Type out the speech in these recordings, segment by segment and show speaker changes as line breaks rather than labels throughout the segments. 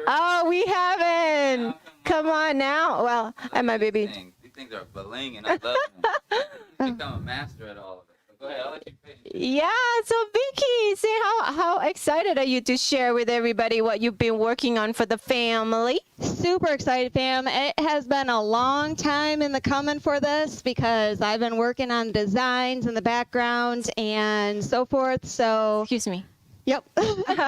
Oh, we haven't. Come on now. Well, and my baby.
These things are bling, and I love them. You become a master at all of it. So go ahead, I'll let you finish.
Yeah, so Vicky, say how excited are you to share with everybody what you've been working on for the family?
Super excited, fam. It has been a long time in the coming for this because I've been working on designs in the background and so forth. So,
Excuse me.
yep.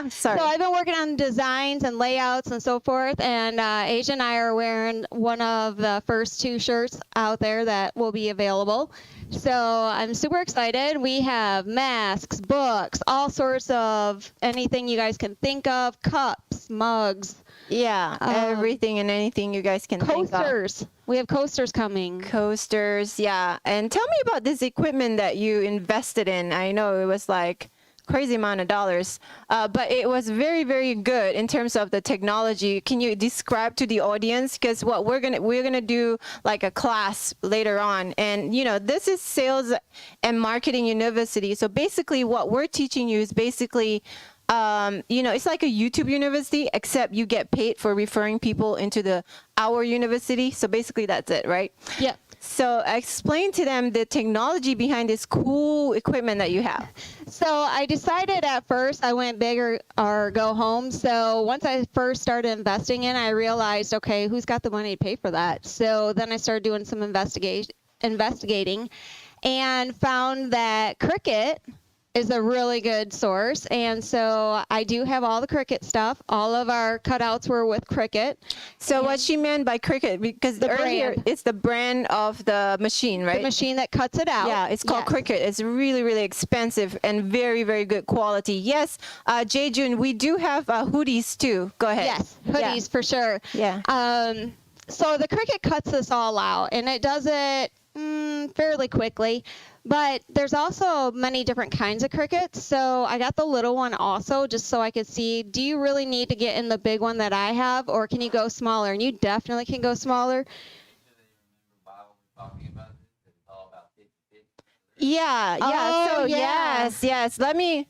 Sorry.
So I've been working on designs and layouts and so forth, and Asia and I are wearing one of the first 2 shirts out there that will be available. So I'm super excited. We have masks, books, all sorts of anything you guys can think of, cups, mugs.
Yeah, everything and anything you guys can think of.
Coasters. We have coasters coming.
Coasters, yeah. And tell me about this equipment that you invested in. I know it was like crazy amount of dollars, but it was very, very good in terms of the technology. Can you describe to the audience? Because what we're gonna do like a class later on, and you know, this is Sales and Marketing University. So basically, what we're teaching you is basically, you know, it's like a YouTube university, except you get paid for referring people into our university. So basically, that's it, right?
Yeah.
So explain to them the technology behind this cool equipment that you have.
So I decided at first I went big or go home. So once I first started investing in, I realized, okay, who's got the money to pay for that? So then I started doing some investigating and found that Cricut is a really good source. And so I do have all the Cricut stuff. All of our cutouts were with Cricut.
So what she meant by Cricut, because earlier it's the brand of the machine, right?
The machine that cuts it out.
Yeah, it's called Cricut. It's really, really expensive and very, very good quality. Yes, Jay June, we do have hoodies too. Go ahead.
Yes, hoodies for sure.
Yeah.
So the Cricut cuts this all out, and it does it fairly quickly. But there's also many different kinds of Cricuts. So I got the little one also just so I could see, do you really need to get in the big one that I have, or can you go smaller? And you definitely can go smaller.
Yeah, yeah.
Oh,
So
yeah.
yes. Let me.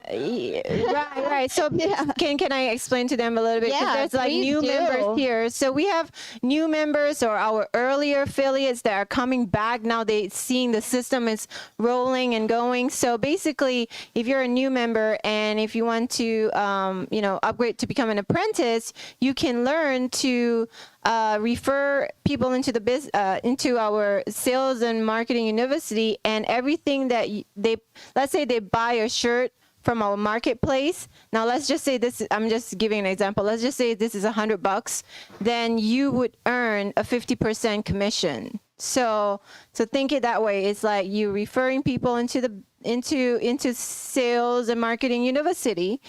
Right. So can I explain to them a little bit?
Yeah,
there's like new members here. So we have new members or our earlier affiliates that are coming back now. They seeing the system is rolling and going. So basically, if you're a new member and if you want to you know, upgrade to become an apprentice, you can learn to refer people into into our Sales and Marketing University, and everything that let's say they buy a shirt from our marketplace. Now let's just say this, I'm just giving an example. Let's just say this is $100, then you would earn a 50% commission. So think it that way. It's like you referring people into Sales and Marketing University,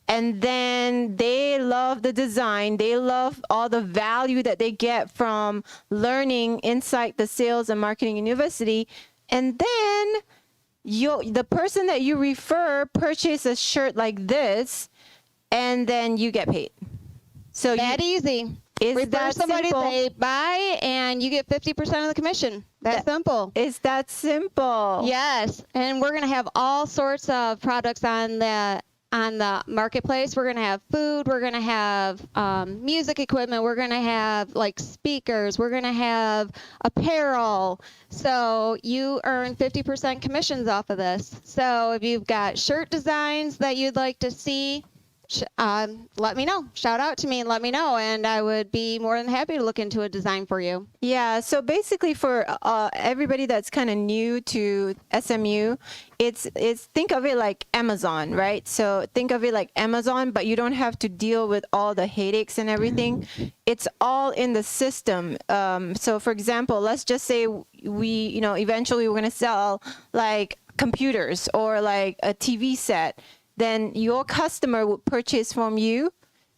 and then they love the design. They love all the value that they get from learning inside the Sales and Marketing University. And then the person that you refer purchase a shirt like this, and then you get paid. So
that easy. Refer somebody, they buy, and you get 50% of the commission. That's simple.
It's that simple.
Yes, and we're going to have all sorts of products on the marketplace. We're going to have food. We're going to have music equipment. We're going to have like speakers. We're going to have apparel. So you earn 50% commissions off of this. So if you've got shirt designs that you'd like to see, let me know. Shout out to me and let me know, and I would be more than happy to look into a design for you.
Yeah, so basically for everybody that's kind of new to SMU, it's think of it like Amazon, right? So think of it like Amazon, but you don't have to deal with all the headaches and everything. It's all in the system. So for example, let's just say eventually we're going to sell like computers or like a TV set. Then your customer would purchase from you.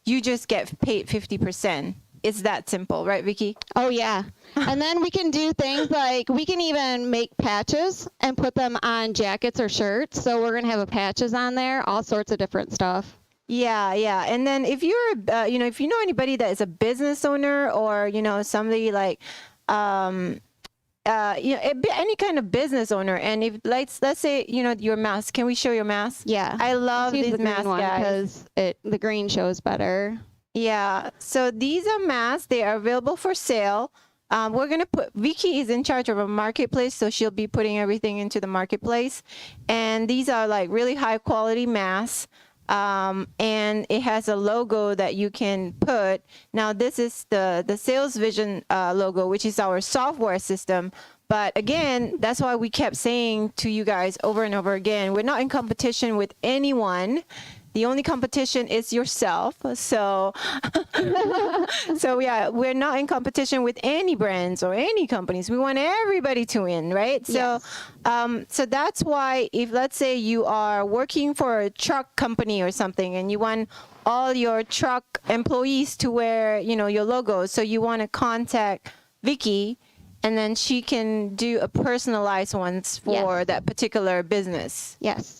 You just get paid 50%. It's that simple, right, Vicky?
Oh, yeah. And then we can do things like we can even make patches and put them on jackets or shirts. So we're going to have patches on there, all sorts of different stuff.
Yeah. And then if you're, if you know anybody that is a business owner or, somebody like, any kind of business owner. And if let's say, your mask. Can we show your mask?
Yeah.
I love
Let's use
these
the green
masks,
one
guys.
because the green shows better.
Yeah. So these are masks. They are available for sale. We're going to Vicky is in charge of a marketplace, so she'll be putting everything into the marketplace. And these are like really high quality masks. And it has a logo that you can put. Now, this is the Sales Vision logo, which is our software system. But again, that's why we kept saying to you guys over and over again, we're not in competition with anyone. The only competition is yourself. So, yeah, we're not in competition with any brands or any companies. We want everybody to win, right?
Yes.
So that's why if, let's say, you are working for a truck company or something and you want all your truck employees to wear, your logo. So you want to contact Vicky, and then she can do a personalized ones for that particular business.
Yes.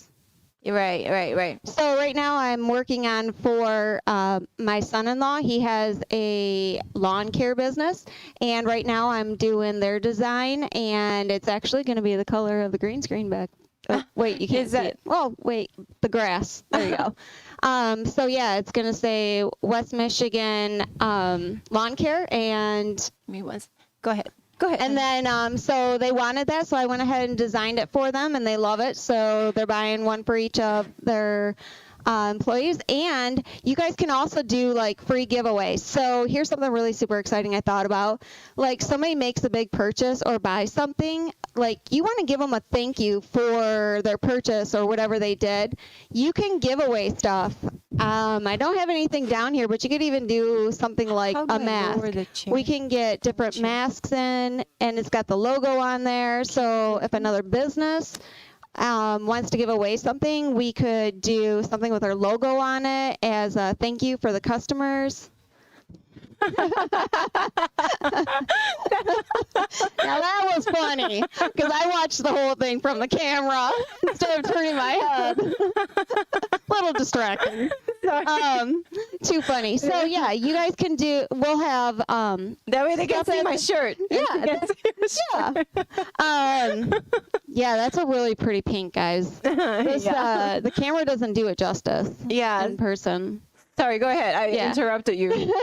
Right.
So right now I'm working on for my son-in-law. He has a lawn care business, and right now I'm doing their design, and it's actually going to be the color of the green screen back. Oh, wait, you can't see it. Oh, wait, the grass. There you go. So yeah, it's going to say West Michigan Lawn Care, and
Go ahead.
And then, so they wanted that, so I went ahead and designed it for them, and they love it. So they're buying one for each of their employees. And you guys can also do like free giveaways. So here's something really super exciting I thought about. Like somebody makes a big purchase or buys something, like you want to give them a thank you for their purchase or whatever they did. You can give away stuff. I don't have anything down here, but you could even do something like a mask. We can get different masks in, and it's got the logo on there. So if another business wants to give away something, we could do something with our logo on it as a thank you for the customers. Now that was funny because I watched the whole thing from the camera instead of turning my head. Little distracting. Too funny. So yeah, you guys can do. We'll have
that way they can see my shirt.
Yeah. Yeah, that's a really pretty pink, guys. This, the camera doesn't do it justice.
Yeah.
In person.
Sorry, go ahead. I interrupted you.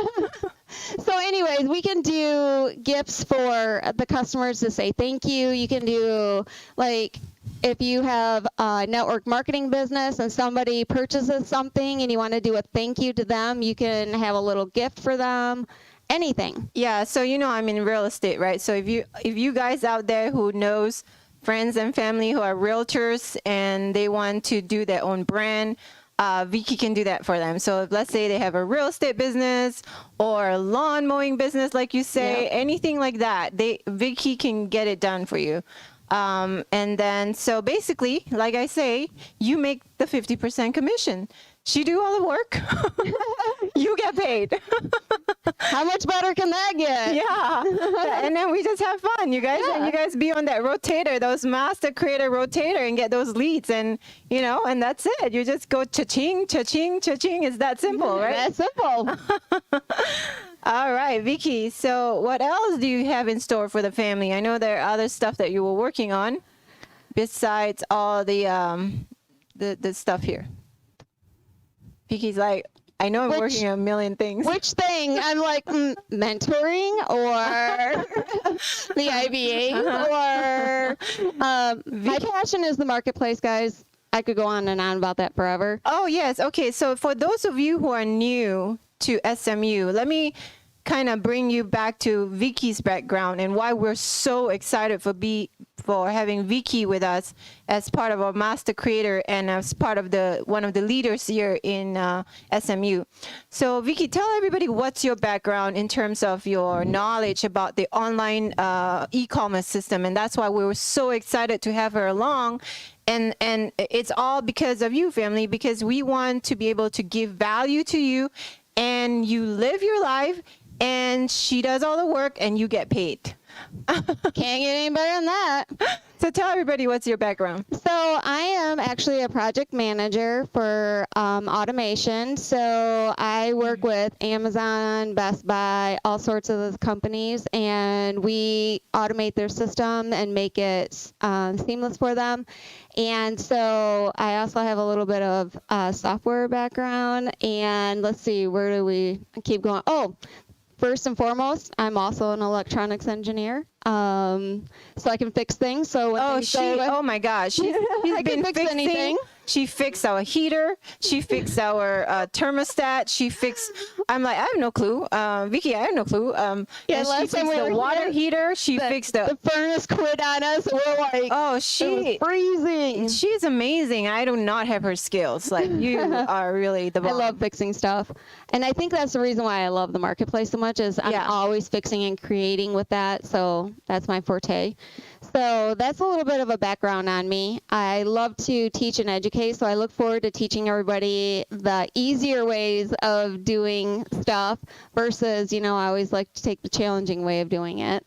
So anyways, we can do gifts for the customers to say thank you. You can do, like, if you have a network marketing business and somebody purchases something and you want to do a thank you to them, you can have a little gift for them. Anything.
Yeah, so I'm in real estate, right? So if you guys out there who knows friends and family who are realtors and they want to do their own brand, Vicky can do that for them. So let's say they have a real estate business or a lawn mowing business, like you say, anything like that, Vicky can get it done for you. And then, so basically, like I say, you make the 50% commission. She do all the work. You get paid.
How much better can that get?
Yeah. And then we just have fun, you guys. And you guys be on that rotator, those master creator rotator, and get those leads. And, and that's it. You just go cha-ching, cha-ching, cha-ching. It's that simple, right?
That's simple.
All right, Vicky. So what else do you have in store for the family? I know there are other stuff that you were working on besides all the stuff here. Vicky's like, I know I'm working on a million things.
Which thing? I'm like, mentoring or the IBA or my passion is the marketplace, guys. I could go on and on about that forever.
Oh, yes. Okay. So for those of you who are new to SMU, let me kind of bring you back to Vicky's background and why we're so excited for having Vicky with us as part of our master creator and as part of one of the leaders here in SMU. So Vicky, tell everybody what's your background in terms of your knowledge about the online e-commerce system, and that's why we were so excited to have her along. And it's all because of you, family, because we want to be able to give value to you, and you live your life, and she does all the work, and you get paid.
Can't get any better than that.
So tell everybody what's your background.
So I am actually a project manager for automation. So I work with Amazon, Best Buy, all sorts of those companies, and we automate their system and make it seamless for them. And so I also have a little bit of software background. And let's see, where do we keep going? Oh, first and foremost, I'm also an electronics engineer. So I can fix things. So when things
Oh my gosh, she's
I
been
can fix
fixing
anything.
She fixed our heater. She fixed our thermostat. She fixed. I'm like, I have no clue. Vicky, I have no clue.
Yeah,
she
last
fixed
time we
the
were
water
here,
heater. She fixed
the furnace quit on us. We're like,
Oh,
it was
she.
freezing.
She's amazing. I do not have her skills. Like you are really the bomb.
I love fixing stuff. And I think that's the reason why I love the marketplace so much is I'm
Yeah.
always fixing and creating with that. So that's my forte. So that's a little bit of a background on me. I love to teach and educate, so I look forward to teaching everybody the easier ways of doing stuff versus, I always like to take the challenging way of doing it.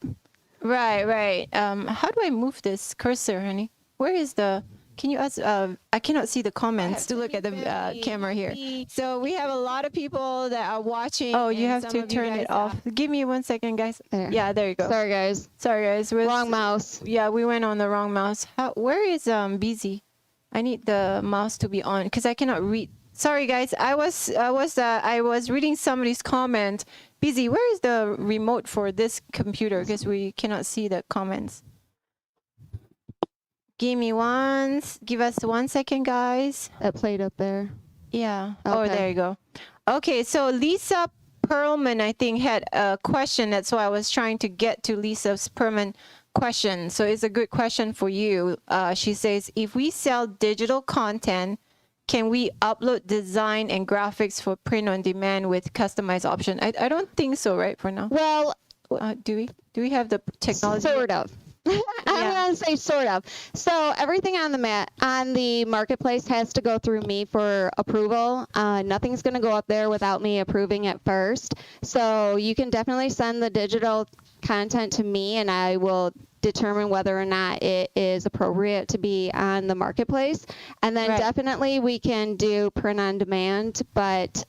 Right. How do I move this cursor, honey? Where is the? Can you ask? I cannot see the comments to look at the camera here. So we have a lot of people that are watching. Oh, you
and
have
some
to
of you
turn
guys
it off. Give me 1 second, guys.
There.
Yeah, there you go.
Sorry, guys.
Sorry, guys.
Wrong mouse.
Yeah, we went on the wrong mouse. Where is busy? I need the mouse to be on because I cannot read. Sorry, guys. I was reading somebody's comment. Busy. Where is the remote for this computer? Because we cannot see the comments. Give us 1 second, guys.
That plate up there.
Yeah. Oh,
Okay.
there you go. Okay, so Lisa Perlman, I think, had a question. That's why I was trying to get to Lisa's Perlman question. So it's a good question for you. She says, if we sell digital content, can we upload design and graphics for print on demand with customized option? I don't think so, right, for now?
Well,
Do we? Do we have the technology?
sort of. I'm going to say sort of. So everything on the marketplace has to go through me for approval. Nothing's going to go up there without me approving it first. So you can definitely send the digital content to me, and I will determine whether or not it is appropriate to be on the marketplace. And then
Right.
definitely we can do print on demand. But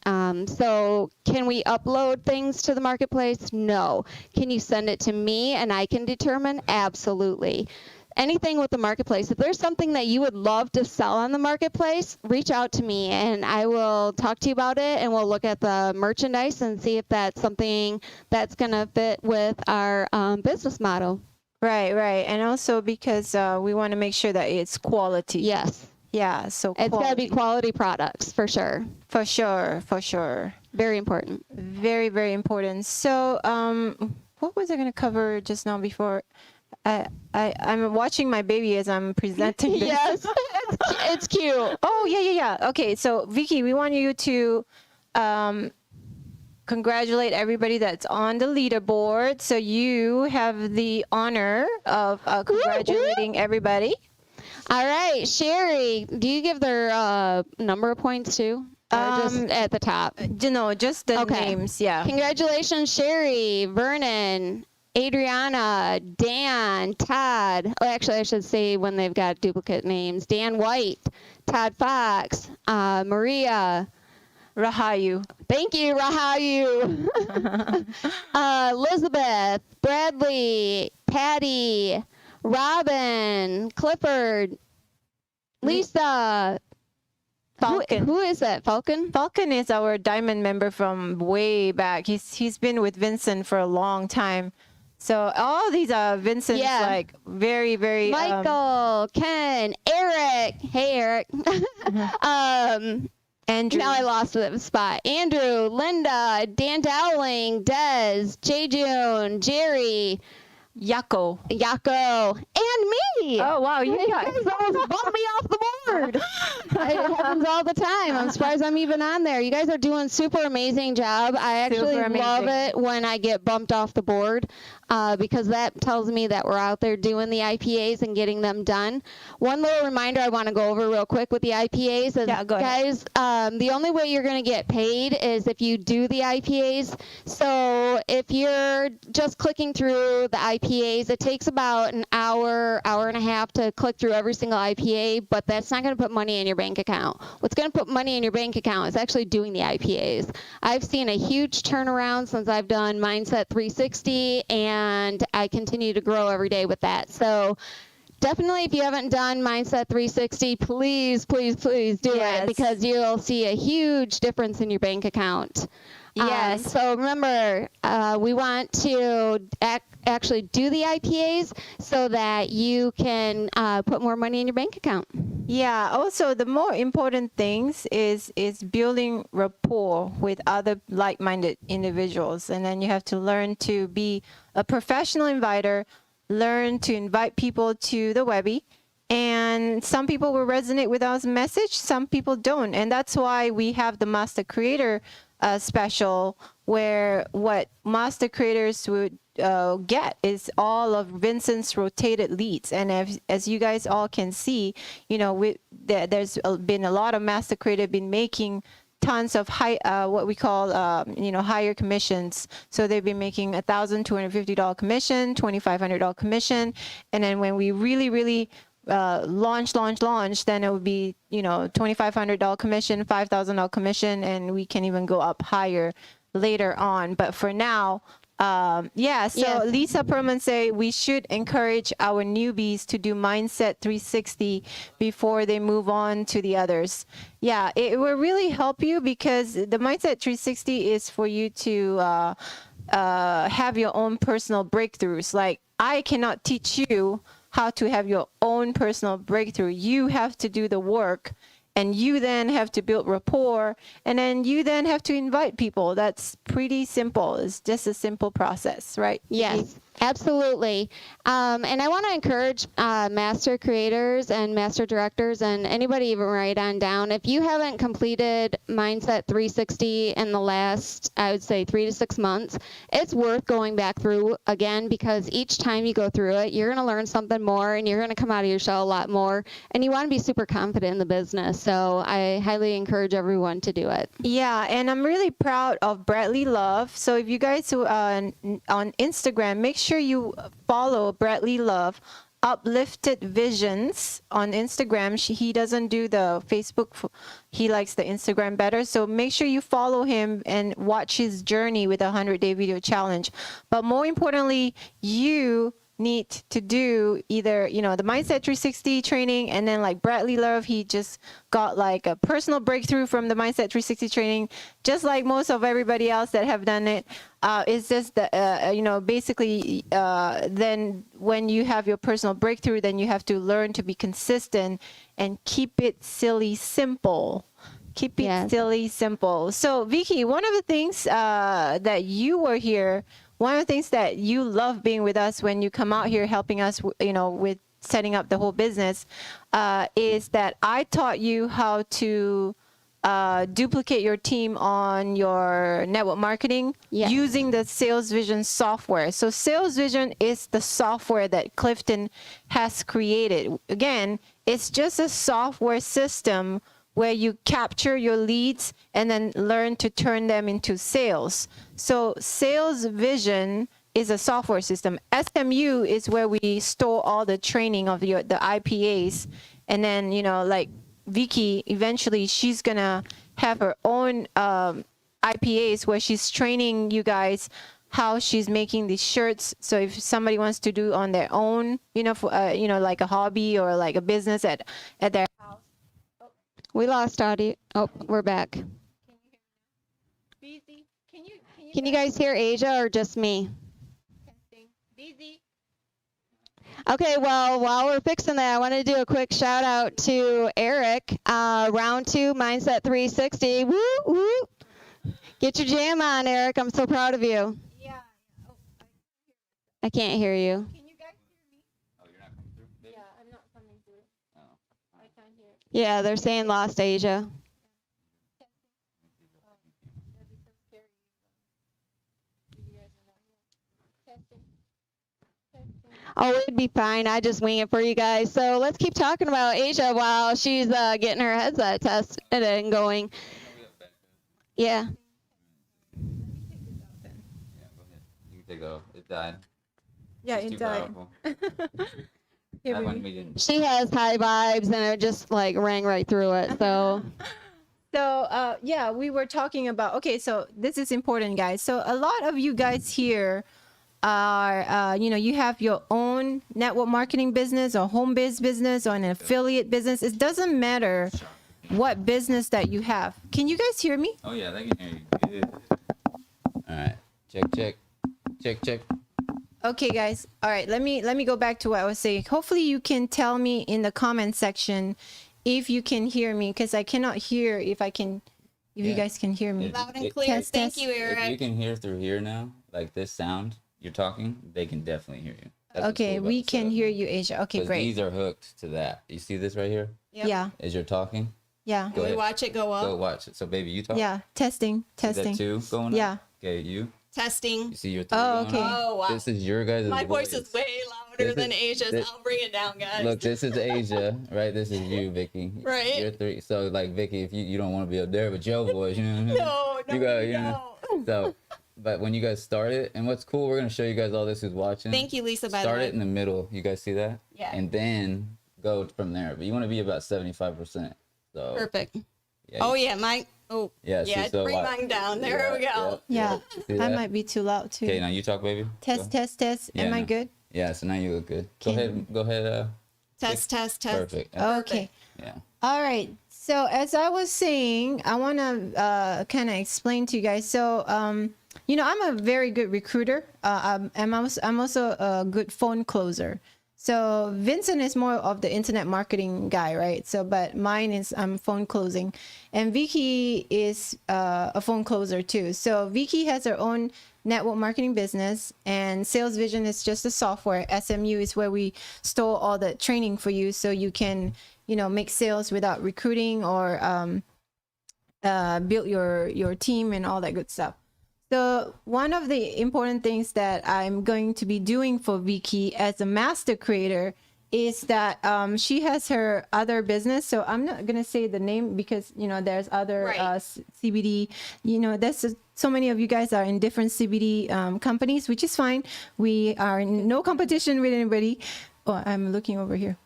so can we upload things to the marketplace? No. Can you send it to me and I can determine? Absolutely. Anything with the marketplace, if there's something that you would love to sell on the marketplace, reach out to me and I will talk to you about it, and we'll look at the merchandise and see if that's something that's going to fit with our business model.
Right. And also because we want to make sure that it's quality.
Yes.
Yeah, so
It's got to be
quality.
quality products for sure.
For sure.
Very important.
Very, very important. So what was I going to cover just now before? I'm watching my baby as I'm presenting this.
Yes. It's cute.
Oh, yeah. Okay, so Vicky, we want you to congratulate everybody that's on the leaderboard. So you have the honor of congratulating everybody.
All right, Sherry, do you give their number of points too? Or just at the top?
Just the
Okay.
names, yeah.
Congratulations, Sherry, Vernon, Adriana, Dan, Todd. Oh, actually, I should say when they've got duplicate names. Dan White, Todd Fox, Maria.
Rahayu.
Thank you, Rahayu. Elizabeth, Bradley, Patty, Robin, Clifford, Lisa.
Falcon.
Who is that? Falcon?
Falcon is our diamond member from way back. He's been with Vincent for a long time. So all these are Vincent's like very, very
Michael, Ken, Eric. Hey, Eric.
Andrew.
Now I lost the spot. Andrew, Linda, Dan Dowling, Dez, J. June, Jerry,
Yako.
Yako, and me.
Oh wow, you
guys almost bumped me off the board. It happens all the time. I'm surprised I'm even on there. You guys are doing super amazing job. I actually love it when I get bumped off the board because that tells me that we're out there doing the IPAs and getting them done. One little reminder I want to go over real quick with the IPAs is, guys, the only way you're going to get paid is if you do the IPAs. So if you're just clicking through the IPAs IPAs. It takes about an hour, hour and a half to click through every single IPA, but that's not going to put money in your bank account. What's going to put money in your bank account is actually doing the IPAs. I've seen a huge turnaround since I've done Mindset 360, and I continue to grow every day with that. So definitely, if you haven't done Mindset 360, please, please, please do it, because you'll see a huge difference in your bank account.
Yes.
So remember, we want to actually do the IPAs so that you can put more money in your bank account.
Yeah. Also, the more important things is building rapport with other like-minded individuals, and then you have to learn to be a professional inviter. Learn to invite people to the Webby, and some people will resonate with our message, some people don't, and that's why we have the Master Creator special, where what Master Creators would get is all of Vincent's rotated leads. And as you guys all can see, you know, there's been a lot of Master Creator been making tons of high, what we call, higher commissions. So they've been making $1,250 commission, $2,500 commission. And then when we really launch, then it would be, $2,500 commission, $5,000 commission, and we can even go up higher later on. But for now, so Lisa Perlman say we should encourage our newbies to do Mindset 360 before they move on to the others. Yeah, it will really help you, because the Mindset 360 is for you to have your own personal breakthroughs. Like, I cannot teach you how to have your own personal breakthrough. You have to do the work, and you then have to build rapport, and then you then have to invite people. That's pretty simple. It's just a simple process, right?
Yes, absolutely. And I want to encourage master creators and master directors and anybody even right on down. If you haven't completed Mindset 360 in the last, I would say, 3 to 6 months, it's worth going back through again, because each time you go through it, you're going to learn something more, and you're going to come out of your shell a lot more, and you want to be super confident in the business. So I highly encourage everyone to do it.
Yeah, and I'm really proud of Bradley Love. So if you guys on Instagram, make sure you follow Bradley Love, Uplifted Visions on Instagram. He doesn't do the Facebook. He likes the Instagram better. So make sure you follow him and watch his journey with a 100-day video challenge. But more importantly, you need to do either, the Mindset 360 training, and then like Bradley Love, he just got like a personal breakthrough from the Mindset 360 training, just like most of everybody else that have done it. It's just that, basically, then when you have your personal breakthrough, then you have to learn to be consistent and keep it silly simple. Keep it silly simple. So Vicky, one of the things that you were here, one of the things that you love being with us when you come out here helping us, with setting up the whole business, is that I taught you how to duplicate your team on your network marketing using the Sales Vision software. So Sales Vision is the software that Clifton has created. Again, it's just a software system where you capture your leads and then learn to turn them into sales. So Sales Vision is a software system. SMU is where we store all the training of the IPAs. And then, like Vicky, eventually she's going to have her own IPAs where she's training you guys how she's making these shirts. So if somebody wants to do on their own, for, like a hobby or like a business at their house.
We lost audio. Oh, we're back.
Busy.
Can you guys hear Asia or just me?
Busy.
Okay, well, while we're fixing that, I want to do a quick shout out to Eric. Round 2, Mindset 360. Woo, woo. Get your jam on, Eric. I'm so proud of you.
Yeah. Oh,
I can't hear you.
can you guys hear me?
Oh, you're not coming through? Baby?
Yeah, I'm not coming through.
Oh.
I can't hear.
Yeah, they're saying lost Asia.
That'd be so scary. You guys are not here. Testing.
Oh, it'd be fine. I just wing it for you guys. So let's keep talking about Asia while she's getting her headset tested and going. Yeah.
Yeah, go ahead. You can take it off. It died.
Yeah,
It's
it
too
died.
powerful.
Here
That
we
one
go.
we didn't.
She has high vibes, and it just like rang right through it. So
So yeah, we were talking about, okay, so this is important, guys. So a lot of you guys here are you have your own network marketing business or home-based business or an affiliate business. It doesn't matter what business that you have. Can you guys hear me?
Oh yeah, they can hear you. Good. All right. Check.
Okay, guys. All right, let me go back to what I was saying. Hopefully you can tell me in the comment section if you can hear me, because I cannot hear if you
Yeah.
guys can hear me.
loud and
It-
clear.
Test,
Thank
test.
you,
If you
Eric.
can hear through here now, like this sound you're talking, they can definitely hear you. That's what's
Okay,
cool about
we
the
can
setup
hear
now.
you, Asia. Okay,
'Cause
great.
these are hooked to that. You see this right here?
Yep.
Yeah,
As you're talking,
yeah,
go
We
ahead.
watch it go
Go
up.
watch it. So baby, you talk.
yeah. Testing.
Is that 2 going up?
Yeah.
Okay, you
Testing.
see your 3
Oh,
going
okay.
up?
Oh wow.
This is your guys'
My voice is way louder
This
than
is-
Asia's.
this-
I'll bring it down, guys.
Look, this is Asia, right? This is you, Vicky.
Right.
You're 3. So like Vicky, if you don't want to be up there with your voice, you know what I mean?
No,
You got, So, but when you guys start it, and what's cool, we're gonna show you guys all this who's watching.
Thank you, Lisa, by the
Start
way.
it in the middle. You guys see that?
Yeah.
And then go from there. But you want to be about 75%. So.
Perfect.
Yeah,
Oh yeah, mine. Oh
Yeah,
yeah.
see, so
Bring
like-
mine down. There we go.
Yeah,
See
I
that?
might be too loud too.
Okay, now you talk, baby.
Test,
Go.
test.
Yeah,
Am I
no.
good?
Yeah, so now you look good. Go
Can-
ahead.
Test.
Perfect.
Okay.
Yeah.
All right. So as I was saying, I want to kind of explain to you guys. So, I'm a very good recruiter. I'm also a good phone closer. So Vincent is more of the internet marketing guy, right? So, but mine is I'm phone closing, and Vicky is a phone closer too. So Vicky has her own network marketing business, and Sales Vision is just a software. SMU is where we store all the training for you, so you can make sales without recruiting or build your team and all that good stuff. So one of the important things that I'm going to be doing for Vicky as a master creator is that she has her other business. So I'm not going to say the name because, there's other
Right.
CBD, so many of you guys are in different CBD companies, which is fine. We are in no competition with anybody. Oh, I'm looking over here.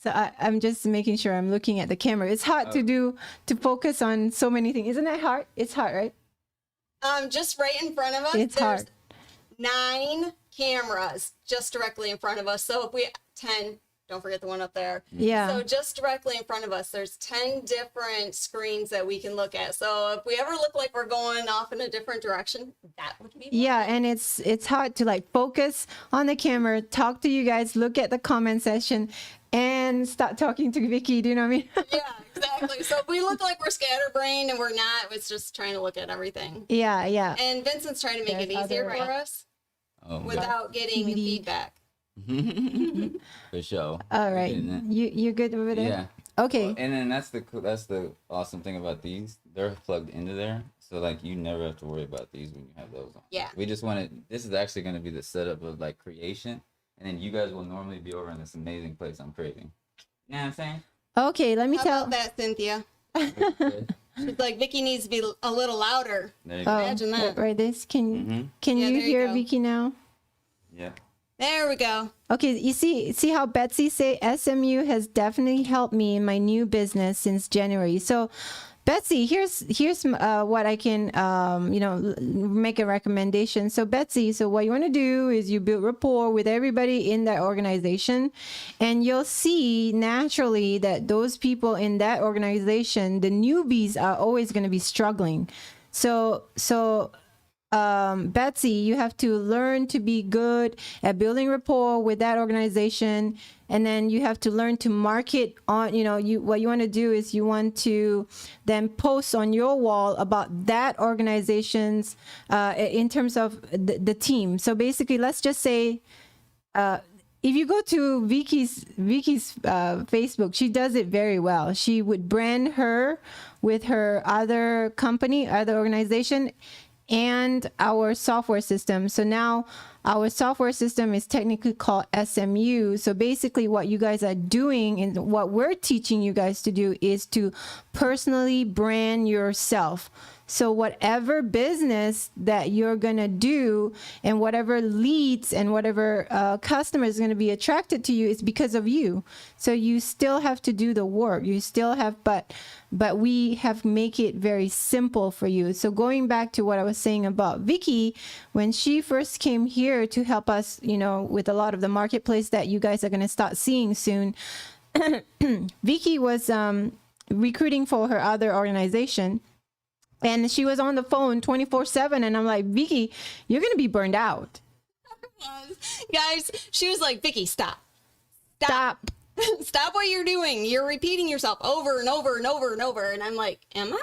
So I'm just making sure I'm looking at the camera. It's hard to focus on so many things. Isn't that hard? It's hard, right?
Just right in front of us.
It's
there's
hard.
9 cameras just directly in front of us. So if we 10, don't forget the one up there.
Yeah.
So just directly in front of us, there's 10 different screens that we can look at. So if we ever look like we're going off in a different direction, that would be
Yeah, and it's hard to focus on the camera, talk to you guys, look at the comment section, and start talking to Vicky. Do you know what I mean?
Yeah, exactly. So if we look like we're scatterbrained and we're not, it's just trying to look at everything.
Yeah.
And Vincent's trying to make it
There's
easier
other-
for us
Oh,
without getting
CBD.
feedback.
for sure.
All right.
Getting it.
You're good over there?
Yeah.
Okay.
Well, and then that's the awesome thing about these. They're plugged into there, so you never have to worry about these when you have those on.
Yeah.
We just wanted. This is actually going to be the setup of creation, and then you guys will normally be over in this amazing place I'm creating. You know what I'm saying?
Okay, let me
How
tell.
about that, Cynthia?
Good.
She's like, Vicky needs to be a little louder.
There you go.
Imagine that.
Right, this can
Mhm.
can
Yeah,
you
there you
hear
go.
Vicky now?
Yeah.
There we go.
Okay, you see how Betsy say SMU has definitely helped me in my new business since January. So, Betsy, here's what I can make a recommendation. So, Betsy, so what you want to do is you build rapport with everybody in that organization, and you'll see naturally that those people in that organization, the newbies, are always going to be struggling. So. Betsy, you have to learn to be good at building rapport with that organization, and then you have to learn to market on. What you want to do is you want to then post on your wall about that organization's in terms of the team. So basically, let's just say. If you go to Vicky's Facebook, she does it very well. She would brand her with her other company, other organization, and our software system. So now our software system is technically called SMU. So basically what you guys are doing and what we're teaching you guys to do is to personally brand yourself. So whatever business that you're going to do and whatever leads and whatever customer is going to be attracted to you is because of you. So you still have to do the work. You still have, but we have make it very simple for you. So going back to what I was saying about Vicky, when she first came here to help us, you know, with a lot of the marketplace that you guys are going to start seeing soon, Vicky was recruiting for her other organization. And she was on the phone 24/7. And I'm like, Vicky, you're going to be burned out.
Guys, she was like, Vicky, stop.
Stop.
Stop what you're doing. You're repeating yourself over and over and over and over. And I'm like, am I?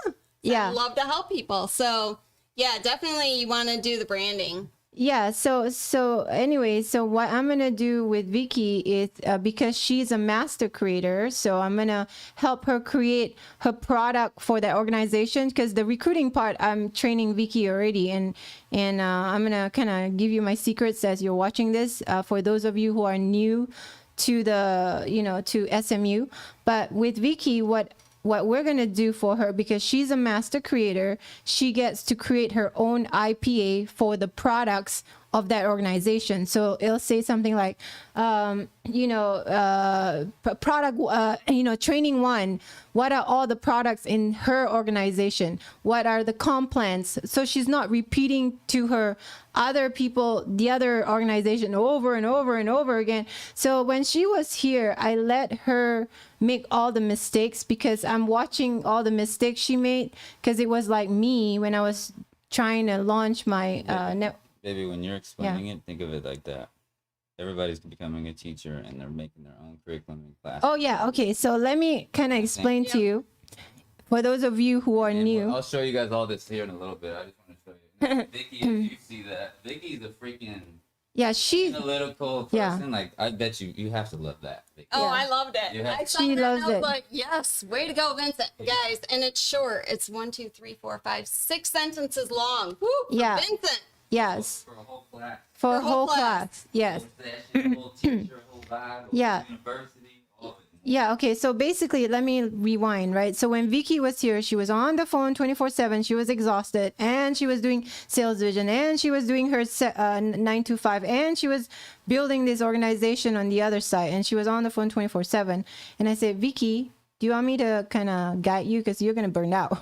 Huh.
Yeah.
I love to help people. So yeah, definitely you want to do the branding.
Yeah. So anyway, so what I'm going to do with Vicky is because she's a master creator. So I'm going to help her create her product for that organization, because the recruiting part, I'm training Vicky already. And I'm going to kind of give you my secrets as you're watching this for those of you who are new to the, you know, to SMU. But with Vicky, what we're going to do for her, because she's a master creator, she gets to create her own IPA for the products of that organization. So it'll say something like, you know, product, you know, training one, what are all the products in her organization? What are the comp plans? So she's not repeating to her other people, the other organization over and over and over again. So when she was here, I let her make all the mistakes, because I'm watching all the mistakes she made, because it was like me when I was trying to launch my net.
Baby, when you're explaining it, think of it like that. Everybody's becoming a teacher and they're making their own curriculum in class.
Oh, yeah. Okay. So let me kind of explain to you, for those of you who are new.
I'll show you guys all this here in a little bit. I just want to show you. Now, Vicky, if you see that, Vicky's a freaking
Yeah, she.
analytical person.
Yeah.
Like, I bet you have to love that, Vicky.
Oh,
Yeah.
I loved it.
You have-
I saw
She
that
loves
and I
it.
was like, yes, way to go, Vincent. Guys, and it's short. It's 1, 2, 3, 4, 5, 6 sentences long. Woo, for
Yeah.
Vincent.
Yes.
For a whole class.
For a
For whole
whole
class.
class. Yes.
Whole session, whole teacher, whole vibe, whole
Yeah.
university, all of it.
Yeah, okay. So basically, let me rewind, right? So when Vicky was here, she was on the phone 24/7. She was exhausted, and she was doing sales vision, and she was doing her 9 to 5, and she was building this organization on the other side, and she was on the phone 24/7. And I said, Vicky, do you want me to kind of guide you, because you're going to burn out?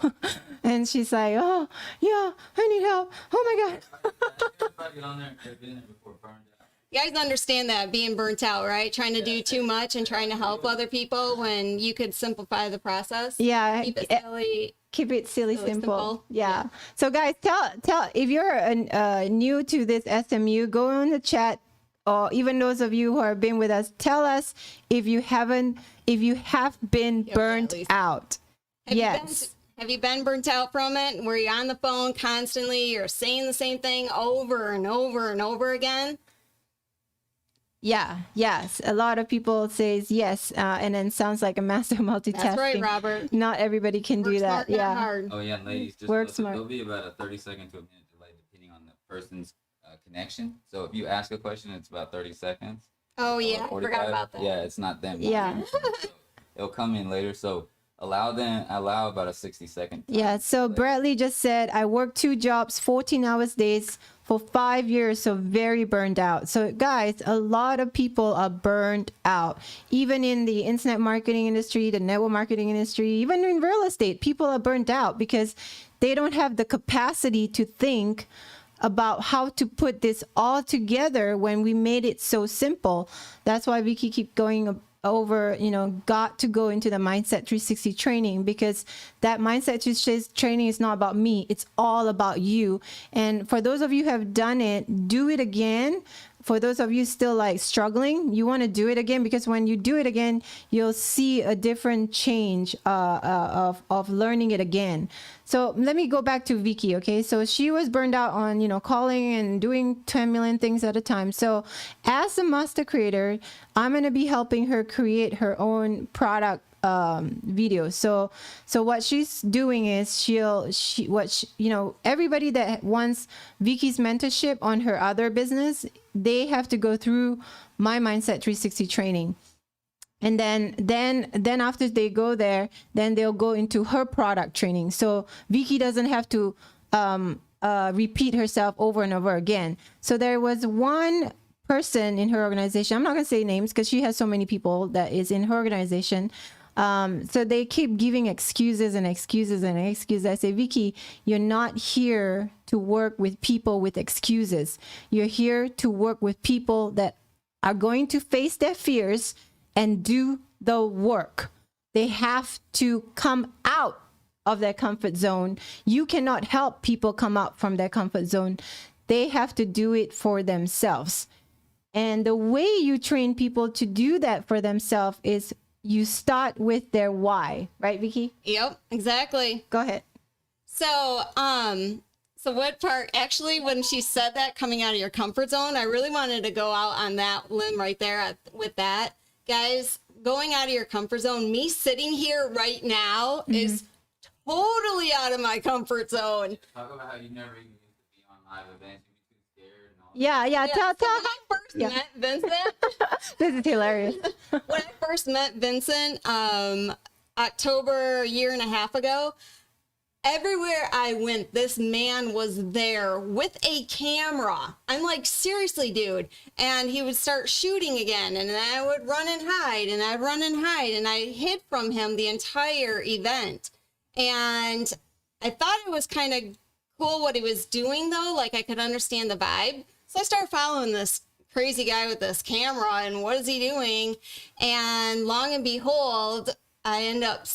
And she's like, oh, yeah, I need help. Oh my God.
Everybody on there have been there before, burned out.
You guys understand that, being burnt out, right? Trying to do too much and trying to help other people when you could simplify the process.
Yeah.
Keep it silly.
Keep it silly,
Really
simple.
simple.
Yeah. So guys, tell if you're new to this SMU, go in the chat, or even those of you who have been with us, tell us if you have been burnt
least.
out.
Have you been burnt out from it? Were you on the phone constantly? You're saying the same thing over and over and over again?
Yeah. Yes. A lot of people says yes, and then sounds like a master multitasking.
That's right, Robert.
Not everybody can do
Work
that.
smart, not
Yeah.
hard.
Oh yeah, and ladies, just
Work
know that
smart.
there'll be about a 30-second to a minute delay depending on the person's connection. So if you ask a question, it's about 30 seconds.
Oh
or
yeah, I
45.
forgot about that.
Yeah, it's not them.
Yeah.
So it'll come in later. So allow about a 60-second.
Yeah. So Bradley just said, I work 2 jobs, 14 hours days for 5 years, so very burned out. So guys, a lot of people are burned out. Even in the internet marketing industry, the network marketing industry, even in real estate, people are burned out because they don't have the capacity to think about how to put this all together when we made it so simple. That's why Vicky keep going over, got to go into the Mindset 360 training, because that Mindset 360 training is not about me. It's all about you. And for those of you who have done it, do it again. For those of you still like struggling, you want to do it again, because when you do it again, you'll see a different change of learning it again. So let me go back to Vicky. Okay. So she was burned out on, calling and doing 10 million things at a time. So as a master creator, I'm going to be helping her create her own product video. So what she's doing is everybody that wants Vicky's mentorship on her other business, they have to go through my Mindset 360 training. And then after they go there, then they'll go into her product training. So Vicky doesn't have to repeat herself over and over again. So there was one person in her organization, I'm not going to say names because she has so many people that is in her organization. So they keep giving excuses and excuses and excuses. I say, Vicky, you're not here to work with people with excuses. You're here to work with people that are going to face their fears and do the work. They have to come out of their comfort zone. You cannot help people come out from their comfort zone. They have to do it for themselves. And the way you train people to do that for themselves is you start with their why, right, Vicky?
Yep, exactly.
Go ahead.
So, so what part, actually, when she said that, coming out of your comfort zone, I really wanted to go out on that limb right there with that. Guys, going out of your comfort zone, me sitting here right now is totally out of my comfort zone.
Talk about how you never even used to be on live events. You were too scared and all that.
Yeah. Tell.
When I first met Vincent,
This is hilarious.
when I first met Vincent, October, a year and a half ago, everywhere I went, this man was there with a camera. I'm like, seriously, dude. And he would start shooting again. And then I would run and hide, and I'd run and hide. And I hid from him the entire event. And I thought it was kind of cool what he was doing, though. Like, I could understand the vibe. So I started following this crazy guy with this camera, and what is he doing? And long and behold, I end up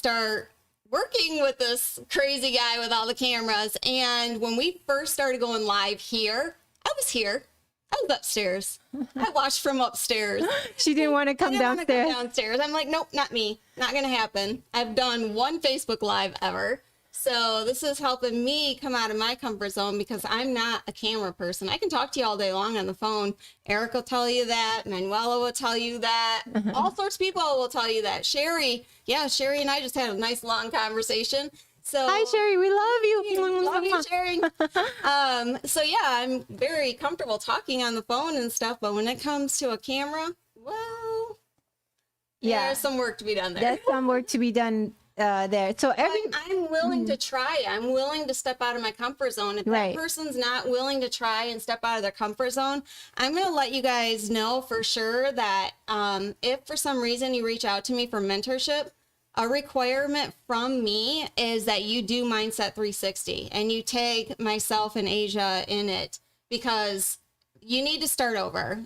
working with this crazy guy with all the cameras. And when we first started going live here, I was here. I was upstairs. I watched from upstairs.
She didn't want to come
I didn't want to
downstairs.
come downstairs. I'm like, nope, not me. Not going to happen. I've done one Facebook Live ever. So this is helping me come out of my comfort zone because I'm not a camera person. I can talk to you all day long on the phone. Eric will tell you that. Manuela will tell you that. All sorts of people will tell you that. Sherry and I just had a nice long conversation. So
Hi, Sherry. We love you.
love you, Sherry. So yeah, I'm very comfortable talking on the phone and stuff, but when it comes to a camera, well, there's some work to be done there.
There's some work to be done there. So
I'm willing to try. I'm willing to step out of my comfort zone. If
Right.
that person's not willing to try and step out of their comfort zone, I'm going to let you guys know for sure that if for some reason you reach out to me for mentorship, a requirement from me is that you do Mindset 360 and you tag myself and Asia in it because you need to start over.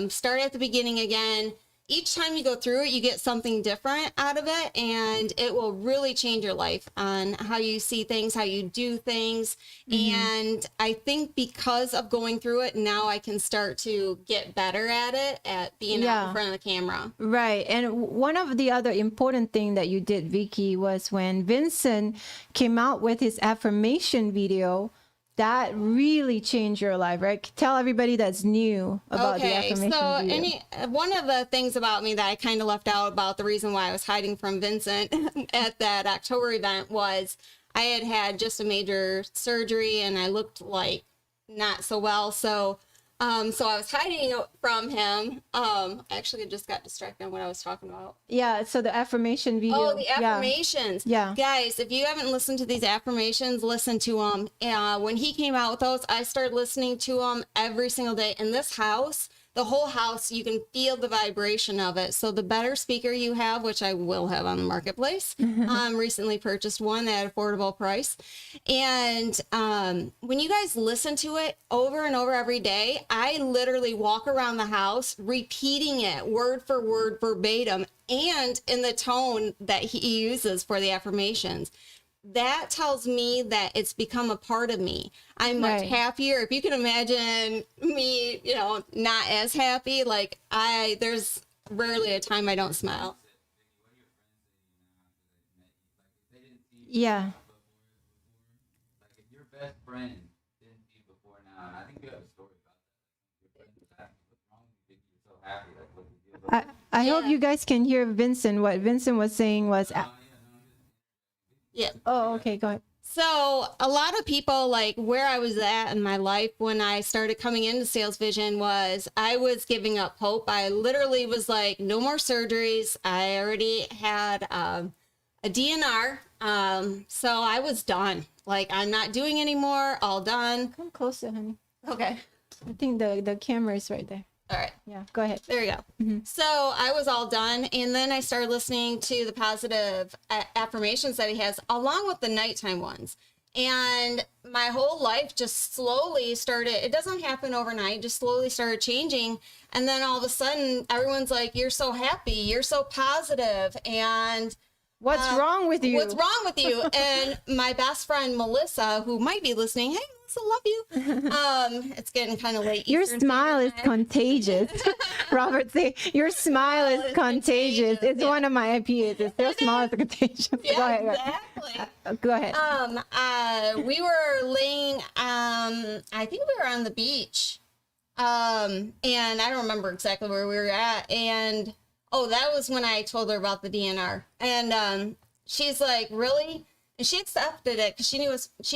Start at the beginning again. Each time you go through it, you get something different out of it, and it will really change your life on how you see things, how you do things. And I think because of going through it, now I can start to get better at it, at being out in front of the camera.
Right. And one of the other important thing that you did, Vicky, was when Vincent came out with his affirmation video, that really changed your life, right? Tell everybody that's new about the affirmation video.
One of the things about me that I kind of left out about the reason why I was hiding from Vincent at that October event was I had just a major surgery and I looked like not so well. So I was hiding from him. Actually, I just got distracted on what I was talking about.
Yeah, so the affirmation video.
Oh, the affirmations.
Yeah.
Guys, if you haven't listened to these affirmations, listen to them. When he came out with those, I started listening to them every single day. In this house, the whole house, you can feel the vibration of it. So the better speaker you have, which I will have on the marketplace, recently purchased one at an affordable price. And when you guys listen to it over and over every day, I literally walk around the house repeating it word for word, verbatim, and in the tone that he uses for the affirmations. That tells me that it's become a part of me. I'm much happier. If you can imagine me, not as happy, like there's rarely a time I don't smile.
Yeah.
Like if your best friend didn't see you before now, and I think you have a story about that. Your friend was asking, what's wrong with you? Yourself. happy. Like, what the deal?
I hope you guys can hear Vincent. What Vincent was saying was,
Yeah.
oh, okay, go ahead.
So a lot of people, like where I was at in my life when I started coming into Sales Vision, was I was giving up hope. I literally was like, no more surgeries. I already had a DNR. So I was done. Like, I'm not doing anymore. All done.
Come closer, honey.
Okay.
I think the camera is right there.
All right.
Yeah, go ahead.
There you go. So I was all done. And then I started listening to the positive affirmations that he has, along with the nighttime ones. And my whole life just slowly started, it doesn't happen overnight, just slowly started changing. And then all of a sudden, everyone's like, you're so happy, you're so positive, and
What's wrong with you?
what's wrong with you? And my best friend, Melissa, who might be listening, hey, Melissa, love you. It's getting kind of late.
Your
Eastern
smile is
Standard Time.
contagious. Robert say your smile is contagious. It's one of my IPAs. It's your smile is contagious.
Yeah,
Go ahead.
exactly.
Go ahead.
We were laying, I think we were on the beach. And I don't remember exactly where we were at. And, oh, that was when I told her about the DNR. And, she's like, really? And she accepted it because she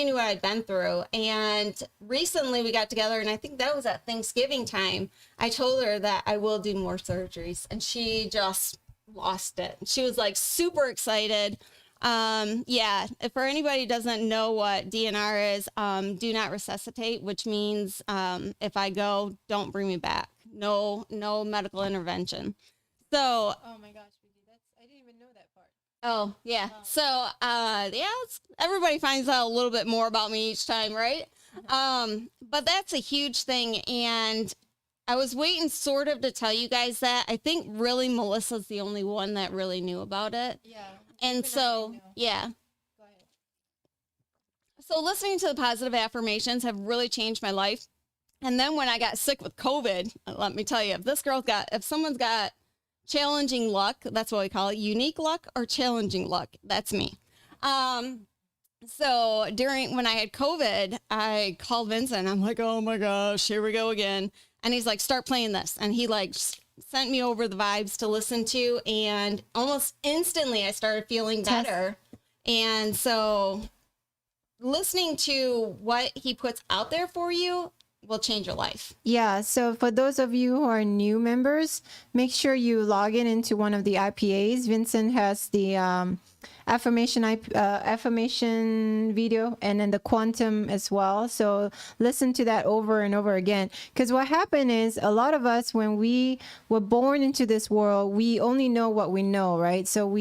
knew what I'd been through. And recently we got together, and I think that was at Thanksgiving time. I told her that I will do more surgeries, and she just lost it. She was like super excited. Yeah, if for anybody who doesn't know what DNR is, do not resuscitate, which means if I go, don't bring me back. No medical intervention. So
Oh my gosh, I didn't even know that part.
oh yeah. So yeah, everybody finds out a little bit more about me each time, right? But that's a huge thing, and I was waiting sort of to tell you guys that. I think really Melissa's the only one that really knew about it.
Yeah.
And so, yeah.
Go ahead.
So listening to the positive affirmations have really changed my life. And then when I got sick with COVID, let me tell you, if someone's got challenging luck, that's what we call it, unique luck or challenging luck, that's me. So when I had COVID, I called Vincent. I'm like, oh my gosh, here we go again. And he's like, start playing this. And he like sent me over the vibes to listen to. And almost instantly I started feeling better. And so listening to what he puts out there for you will change your life.
Yeah, so for those of you who are new members, make sure you log into one of the IPAs. Vincent has the affirmation video, and then the quantum as well. So listen to that over and over again. Because what happened is a lot of us, when we were born into this world, we only know what we know, right? So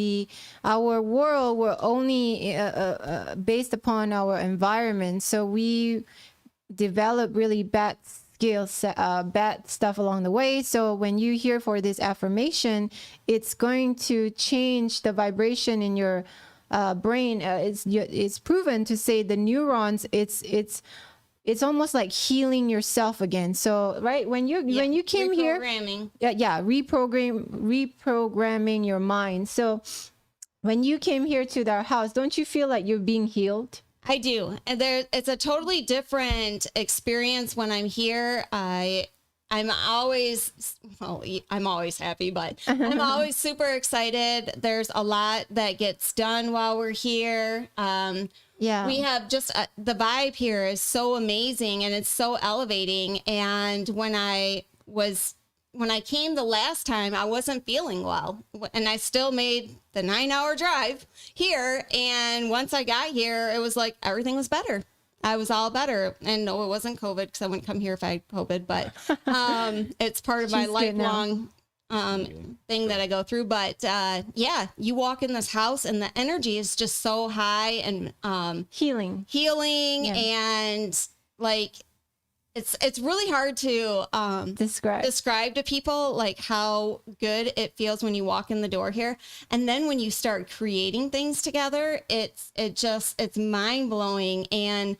our world were only based upon our environment. So we develop really bad skills, bad stuff along the way. So when you hear for this affirmation, it's going to change the vibration in your brain. It's proven to say the neurons. It's almost like healing yourself again. So right when you came here, reprogramming your mind. So when you came here to our house, don't you feel like you're being healed?
I do. And it's a totally different experience when I'm here. I'm always happy, but I'm always super excited. There's a lot that gets done while we're here.
Yeah.
We have just the vibe here is so amazing, and it's so elevating. And when I came the last time, I wasn't feeling well, and I still made the 9-hour drive here. And once I got here, it was like everything was better. I was all better. And no, it wasn't COVID, because I wouldn't come here if I had COVID, but it's part of my lifelong thing that I go through. But yeah, you walk in this house and the energy is just so high and
healing,
yeah. And like, it's really hard to describe to people like how good it feels when you walk in the door here. And then when you start creating things together, it's mind blowing. And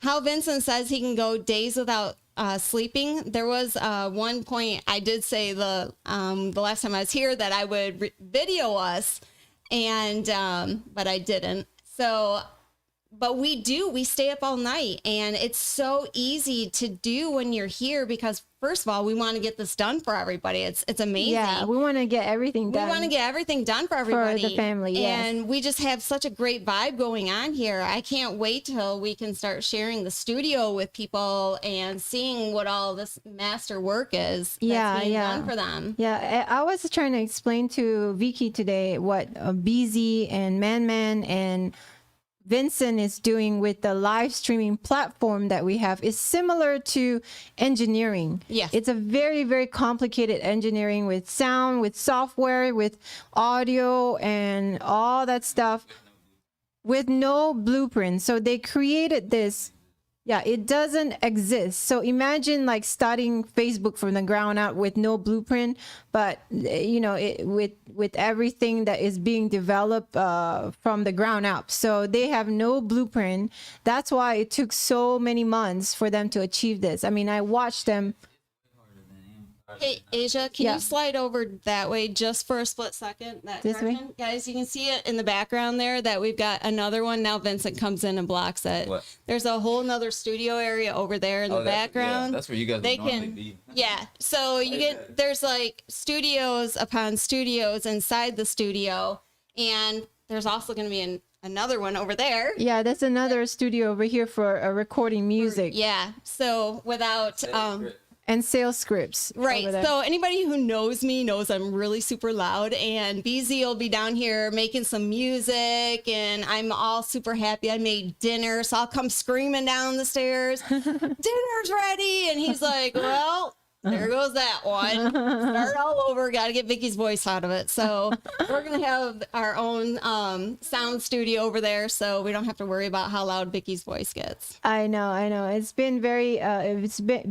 how Vincent says he can go days without sleeping. There was one point I did say the last time I was here that I would video us, and but I didn't. So but we stay up all night, and it's so easy to do when you're here because first of all, we want to get this done for everybody. It's amazing.
Yeah, we want to get everything done.
We want to get everything done for everybody.
For the family, yes.
And we just have such a great vibe going on here. I can't wait till we can start sharing the studio with people and seeing what all this master work is that's being done for them.
Yeah, I was trying to explain to Vicky today what BZ and Man and Vincent is doing with the live streaming platform that we have is similar to engineering.
Yes.
It's a very, very complicated engineering with sound, with software, with audio and all that stuff with no blueprint. So they created this. Yeah, it doesn't exist. So imagine like starting Facebook from the ground up with no blueprint, but you know, with everything that is being developed from the ground up. So they have no blueprint. That's why it took so many months for them to achieve this. I mean, I watched them.
Hey, Asia, can you slide over that way just for a split second? That
This way?
direction? Guys, you can see it in the background there that we've got another one. Now Vincent comes in and blocks it.
What?
There's a whole nother studio area over there in the background.
That's where you guys
They
would normally
can,
be.
yeah. So you get, there's like studios upon studios inside the studio. And there's also going to be another one over there.
Yeah, that's another studio over here for recording music
Yeah. So without,
and sales scripts.
right.
over there.
So anybody who knows me knows I'm really super loud, and BZ will be down here making some music, and I'm all super happy. I made dinner, so I'll come screaming down the stairs, dinner's ready. And he's like, well, there goes that one. Start all over. Got to get Vicky's voice out of it. So we're going to have our own sound studio over there, so we don't have to worry about how loud Vicky's voice gets.
I know. It's been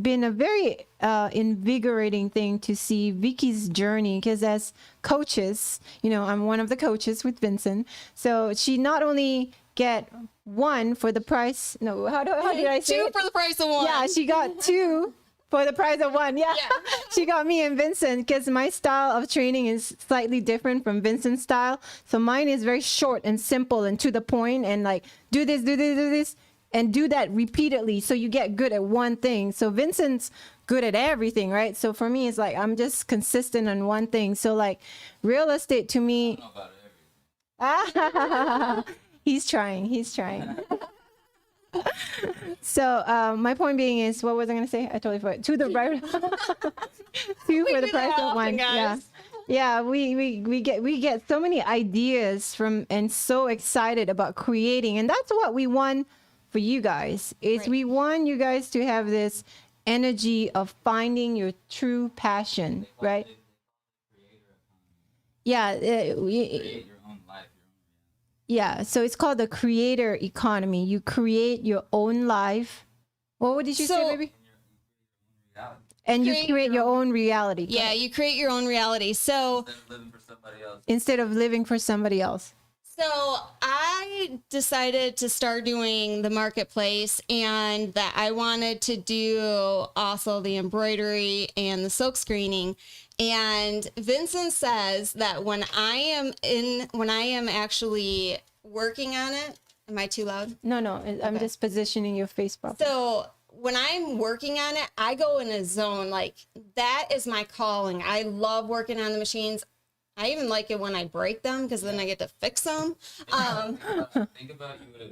been a very invigorating thing to see Vicky's journey, because as coaches, you know, I'm one of the coaches with Vincent. So she not only get one for the price. No, how did I say
Two
it?
for the price of one.
Yeah, she got two for the price of one. Yeah. She got me and Vincent, because my style of training is slightly different from Vincent's style. So mine is very short and simple and to the point, and like do this, and do that repeatedly so you get good at one thing. So Vincent's good at everything, right? So for me, it's like I'm just consistent on one thing. So like real estate to me, he's trying. So my point being is, what was I gonna say? I totally forgot. To the right, two for the price of one. Yeah. We get so many ideas from, and so excited about creating, and that's what we want for you guys. Is we want you guys to have this energy of finding your true passion, right? Yeah.
Create your own life.
Yeah, so it's called the creator economy. You create your own life. What did you say, baby? And you create your own reality.
Yeah, you create your own reality. So
Instead of living for somebody else.
So I decided to start doing the marketplace, and that I wanted to do also the embroidery and the silk screening. And Vincent says that when I am actually working on it, am I too loud?
No, I'm just positioning your face properly.
So when I'm working on it, I go in a zone. Like, that is my calling. I love working on the machines. I even like it when I break them, because then I get to fix them.
Think about you would have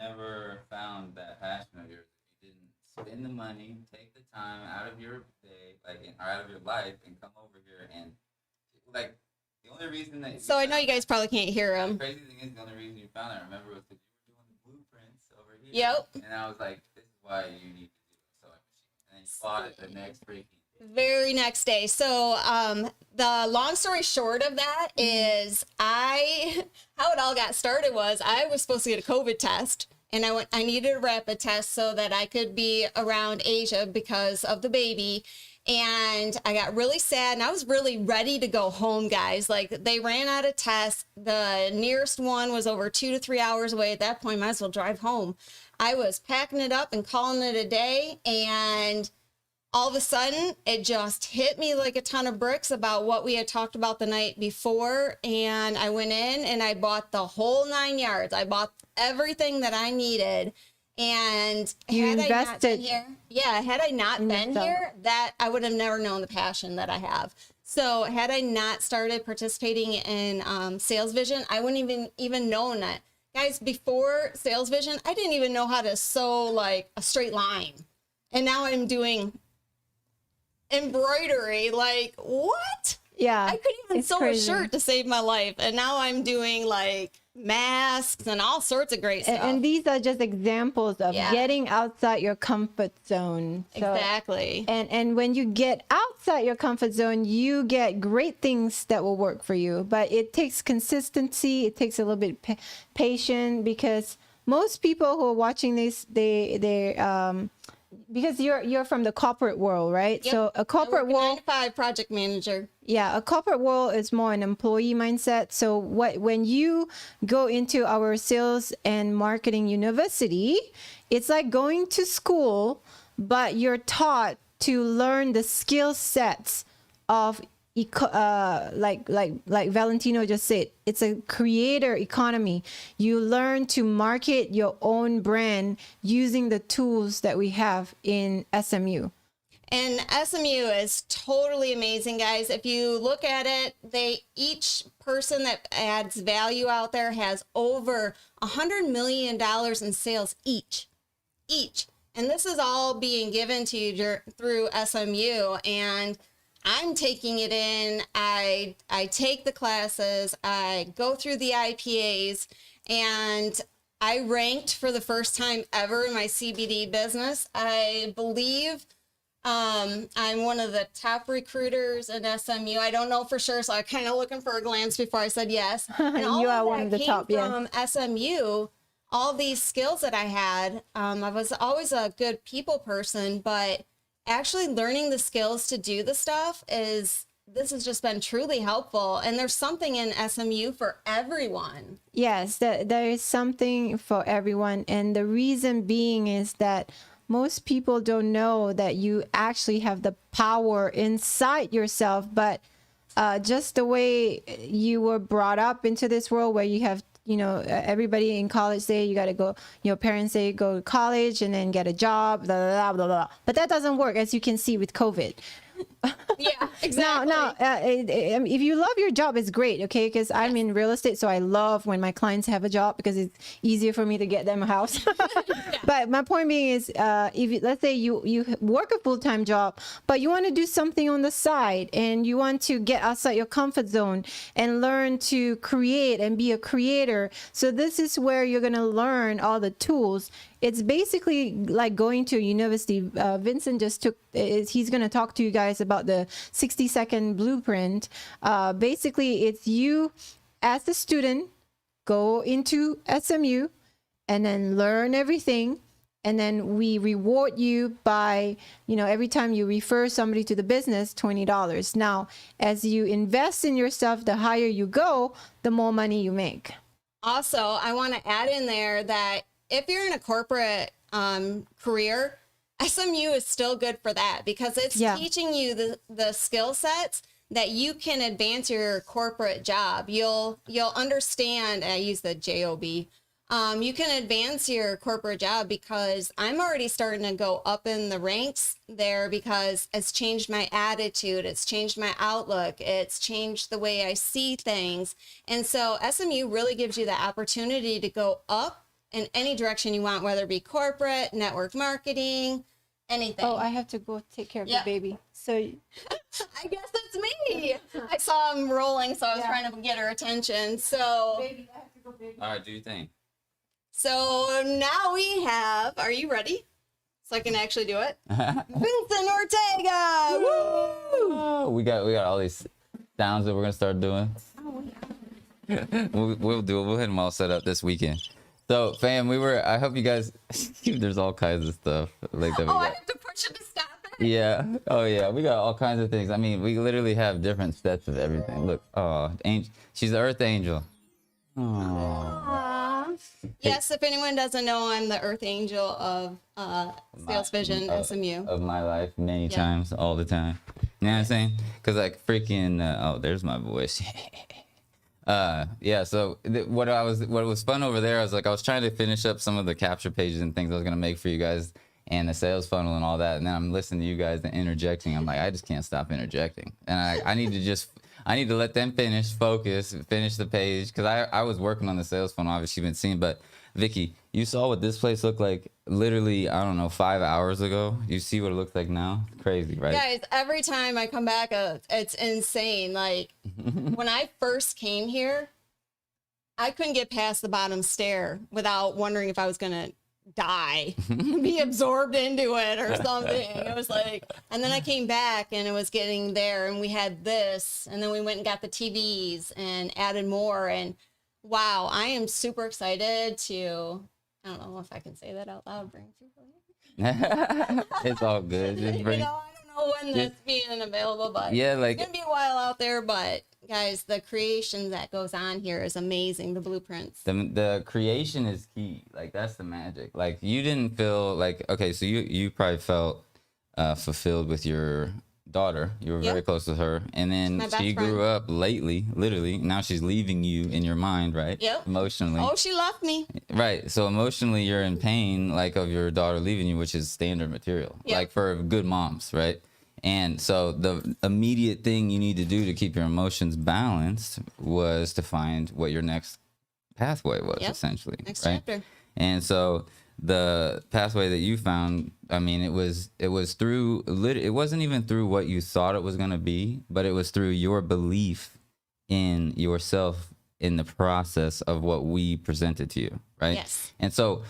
never found that passion of yours if you didn't spend the money, take the time out of your day, or out of your life, and come over here and the only reason that.
So I know you guys probably can't hear
The
him.
crazy thing is, the only reason you found it, I remember, was because you were doing the blueprints over here.
Yep.
And I was like, this is why you need to do a sewing machine. And then you bought it the next freaking.
Very next day. So the long story short of that is how it all got started was I was supposed to get a COVID test, and I needed a rapid test so that I could be around Asia because of the baby. And I got really sad, and I was really ready to go home, guys. Like, they ran out of tests. The nearest one was over 2 to 3 hours away. At that point, might as well drive home. I was packing it up and calling it a day, and all of a sudden it just hit me like a ton of bricks about what we had talked about the night before. And I went in and I bought the whole 9 yards. I bought everything that I needed. And
You
had I not
invested
been here, yeah, had I not
in
been
yourself.
here, that I would have never known the passion that I have. So had I not started participating in Sales Vision, I wouldn't even known that. Guys, before Sales Vision, I didn't even know how to sew like a straight line. And now I'm doing embroidery. Like, what?
Yeah.
I couldn't even
it's
sew
crazy.
a shirt to save my life. And now I'm doing like masks and all sorts of great stuff.
And these are just examples of
Yeah.
getting outside your comfort zone. So-
Exactly.
And when you get outside your comfort zone, you get great things that will work for you. But it takes consistency. It takes a little bit patience, because most people who are watching this, they because you're from the corporate world, right?
Yep.
So a corporate
I work a
world,
9 to 5 project manager.
yeah, a corporate world is more an employee mindset. So when you go into our sales and marketing university, it's like going to school, but you're taught to learn the skill sets of like Valentino just said, it's a creator economy. You learn to market your own brand using the tools that we have in SMU.
And SMU is totally amazing, guys. If you look at it, each person that adds value out there has over $100 million in sales each. And this is all being given to you through SMU. And I'm taking it in. I take the classes. I go through the IPAs, and I ranked for the first time ever in my CBD business. I believe I'm one of the top recruiters in SMU. I don't know for sure, so I'm kind of looking for a glance before I said yes. And all
You are
of
one
that
of the
came
top, yes.
from SMU. All these skills that I had, I was always a good people person, but actually learning the skills to do the stuff this has just been truly helpful. And there's something in SMU for everyone.
Yes, there is something for everyone. And the reason being is that most people don't know that you actually have the power inside yourself. But just the way you were brought up into this world, where you have, everybody in college say you got to go, your parents say go to college and then get a job, blah, blah, blah, blah. But that doesn't work, as you can see with COVID.
Yeah, exactly.
Now, if you love your job, it's great, okay? Because I'm in real estate, so I love when my clients have a job, because it's easier for me to get them a house. But my point being is, let's say you work a full-time job, but you want to do something on the side, and you want to get outside your comfort zone and learn to create and be a creator. So this is where you're going to learn all the tools. It's basically like going to a university. Vincent just he's going to talk to you guys about the 60-second blueprint. Basically, it's you as a student go into SMU and then learn everything. And then we reward you by, every time you refer somebody to the business, $20. Now, as you invest in yourself, the higher you go, the more money you make.
Also, I want to add in there that if you're in a corporate career, SMU is still good for that, because it's teaching you the skill sets that you can advance your corporate job. You'll understand, I use the JOB, you can advance your corporate job, because I'm already starting to go up in the ranks there, because it's changed my attitude, it's changed my outlook, it's changed the way I see things. And so SMU really gives you the opportunity to go up in any direction you want, whether it be corporate, network marketing, anything.
Oh, I have to go take care of the baby. So
I guess that's me. I saw him rolling, so I was trying to get her attention. So,
baby, I have to go, baby.
All right, do your thing.
So now we have, are you ready? So I can actually do it. Vincent Ortega. Woo!
We got all these sounds that we're gonna start doing.
Oh, yeah.
We'll do it. We'll hit them all set up this weekend. So, fam, I hope you guys. There's all kinds of stuff like that.
I have to push it to stop it.
Yeah. Oh, yeah. We got all kinds of things. I mean, we literally have different sets of everything. Look. Oh, she's the Earth Angel. Oh.
Yes, if anyone doesn't know, I'm the Earth Angel of Sales Vision SMU.
Of my life, many
Yeah.
times, all the time. You know what I'm saying? Because like freaking, oh, there's my voice. Yeah. So what was fun over there, I was trying to finish up some of the capture pages and things I was gonna make for you guys, and the sales funnel and all that. And then I'm listening to you guys and interjecting. I'm like, I just can't stop interjecting, and I need to let them finish the page, because I was working on the sales funnel, obviously you've been seeing. But Vicky, you saw what this place looked like literally, I don't know, 5 hours ago. You see what it looks like now? Crazy, right?
Guys, every time I come back, it's insane. Like, when I first came here, I couldn't get past the bottom stair without wondering if I was going to die, be absorbed into it or something. It was like, and then I came back and it was getting there, and we had this, and then we went and got the TVs and added more. And wow, I am super excited to, I don't know if I can say that out loud, bring people in.
It's all good. Just bring,
I don't know when that's being available, but
yeah, like,
it's gonna be a while out there. But guys, the creation that goes on here is amazing. The blueprints.
the creation is key. Like, that's the magic. Like, you didn't feel like, okay, so you probably felt fulfilled with your daughter. You were very close with her, and then
My best
she grew up lately, literally. Now she's leaving you in your mind, right?
Yep.
Emotionally.
Oh, she left me.
Right. So emotionally, you're in pain, like, of your daughter leaving you, which is standard material,
Yep.
like for good moms, right? And so the immediate thing you need to do to keep your emotions balanced was to find what your next pathway was,
Yep.
essentially.
Next
right?
chapter.
And so the pathway that you found, I mean, it was through, it wasn't even through what you thought it was going to be, but it was through your belief in yourself in the process of what we presented to you, right?
Yes.
And so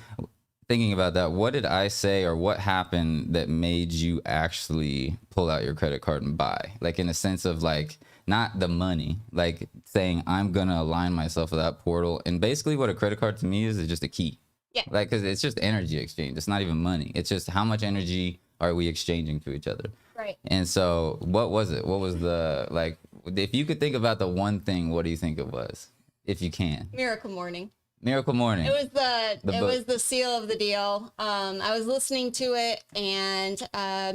thinking about that, what did I say or what happened that made you actually pull out your credit card and buy? Like, in a sense of, like, not the money, like saying, I'm going to align myself with that portal. And basically what a credit card to me is just a key.
Yeah.
Like, because it's just energy exchange. It's not even money. It's just how much energy are we exchanging to each other?
Right.
And so what was it? What was the, like, if you could think about the one thing, what do you think it was? If you can.
Miracle Morning.
Miracle Morning.
It was
The
it
book.
was the seal of the deal. I was listening to it, and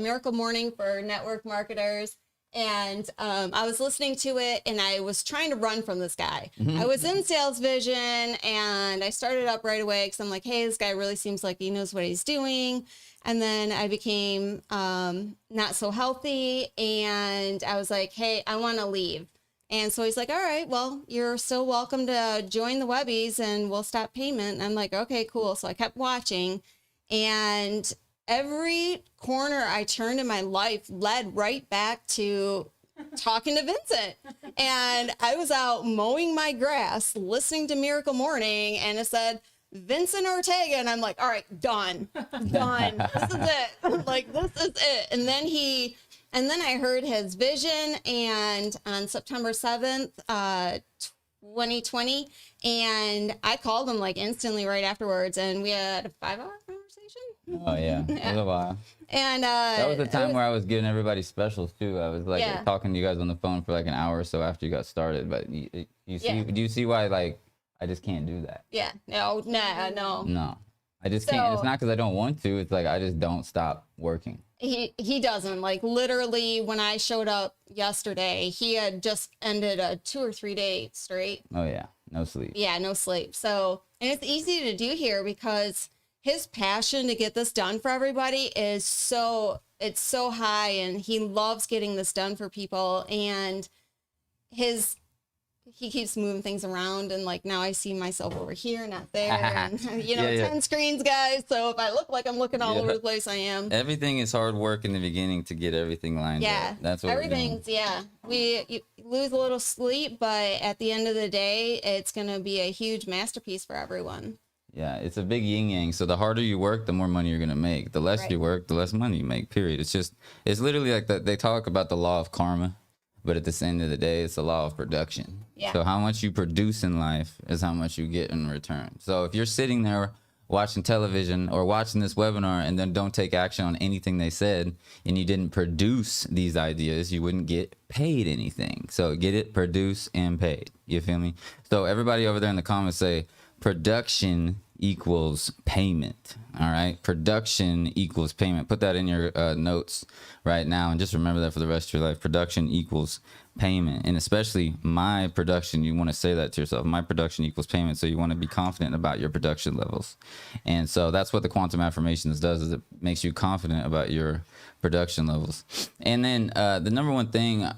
Miracle Morning for network marketers, and I was listening to it, and I was trying to run from this guy. I was in Sales Vision, and I started up right away because I'm like, hey, this guy really seems like he knows what he's doing. And then I became not so healthy, and I was like, hey, I want to leave. And so he's like, all right, well, you're still welcome to join the Webbies and we'll stop payment. And I'm like, okay, cool. So I kept watching, and every corner I turned in my life led right back to talking to Vincent. And I was out mowing my grass, listening to Miracle Morning, and it said, Vincent Ortega. And I'm like, all right, done. This is it. Like, this is it. And then I heard his vision, and on September 7th, 2020, and I called him like instantly right afterwards, and we had a 5-hour conversation.
Oh, yeah. It was a while.
And
That was the time where I was giving everybody specials too. I was like
Yeah.
talking to you guys on the phone for like an hour or so after you got started. But you see,
Yeah.
do you see why, like, I just can't do that?
Yeah, no.
No, I just can't. It's
So-
not because I don't want to. It's like I just don't stop working.
He doesn't. Like, literally, when I showed up yesterday, he had just ended a 2 or 3 day straight.
Oh yeah, no sleep.
Yeah, no sleep. So, and it's easy to do here because his passion to get this done for everybody is so high, and he loves getting this done for people. And he keeps moving things around, and like now I see myself over here, not there. And,
Yeah.
10 screens, guys. So if I look like I'm looking all
Yeah.
over the place, I am.
Everything is hard work in the beginning to get everything lined
Yeah,
up. That's what
everything's you lose a little sleep, but at the end of the day, it's gonna be a huge masterpiece for everyone.
Yeah, it's a big yin yang. So the harder you work, the more money you're gonna make. The less
Right.
you work, the less money you make. Period. It's literally like that. They talk about the law of karma, but at the end of the day, it's the law of production.
Yeah.
So how much you produce in life is how much you get in return. So if you're sitting there watching television or watching this webinar and then don't take action on anything they said, and you didn't produce these ideas, you wouldn't get paid anything. So get it, produce, and paid. You feel me? So everybody over there in the comments say, production equals payment. All right. Production equals payment. Put that in your notes right now, and just remember that for the rest of your life. Production equals payment. And especially my production, you want to say that to yourself. My production equals payment. So you want to be confident about your production levels. And so that's what the quantum affirmations does, is it makes you confident about your production levels. And then the number one thing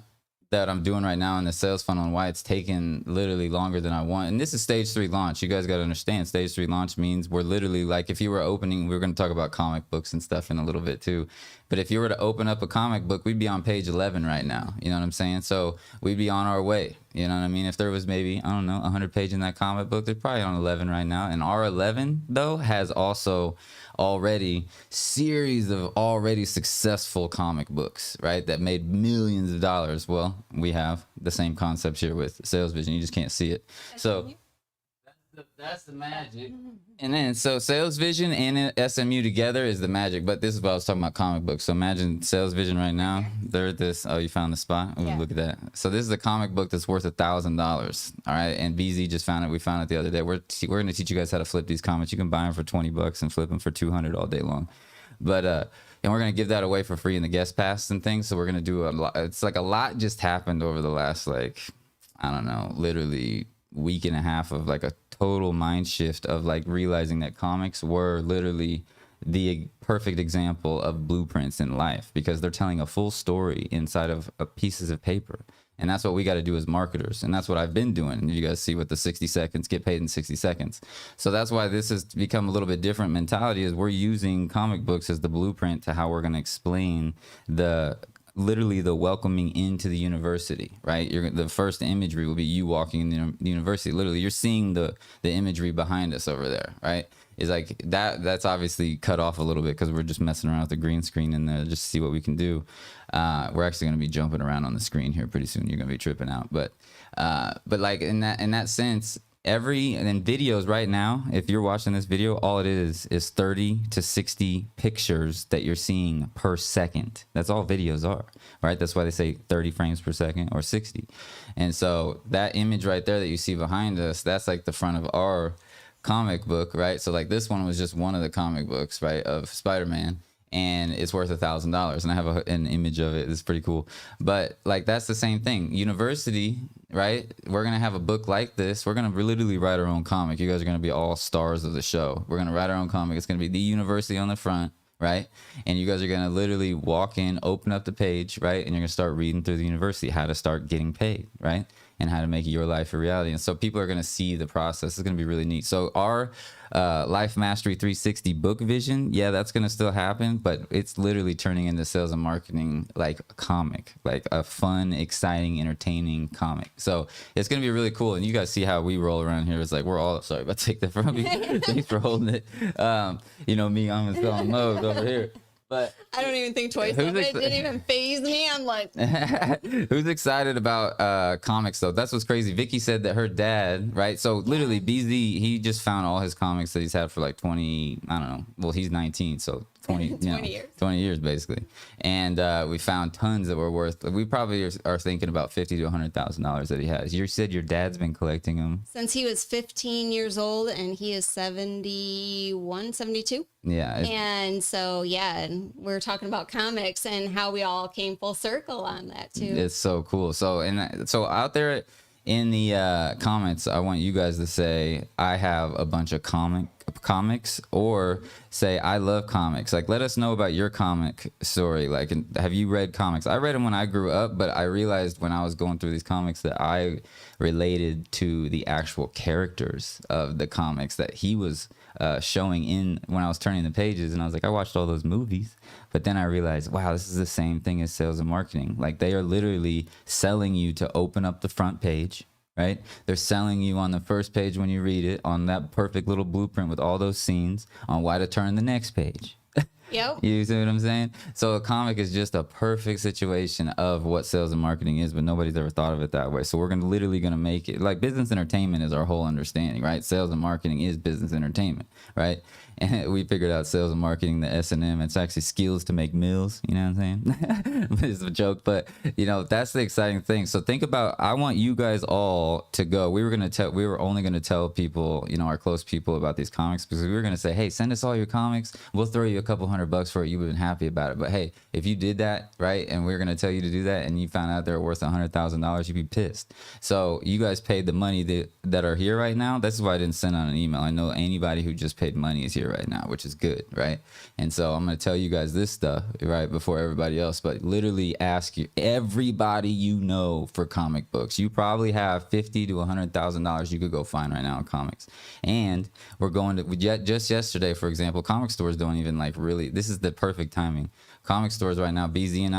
that I'm doing right now in the sales funnel, and why it's taken literally longer than I want. And this is stage 3 launch. You guys got to understand, stage 3 launch means we're literally like, if you were opening, we're going to talk about comic books and stuff in a little bit too. But if you were to open up a comic book, we'd be on page 11 right now. You know what I'm saying? So we'd be on our way. You know what I mean? If there was maybe, I don't know, 100 pages in that comic book, they're probably on 11 right now. And our 11 though has also already series of already successful comic books, right? That made millions of dollars. Well, we have the same concepts here with Sales Vision. You just can't see it. So that's the magic. And then so Sales Vision and SMU together is the magic. But this is what I was talking about, comic books. So imagine Sales Vision right now. They're this. Oh, you found the spot? Ooh,
Yeah.
Look at that. So this is a comic book that's worth $1,000. All right. And BZ just found it. We found it the other day. We're going to teach you guys how to flip these comics. You can buy them for $20 and flip them for $200 all day long. But and we're going to give that away for free in the guest pass and things. So we're going to do a lot. It's like a lot just happened over the last, like, I don't know, literally week and a half of like a total mind shift of like realizing that comics were literally the perfect example of blueprints in life, because they're telling a full story inside of pieces of paper. And that's what we got to do as marketers. And that's what I've been doing. And you guys see what the 60 seconds, get paid in 60 seconds. So that's why this has become a little bit different mentality, is we're using comic books as the blueprint to how we're going to explain literally the welcoming into the university, right? The first imagery will be you walking in the university. Literally, you're seeing the imagery behind us over there, right? Is like that's obviously cut off a little bit because we're just messing around with the green screen in there just to see what we can do. We're actually going to be jumping around on the screen here pretty soon. You're going to be tripping out. But like in that sense, and videos right now, if you're watching this video, all it is 30 to 60 pictures that you're seeing per second. That's all videos are, right? That's why they say 30 frames per second or 60. And so that image right there that you see behind us, that's like the front of our comic book, right? So like this one was just one of the comic books, right, of Spider-Man. And it's worth $1,000, and I have an image of it. It's pretty cool. But like that's the same thing. University, right? We're gonna have a book like this. We're gonna literally write our own comic. You guys are gonna be all stars of the show. We're gonna write our own comic. It's gonna be the university on the front, right? And you guys are gonna literally walk in, open up the page, right? And you're gonna start reading through the university, how to start getting paid, right? And how to make your life a reality. And so people are going to see the process. It's going to be really neat. So our Life Mastery 360 book vision, yeah, that's going to still happen, but it's literally turning into sales and marketing like a comic, like a fun, exciting, entertaining comic. So it's going to be really cool. And you guys see how we roll around here. It's like we're all, sorry about to take that from you. Thanks for holding it. You know me, I'm in selling mode over here. But
I don't even think twice of it. It didn't even phase me. I'm like,
who's excited about comics though? That's what's crazy. Vicky said that her dad, right? So literally BZ, he just found all his comics that he's had for like 20, I don't know. Well, he's 19, so 20 years. 20 years basically. And we found tons that were worth, we probably are thinking about $50,000 to $100,000 that he has. You said your dad's been collecting them
since he was 15 years old, and he is 71, 72.
Yeah.
And so, yeah, and we're talking about comics and how we all came full circle on that too.
It's so cool. So, and so out there in the comments, I want you guys to say, I have a bunch of comics, or say, I love comics. Like, let us know about your comic story. Like, have you read comics? I read them when I grew up, but I realized when I was going through these comics that I related to the actual characters of the comics that he was showing in when I was turning the pages. And I was like, I watched all those movies, but then I realized, wow, this is the same thing as sales and marketing. Like, they are literally selling you to open up the front page, right? They're selling you on the first page when you read it, on that perfect little blueprint with all those scenes, on why to turn the next page.
Yep.
You see what I'm saying? So a comic is just a perfect situation of what sales and marketing is, but nobody's ever thought of it that way. So we're literally going to make it like business entertainment is our whole understanding, right? Sales and marketing is business entertainment, right? And we figured out sales and marketing, the S&M, it's actually skills to make meals. You know what I'm saying? It's a joke, but you know, that's the exciting thing. So think about, I want you guys all to go. We were only going to tell people, you know, our close people about these comics, because we were going to say, hey, send us all your comics. We'll throw you a couple $100 for it. You've been happy about it. But hey, if you did that, right, and we're going to tell you to do that, and you found out they're worth $100,000, you'd be pissed. So you guys paid the money that are here right now. This is why I didn't send out an email. I know anybody who just paid money is here right now, which is good, right? And so I'm going to tell you guys this stuff, right, before everybody else, but literally ask you, everybody you know for comic books. You probably have $50,000 to $100,000 you could go find right now in comics. And we're going to, just yesterday, for example, comic stores don't even like really, this is the perfect timing. Comic stores right now, BZ and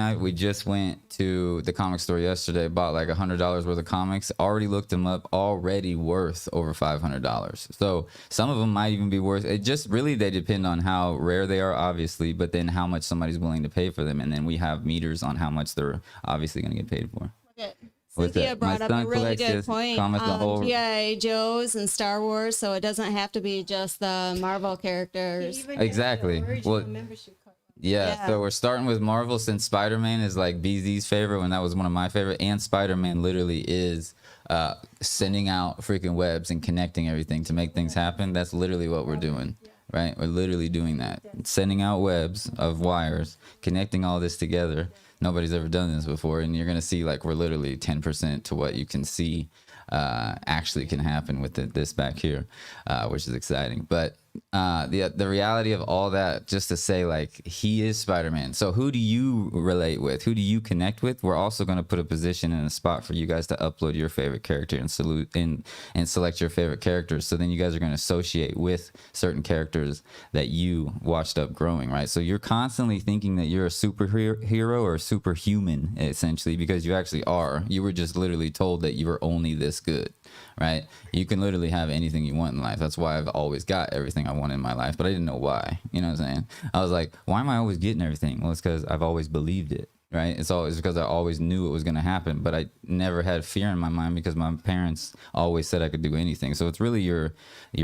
I, we just went to the comic store yesterday, bought like $100 worth of comics, already looked them up, already worth over $500. So some of them might even be worth, it just really, they depend on how rare they are, obviously, but then how much somebody's willing to pay for them. And then we have meters on how much they're obviously going to get paid for.
Cynthia brought up a really good point.
Whole...
G.I. Joes and Star Wars, so it doesn't have to be just the Marvel characters.
Exactly. Well, yeah, so we're starting with Marvel, since Spider-Man is like BZ's favorite, when that was one of my favorite, and Spider-Man literally is sending out freaking webs and connecting everything to make things happen. That's literally what we're doing, right? We're literally doing that, sending out webs of wires, connecting all this together. Nobody's ever done this before, and you're gonna see like we're literally 10% to what you can see actually can happen with this back here, which is exciting. But the reality of all that, just to say, like, he is Spider-Man. So who do you relate with? Who do you connect with? We're also going to put a position in a spot for you guys to upload your favorite character and select your favorite characters. So then you guys are going to associate with certain characters that you watched up growing, right? So you're constantly thinking that you're a superhero or a superhuman, essentially, because you actually are. You were just literally told that you were only this good, right? You can literally have anything you want in life. That's why I've always got everything I want in my life, but I didn't know why. You know what I'm saying? I was like, why am I always getting everything? Well, it's because I've always believed it, right? It's always because I always knew it was going to happen, but I never had fear in my mind because my parents always said I could do anything. So it's really your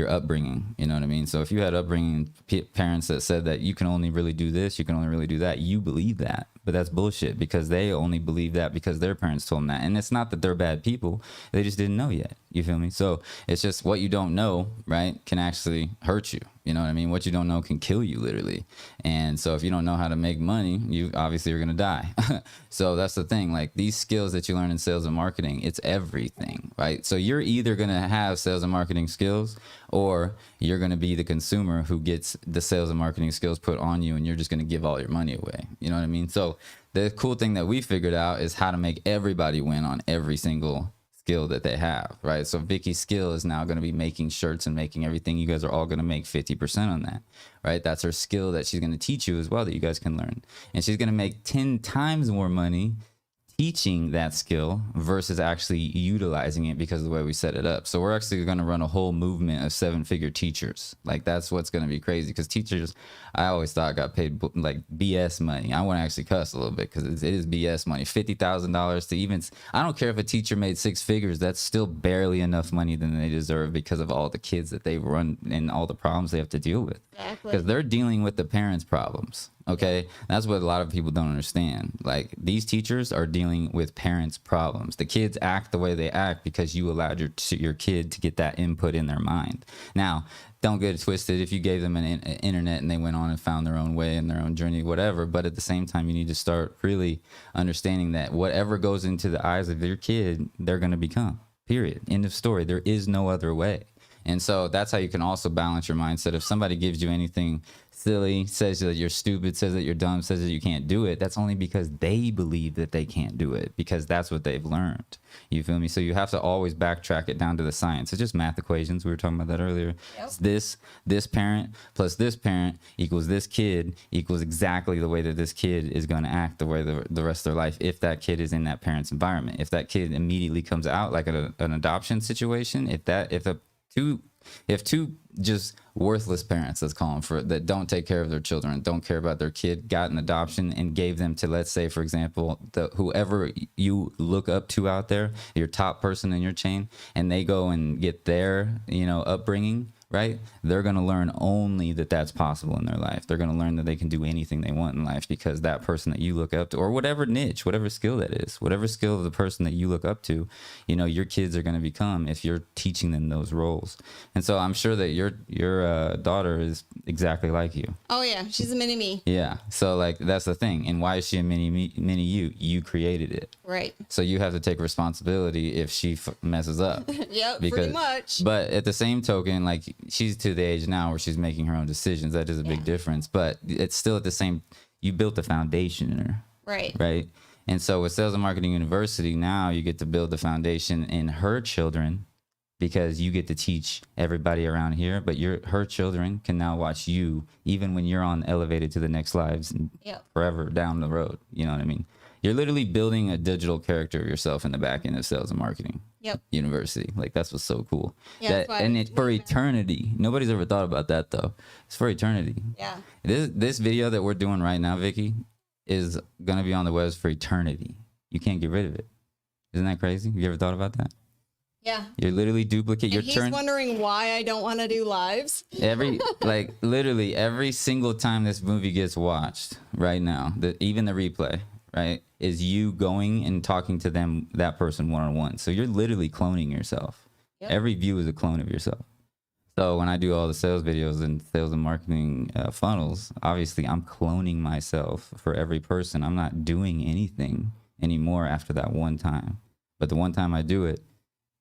upbringing, you know what I mean? So if you had upbringing parents that said that you can only really do this, you can only really do that, you believe that. But that's bullshit, because they only believe that because their parents told them that. And it's not that they're bad people. They just didn't know yet. You feel me? So it's just what you don't know, right, can actually hurt you. You know what I mean? What you don't know can kill you, literally. And so if you don't know how to make money, you obviously are going to die. So that's the thing. Like, these skills that you learn in sales and marketing, it's everything, right? So you're either going to have sales and marketing skills, or you're going to be the consumer who gets the sales and marketing skills put on you, and you're just going to give all your money away. You know what I mean? So the cool thing that we figured out is how to make everybody win on every single skill that they have, right? So Vicky's skill is now going to be making shirts and making everything. You guys are all going to make 50% on that, right? That's her skill that she's going to teach you as well, that you guys can learn. And she's going to make 10 times more money teaching that skill versus actually utilizing it, because of the way we set it up. So we're actually going to run a whole movement of 7-figure teachers. Like, that's what's going to be crazy, because teachers, I always thought, got paid like BS money. I want to actually cuss a little bit, because it is BS money. $50,000 to even, I don't care if a teacher made 6 figures, that's still barely enough money than they deserve, because of all the kids that they run and all the problems they have to deal with.
Exactly.
Because they're dealing with the parents' problems. Okay, that's what a lot of people don't understand. Like, these teachers are dealing with parents' problems. The kids act the way they act because you allowed your kid to get that input in their mind. Now, don't get it twisted. If you gave them an internet and they went on and found their own way and their own journey, whatever. But at the same time, you need to start really understanding that whatever goes into the eyes of your kid, they're going to become. Period. End of story. There is no other way. And so that's how you can also balance your mindset. If somebody gives you anything silly, says that you're stupid, says that you're dumb, says that you can't do it, that's only because they believe that they can't do it, because that's what they've learned. You feel me? So you have to always backtrack it down to the science. It's just math equations. We were talking about that earlier. Yep. It's this parent plus this parent equals this kid equals exactly the way that this kid is going to act the way the rest of their life, if that kid is in that parent's environment. If that kid immediately comes out, like an adoption situation, if the two If two just worthless parents, let's call them, for that don't take care of their children, don't care about their kid, got an adoption and gave them to, let's say, for example, whoever you look up to out there, your top person in your chain, and they go and get their, upbringing, right? They're going to learn only that that's possible in their life. They're going to learn that they can do anything they want in life because that person that you look up to, or whatever niche, whatever skill that is, whatever skill of the person that you look up to, your kids are going to become if you're teaching them those roles. And so I'm sure that your daughter is exactly like you.
Oh yeah, she's a mini me.
Yeah. So like that's the thing. And why is she a mini you? You created it.
Right.
So you have to take responsibility if she messes up.
Yep. Pretty much.
But at the same token, like she's to the age now where she's making her own decisions. That is a big difference. But it's still at the same. You built the foundation in her.
Right.
Right. And so with Sales and Marketing University, now you get to build the foundation in her children, because you get to teach everybody around here, but her children can now watch you even when you're on elevated to the next lives and forever down the road. You know what I mean? You're literally building a digital character of yourself in the back end of Sales and Marketing University. Like that's what's so cool.
Yeah,
and it's for eternity. Nobody's ever thought about that though. It's for eternity.
Yeah.
This video that we're doing right now, Vicky, is going to be on the webs for eternity. You can't get rid of it. Isn't that crazy? Have you ever thought about that?
Yeah.
You're literally duplicate your
He's wondering why I don't want to do lives.
Literally every single time this movie gets watched right now, even the replay, right, is you going and talking to that person one-on-one. So you're literally cloning yourself. Yep. Every view is a clone of yourself. So when I do all the sales videos and sales and marketing funnels, obviously I'm cloning myself for every person. I'm not doing anything anymore after that one time. But the one time I do it,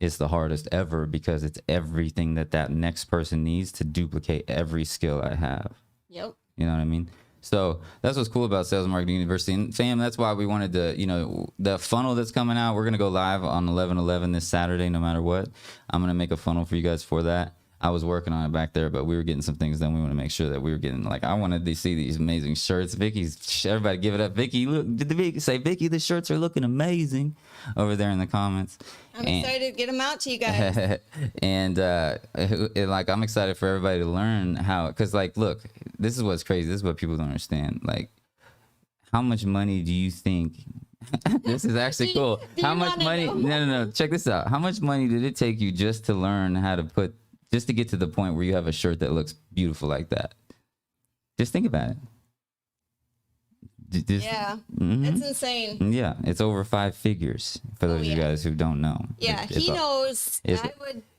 it's the hardest ever because it's everything that next person needs to duplicate every skill I have.
Yep.
You know what I mean? So that's what's cool about Sales and Marketing University. And fam, that's why we wanted to, the funnel that's coming out, we're going to go live on 11/11 this Saturday, no matter what. I'm going to make a funnel for you guys for that. I was working on it back there, but we were getting some things done. We want to make sure that we were getting, I wanted to see these amazing shirts. Everybody give it up. Vicky, look, did the Vicky say, Vicky, the shirts are looking amazing over there in the comments.
I'm excited to get them out to you guys.
And I'm excited for everybody to learn how, because look, this is what's crazy. This is what people don't understand. How much money do you think, this is actually cool. How much money, no, check this out. How much money did it take you just to learn how to just to get to the point where you have a shirt that looks beautiful like that? Just think about it.
It's insane.
Yeah, it's over 5 figures for those of you guys who don't know.
Yeah, he knows.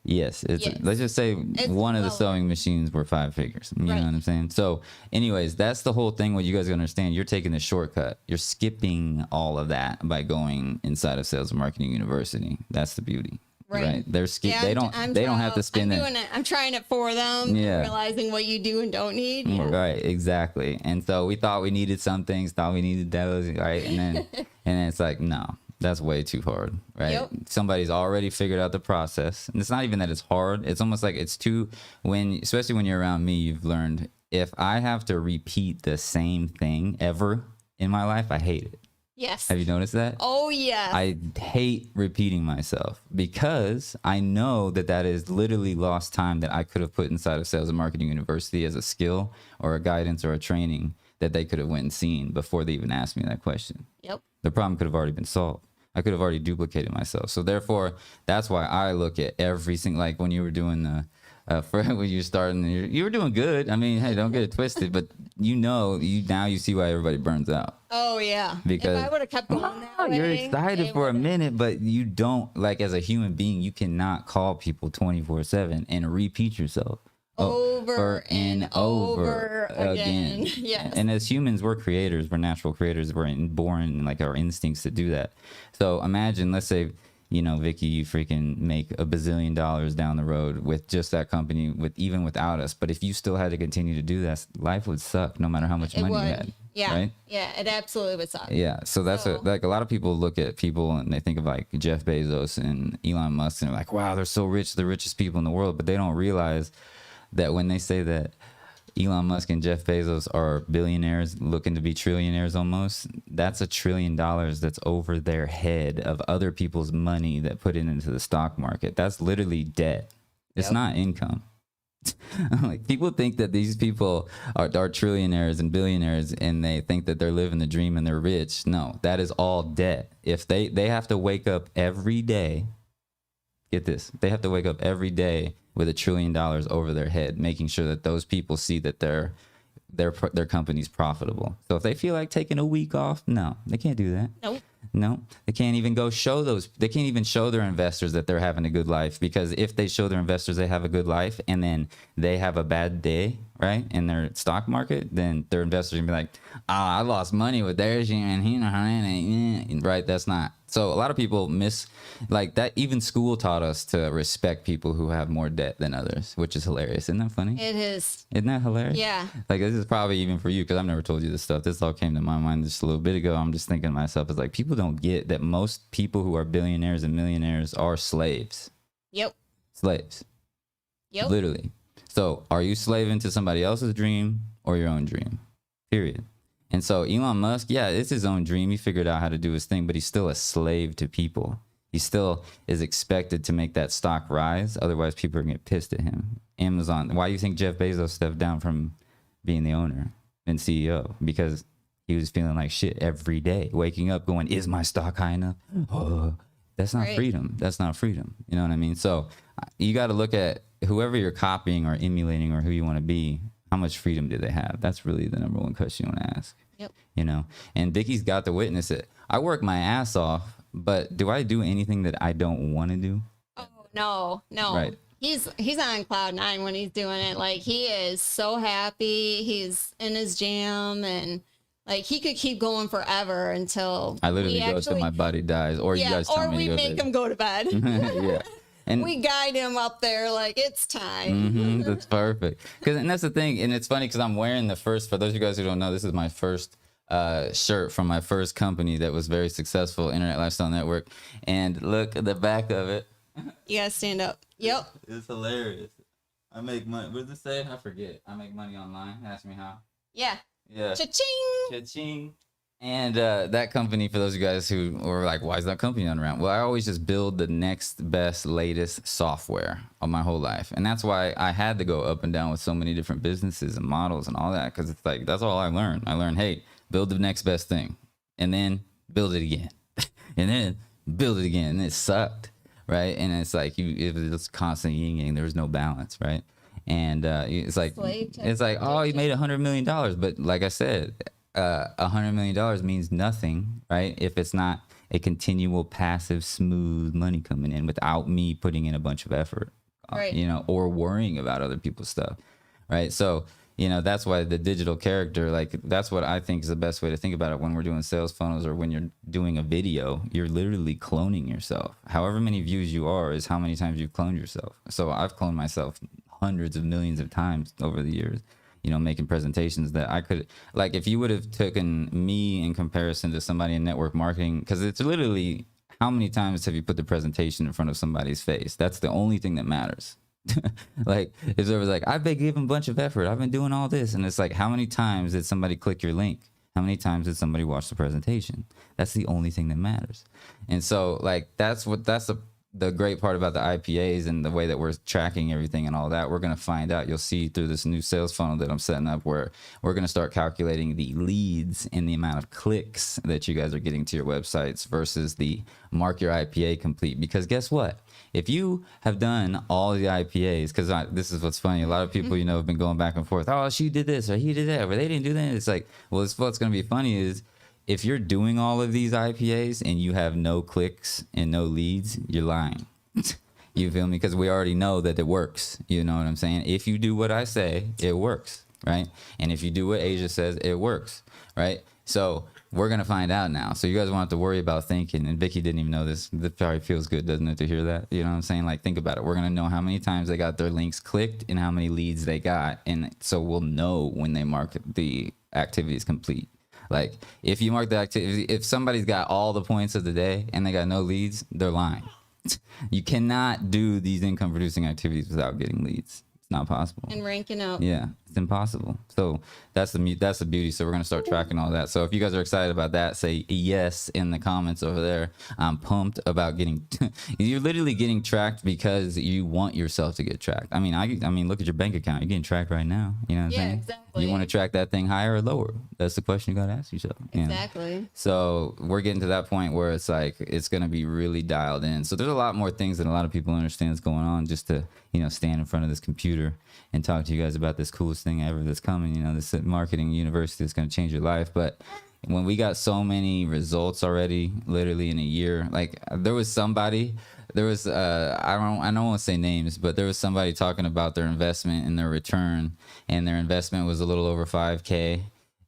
Yes, let's just say one of the sewing machines were 5 figures. You know what I'm saying? So anyways, that's the whole thing. What you guys understand, you're taking the shortcut. You're skipping all of that by going inside of Sales and Marketing University. That's the beauty. Right. They don't have to spend it.
I'm trying it for them. Yeah. Realizing what you do and don't need. Yeah.
Right. Exactly. And so we thought we needed some things, thought we needed those. Right. And then it's like, no, that's way too hard. Right. Yep. Somebody's already figured out the process. And it's not even that it's hard. It's almost like it's too, especially when you're around me, you've learned if I have to repeat the same thing ever in my life, I hate it.
Yes.
Have you noticed that?
Oh, yeah.
I hate repeating myself because I know that is literally lost time that I could have put inside of Sales and Marketing University as a skill or a guidance or a training that they could have went and seen before they even asked me that question. Yep. The problem could have already been solved. I could have already duplicated myself. So therefore, that's why I look at every single, when you were doing when you're starting, you were doing good. I mean, hey, don't get it twisted, but now you see why everybody burns out.
Oh yeah.
Because
if I would have kept going that way,
you're excited for a minute, but you don't, as a human being, you cannot call people 24/7 and repeat yourself
over and over again. Yes.
And as humans, we're creators. We're natural creators. We're born our instincts to do that. So imagine, let's say, Vicky, you freaking make $1 bazillion down the road with just that company, even without us. But if you still had to continue to do that, life would suck no matter how much money you had.
Yeah.
Right?
Yeah, it absolutely would suck.
Yeah. So that's a lot of people look at people and they think of Jeff Bezos and Elon Musk and they're like, wow, they're so rich, the richest people in the world. But they don't realize that when they say that Elon Musk and Jeff Bezos are billionaires looking to be trillionaires almost, that's $1 trillion that's over their head of other people's money that put it into the stock market. That's literally debt. It's not income. Like, people think that these people are trillionaires and billionaires, and they think that they're living the dream and they're rich. No, that is all debt. If they have to wake up every day, get this, they have to wake up every day with $1 trillion over their head, making sure that those people see that their company's profitable. So if they feel like taking a week off, no, they can't do that.
Nope.
No, they can't even go they can't even show their investors that they're having a good life, because if they show their investors they have a good life and then they have a bad day, right, in their stock market, then their investors are gonna be like, I lost money with theirs, and right? That's not. So a lot of people miss, like, that. Even school taught us to respect people who have more debt than others, which is hilarious. Isn't that funny?
It is.
Isn't that hilarious?
Yeah.
Like, this is probably even for you, because I've never told you this stuff. This all came to my mind just a little bit ago. I'm just thinking to myself, it's like, people don't get that most people who are billionaires and millionaires are slaves.
Yep.
Slaves.
Yep.
Literally. So are you slaving to somebody else's dream or your own dream? Period. And so Elon Musk, yeah, it's his own dream. He figured out how to do his thing, but he's still a slave to people. He still is expected to make that stock rise. Otherwise, people are going to get pissed at him. Amazon. Why do you think Jeff Bezos stepped down from being the owner and CEO? Because he was feeling like shit every day, waking up going, is my stock high enough? Oh, that's not freedom. That's not freedom. You know what I mean? So you got to look at whoever you're copying or emulating or who you want to be. How much freedom do they have? That's really the number one question you want to ask.
Yep.
You know, and Vicky's got to witness it. I work my ass off, but do I do anything that I don't want to do?
Oh, no.
Right.
He's on cloud 9 when he's doing it. Like, he is so happy. He's in his jam, and like, he could keep going forever until
I literally go till my body dies, or you guys tell
or
me
we
to go
make
to
him go to bed.
yeah. And
we guide him up there like, it's time.
that's perfect. And that's the thing. And it's funny because I'm wearing the first, for those of you guys who don't know, this is my first shirt from my first company that was very successful, Internet Lifestyle Network. And look at the back of it.
You gotta stand up. Yep.
It's hilarious. I make money. What does it say? I forget. I make money online. Ask me how.
Yeah.
Yeah.
Cha-ching.
Cha-ching. And that company, for those of you guys who were like, why is that company not around? Well, I always just build the next best, latest software of my whole life. And that's why I had to go up and down with so many different businesses and models and all that. Because it's like, that's all I learned. I learned, hey, build the next best thing. And then build it again. And then build it again. And it sucked, right? And it's like, it was constant yin-yang. There was no balance, right? And it's like, oh, he made $100 million. But like I said, $100 million means nothing, right? If it's not a continual, passive, smooth money coming in without me putting in a bunch of effort,
right.
You know, or worrying about other people's stuff, right? So, you know, that's why the digital character, like, that's what I think is the best way to think about it. When we're doing sales funnels or when you're doing a video, you're literally cloning yourself. However many views you are is how many times you've cloned yourself. So I've cloned myself hundreds of millions of times over the years. You know, making presentations that I could, like, if you would have taken me in comparison to somebody in network marketing, because it's literally how many times have you put the presentation in front of somebody's face? That's the only thing that matters. Like, if there was like, I've been giving a bunch of effort, I've been doing all this, and it's like, how many times did somebody click your link? How many times did somebody watch the presentation? That's the only thing that matters. And so, like, that's the great part about the IPAs and the way that we're tracking everything and all that. We're going to find out. You'll see through this new sales funnel that I'm setting up, where we're going to start calculating the leads and the amount of clicks that you guys are getting to your websites versus the mark your IPA complete. Because guess what? If you have done all the IPAs, because this is what's funny. A lot of people, you know, have been going back and forth. Oh, she did this or he did that, or they didn't do that. It's like, well, what's going to be funny is, if you're doing all of these IPAs and you have no clicks and no leads, you're lying. You feel me? Because we already know that it works. You know what I'm saying? If you do what I say, it works, right? And if you do what Asia says, it works, right? So we're going to find out now. So you guys won't have to worry about thinking. And Vicky didn't even know this. That probably feels good, doesn't it, to hear that? You know what I'm saying? Like, think about it. We're going to know how many times they got their links clicked and how many leads they got. And so we'll know when they mark the activities complete. Like, if you mark the activity, if somebody's got all the points of the day and they got no leads, they're lying. You cannot do these income producing activities without getting leads. It's not possible.
And ranking up.
Yeah, It's impossible. So that's the beauty. So we're going to start tracking all that. So if you guys are excited about that, say yes in the comments over there. I'm pumped about getting you're literally getting tracked because you want yourself to get tracked. I mean, look at your bank account. You're getting tracked right now. You know what I'm saying?
Exactly.
You want to track that thing higher or lower? That's the question you got to ask yourself.
Exactly.
So we're getting to that point where it's like it's going to be really dialed in. So there's a lot more things that a lot of people understand is going on just to, stand in front of this computer and talk to you guys about this coolest thing ever that's coming, this marketing university that's going to change your life. But when we got so many results already, literally in a year, like I don't want to say names, but there was somebody talking about their investment and their return, and their investment was a little over 5K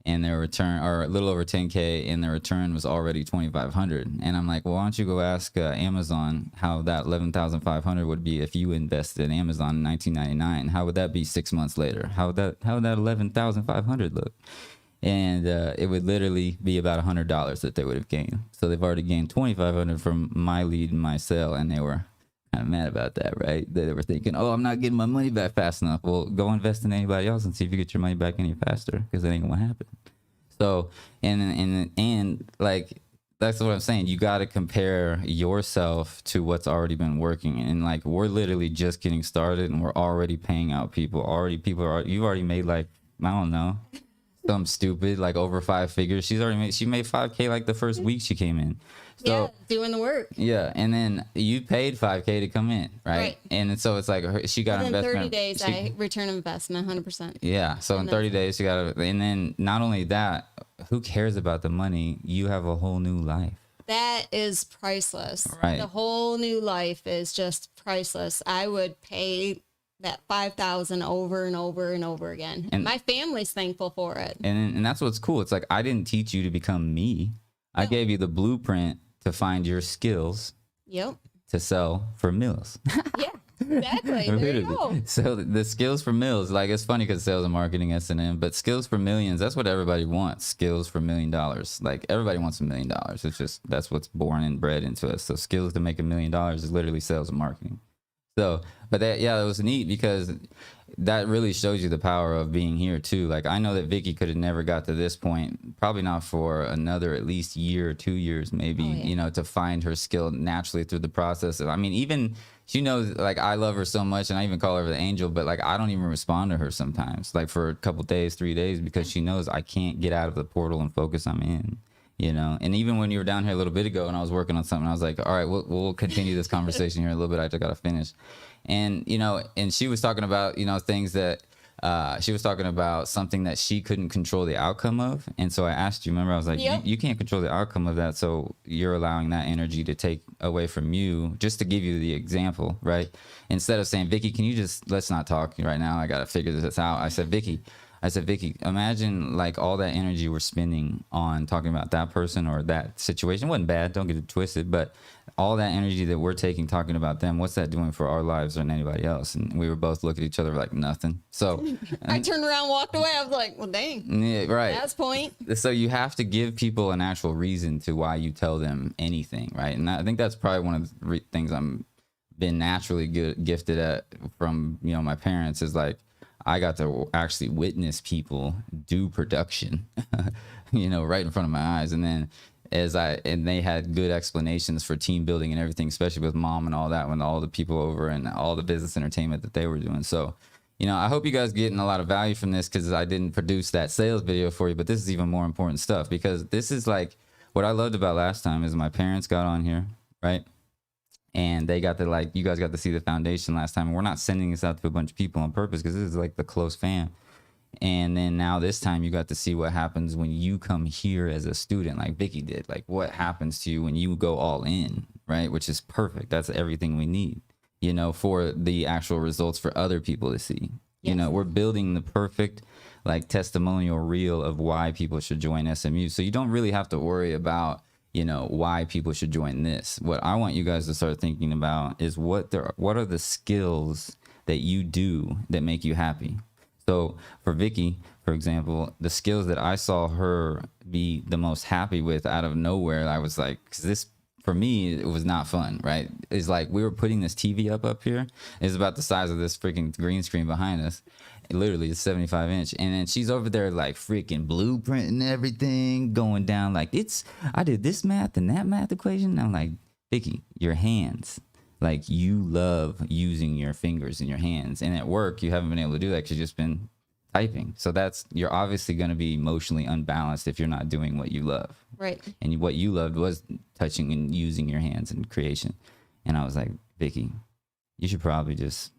and their return, or a little over 10K, and their return was already 2,500. And I'm like, well, why don't you go ask Amazon how that 11,500 would be if you invested in Amazon in 1999? How would that be 6 months later? How would that 11,500 look? And it would literally be about $100 that they would have gained. So they've already gained 2,500 from my lead and my sale, and they were kind of mad about that, right? They were thinking, oh, I'm not getting my money back fast enough. Well, go invest in anybody else and see if you get your money back any faster, because that ain't gonna happen. So and like that's what I'm saying. You got to compare yourself to what's already been working, and like we're literally just getting started, and we're already paying out people. You've already made like, I don't know, some stupid like over 5 figures. She made 5K like the first week she came in. So,
doing the work.
Yeah, and then you paid 5K to come in, right? And so it's like she got
in
investment.
30 days, I return investment 100%.
Yeah, so in 30 days, you got to, and then not only that, who cares about the money? You have a whole new life.
That is priceless.
Right.
The whole new life is just priceless. I would pay that 5,000 over and over and over again. And my family's thankful for it.
And that's what's cool. It's like, I didn't teach you to become me. I gave you the blueprint to find your skills.
Yep.
To sell for meals.
Yeah, exactly. There you go.
So the skills for meals, like it's funny because sales and marketing, S&M, but skills for millions, that's what everybody wants. Skills for $1 million. Like everybody wants $1 million. It's just, that's what's born and bred into us. So skills to make $1 million is literally sales and marketing. So, but that was neat because that really shows you the power of being here too. Like I know that Vicky could have never got to this point, probably not for another at least year or 2 years, maybe, to find her skill naturally through the process. I mean, even she knows, like, I love her so much, and I even call her the angel, but like, I don't even respond to her sometimes, like for a couple days, 3 days, because she knows I can't get out of the portal and focus I'm in. And even when you were down here a little bit ago and I was working on something, I was like, all right, we'll continue this conversation here a little bit. I just got to finish. And, and she was talking about, things that she was talking about something that she couldn't control the outcome of. And so I asked you, remember, I was like, you can't control the outcome of that. So you're allowing that energy to take away from you, just to give you the example, right? Instead of saying, Vicky, let's not talk right now. I got to figure this out. I said, Vicky, imagine like all that energy we're spending on talking about that person or that situation. It wasn't bad, don't get it twisted, but all that energy that we're taking talking about them, what's that doing for our lives or anybody else? And we were both looking at each other like nothing. So
I turned around, walked away. I was like, well, dang.
Yeah, right.
That's point.
So you have to give people an actual reason to why you tell them anything, right? And I think that's probably one of the things I'm been naturally gifted at from, my parents is like, I got to actually witness people do production, right in front of my eyes. And then and they had good explanations for team building and everything, especially with mom and all that, when all the people over and all the business entertainment that they were doing. So, I hope you guys getting a lot of value from this, because I didn't produce that sales video for you, but this is even more important stuff, because this is like what I loved about last time is my parents got on here, right? And they got to you guys got to see the foundation last time. And we're not sending this out to a bunch of people on purpose, because this is like the close fam. And then now this time you got to see what happens when you come here as a student, like Vicky did, like what happens to you when you go all in, right? Which is perfect. That's everything we need, for the actual results for other people to see. Yes. We're building the perfect like testimonial reel of why people should join SMU. So you don't really have to worry about why people should join this. What I want you guys to start thinking about is what are the skills that you do that make you happy. So for Vicky, for example, the skills that I saw her be the most happy with out of nowhere, I was like, 'cause this, for me, it was not fun, right? It's like we were putting this TV up here. It's about the size of this freaking green screen behind us. literally it's 75 inch, and then she's over there like freaking blueprinting everything, going down like I did this math and that math equation. And I'm like, Vicky, your hands, like you love using your fingers and your hands, and at work you haven't been able to do that because you've just been typing. So you're obviously going to be emotionally unbalanced if you're not doing what you love.
Right.
And what you loved was touching and using your hands in creation. And I was like, Vicky, you should probably just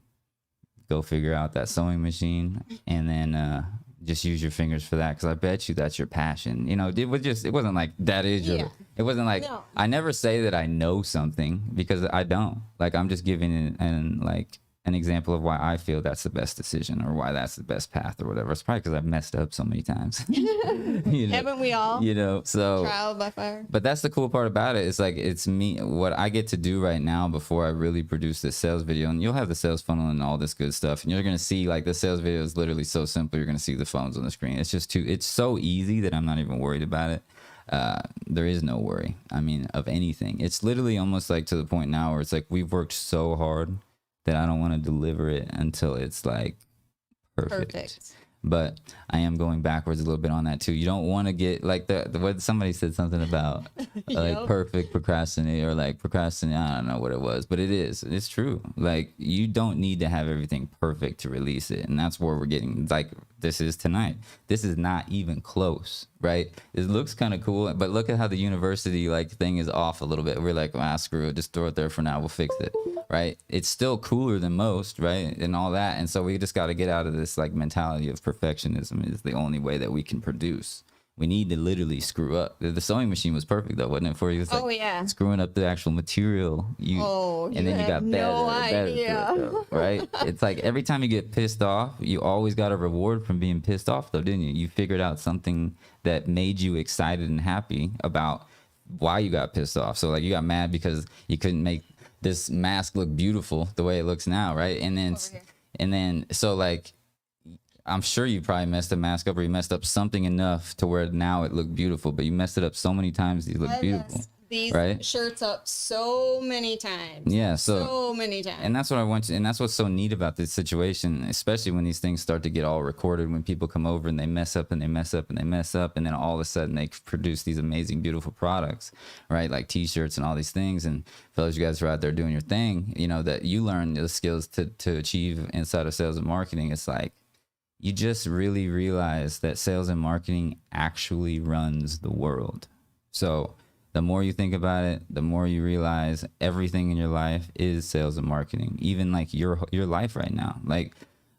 go figure out that sewing machine and then just use your fingers for that, because I bet you that's your passion. You know, it wasn't like that is your, it wasn't like,
No.
I never say that I know something, because I don't. Like, I'm just giving an example of why I feel that's the best decision, or why that's the best path, or whatever. It's probably because I've messed up so many times. You know,
Haven't we all?
you know, so
Trial by fire.
but that's the cool part about it. It's like, it's me, what I get to do right now before I really produce this sales video. And you'll have the sales funnel and all this good stuff, and you're going to see like the sales video is literally so simple. You're going to see the phones on the screen. It's just it's so easy that I'm not even worried about it. There is no worry, I mean, of anything. It's literally almost like to the point now where it's like, we've worked so hard that I don't want to deliver it until it's like perfect. But I am going backwards a little bit on that too. You don't want to get like what somebody said something about like perfect procrastinate, or like procrastinate. I don't know what it was, but it's true. Like, you don't need to have everything perfect to release it. And that's where we're getting, like, this is tonight. This is not even close, right? It looks kind of cool, but look at how the university like thing is off a little bit. We're like, screw it, just throw it there for now. We'll fix it, right? It's still cooler than most, right? And all that. And so we just got to get out of this like mentality of perfectionism is the only way that we can produce. We need to literally screw up. The sewing machine was perfect though, wasn't it for you? It's like screwing up the actual material. And then you got better to it, though, right? It's like every time you get pissed off, you always got a reward from being pissed off though, didn't you? You figured out something that made you excited and happy about why you got pissed off. So like, you got mad because you couldn't make this mask look beautiful the way it looks now, right? And then so like, I'm sure you probably messed a mask up, or you messed up something enough to where now it looked beautiful, but you messed it up so many times that you look beautiful.
These
right?
shirts up so many times.
Yeah,
so many times.
And that's what I want to, and that's what's so neat about this situation, especially when these things start to get all recorded, when people come over and they mess up and they mess up and they mess up, and then all of a sudden they produce these amazing, beautiful products, right? Like t-shirts and all these things. And fellas, you guys are out there doing your thing, you know, that you learn the skills to achieve inside of sales and marketing. It's like, you just really realize that sales and marketing actually runs the world. So the more you think about it, the more you realize everything in your life is sales and marketing. Even like your life right now. Like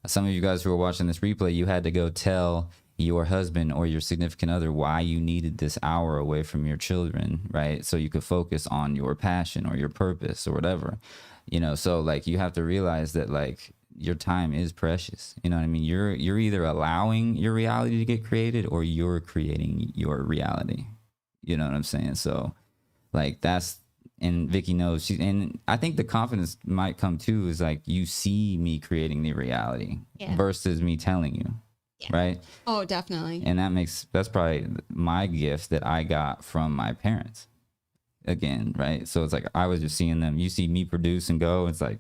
some of you guys who are watching this replay, you had to go tell your husband or your significant other why you needed this hour away from your children, right? So you could focus on your passion or your purpose or whatever, you know. So like, you have to realize that like, your time is precious. You know what I mean? You're either allowing your reality to get created, or you're creating your reality. You know what I'm saying? So like, that's, and Vicky knows and I think the confidence might come too, is like, you see me creating the reality versus me telling you. Right?
Oh, definitely.
And that's probably my gift that I got from my parents again. Right? So it's like, I was just seeing them, you see me produce and go, it's like,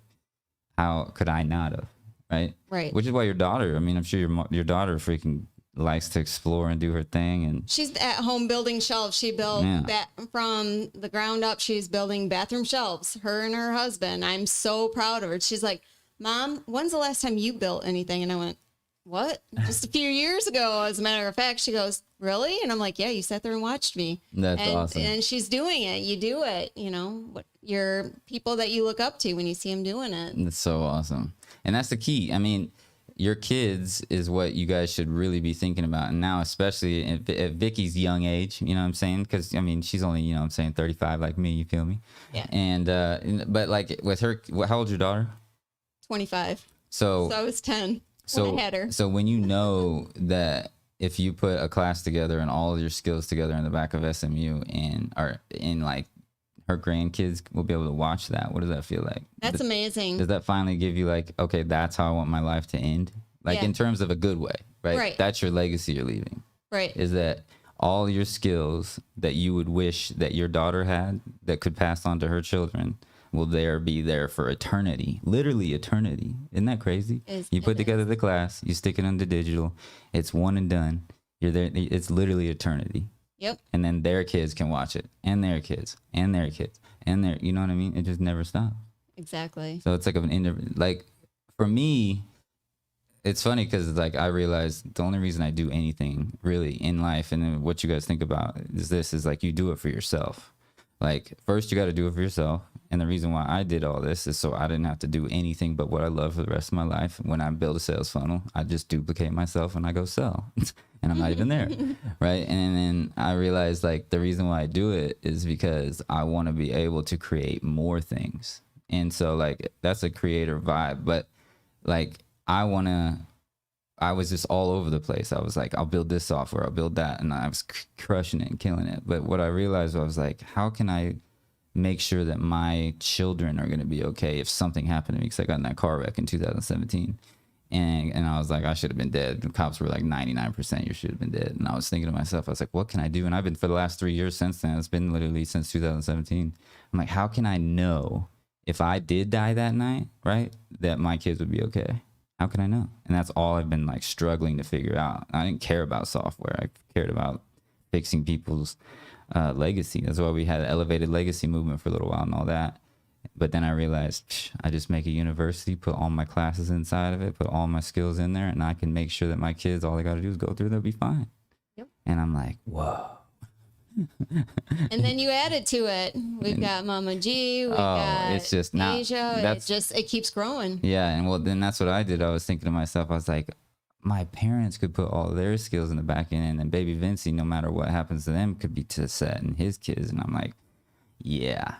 how could I not have, right?
Right.
Which is why your daughter, I mean, I'm sure your daughter freaking likes to explore and do her thing. And
she's at home building shelves. She built that from the ground up. She's building bathroom shelves, her and her husband. I'm so proud of her. She's like, Mom, when's the last time you built anything? And I went, what? Just a few years ago, as a matter of fact. She goes, really? And I'm like, yeah, you sat there and watched me.
That's awesome.
And she's doing it. You do it, you know, what your people that you look up to when you see them doing it.
That's so awesome. And that's the key. I mean, your kids is what you guys should really be thinking about. And now, especially at Vicky's young age, you know what I'm saying? Because, I mean, she's only, you know what I'm saying, 35 like me, you feel me?
Yeah.
And, but like with her, how old's your daughter?
25.
So
I was 10 when I had her.
So when you know that if you put a class together and all of your skills together in the back of SMU and are in like, her grandkids will be able to watch that. What does that feel like?
That's amazing.
Does that finally give you like, okay, that's how I want my life to end? Like in terms of a good way, right? That's your legacy you're leaving.
Right.
Is that all your skills that you would wish that your daughter had that could pass on to her children will be there for eternity, literally eternity. Isn't that crazy? You put
It
together the class, you stick it on the digital, it's one and done. You're there. It's literally eternity.
Yep.
And then their kids can watch it, and their kids, and their kids, and their, you know what I mean? It just never stops.
Exactly.
So it's like like for me, it's funny because like I realized the only reason I do anything really in life, and then what you guys think about is like you do it for yourself. Like first you got to do it for yourself, and the reason why I did all this is so I didn't have to do anything but what I love for the rest of my life. When I build a sales funnel, I just duplicate myself and I go sell, and I'm not even there, right? And then I realized like the reason why I do it is because I want to be able to create more things, and so like that's a creator vibe, but like I was just all over the place. I was like, I'll build this software, I'll build that. And I was crushing it and killing it. But what I realized, I was like, how can I make sure that my children are going to be okay if something happened to me? Because I got in that car wreck in 2017. And I was like, I should have been dead. The cops were like 99%, you should have been dead. And I was thinking to myself, I was like, what can I do? And I've been for the last 3 years since then. It's been literally since 2017. I'm like, how can I know if I did die that night, right, that my kids would be okay? How can I know? And that's all I've been like struggling to figure out. I didn't care about software. I cared about fixing people's legacy. That's why we had an elevated legacy movement for a little while and all that. But then I realized I just make a university, put all my classes inside of it, put all my skills in there, and I can make sure that my kids, all they got to do is go through, they'll be fine.
Yep.
And I'm like, whoa.
And then you added to it. We've got Mama G. We've got
it's just now
Asia. It keeps growing.
Yeah, and well, then that's what I did. I was thinking to myself, I was like, my parents could put all their skills in the back end, and then baby Vincent, no matter what happens to them, could be to set and his kids. And I'm like, yeah,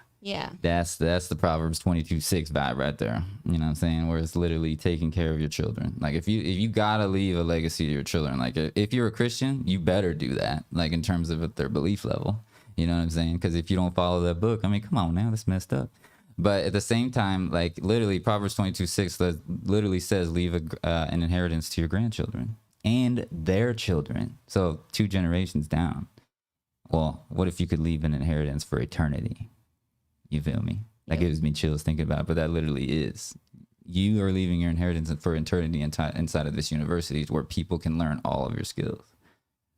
that's the Proverbs 22:6 vibe right there. You know what I'm saying? Where it's literally taking care of your children. Like if you gotta leave a legacy to your children, like if you're a Christian, you better do that. Like in terms of their belief level. You know what I'm saying? Because if you don't follow that book, I mean, come on now, that's messed up. But at the same time, like literally Proverbs 22:6 literally says leave an inheritance to your grandchildren and their children. So 2 generations down. Well, what if you could leave an inheritance for eternity? You feel me? That gives me chills thinking about it, but that literally is. You are leaving your inheritance for eternity inside of this university where people can learn all of your skills.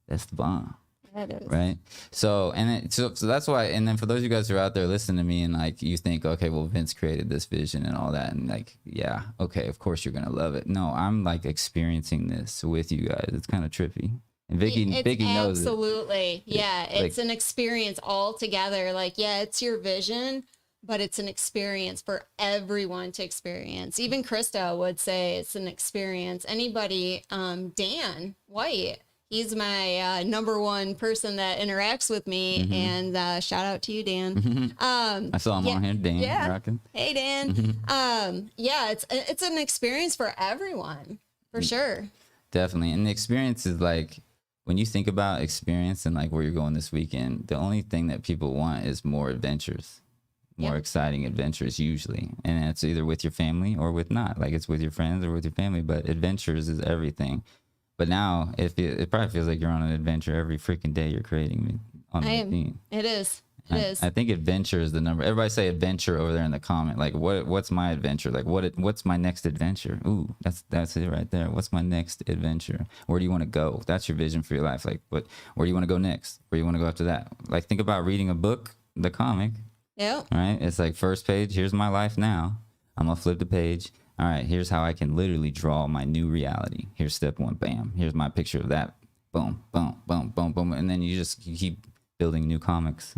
That's the bomb.
That is.
Right? So that's why, and then for those of you guys who are out there listening to me and like you think, okay, well, Vince created this vision and all that, and like, yeah, okay, of course you're gonna love it. No, I'm like experiencing this with you guys. It's kind of trippy. And Vicky knows it.
Absolutely. Yeah. It's an experience altogether. Like, yeah, it's your vision, but it's an experience for everyone to experience. Even Krista would say it's an experience. Anybody, Dan White, he's my number one person that interacts with me. Mm-hmm. And shout out to you, Dan.
Mm-hmm. I saw him on here, Dan.
Yeah.
Rocking.
Hey, Dan.
Mm-hmm.
Yeah, it's an experience for everyone, for sure.
Definitely. And the experience is like, when you think about experience and like where you're going this weekend, the only thing that people want is more adventures, more exciting adventures usually. And it's either with your family or with not. Like it's with your friends or with your family, but adventures is everything. But now it probably feels like you're on an adventure every freaking day you're creating on the routine.
It is. It is.
I think adventure is the number. Everybody say adventure over there in the comment. Like what's my adventure? Like what's my next adventure? Ooh, that's it right there. What's my next adventure? Where do you want to go? That's your vision for your life. Like where do you want to go next? Where do you want to go after that? Like think about reading a book, the comic.
Yeah.
Right? It's like first page, here's my life now. I'm gonna flip the page. All right, here's how I can literally draw my new reality. Here's step 1, bam. Here's my picture of that. Boom, boom, boom, boom, boom. And then you keep building new comics.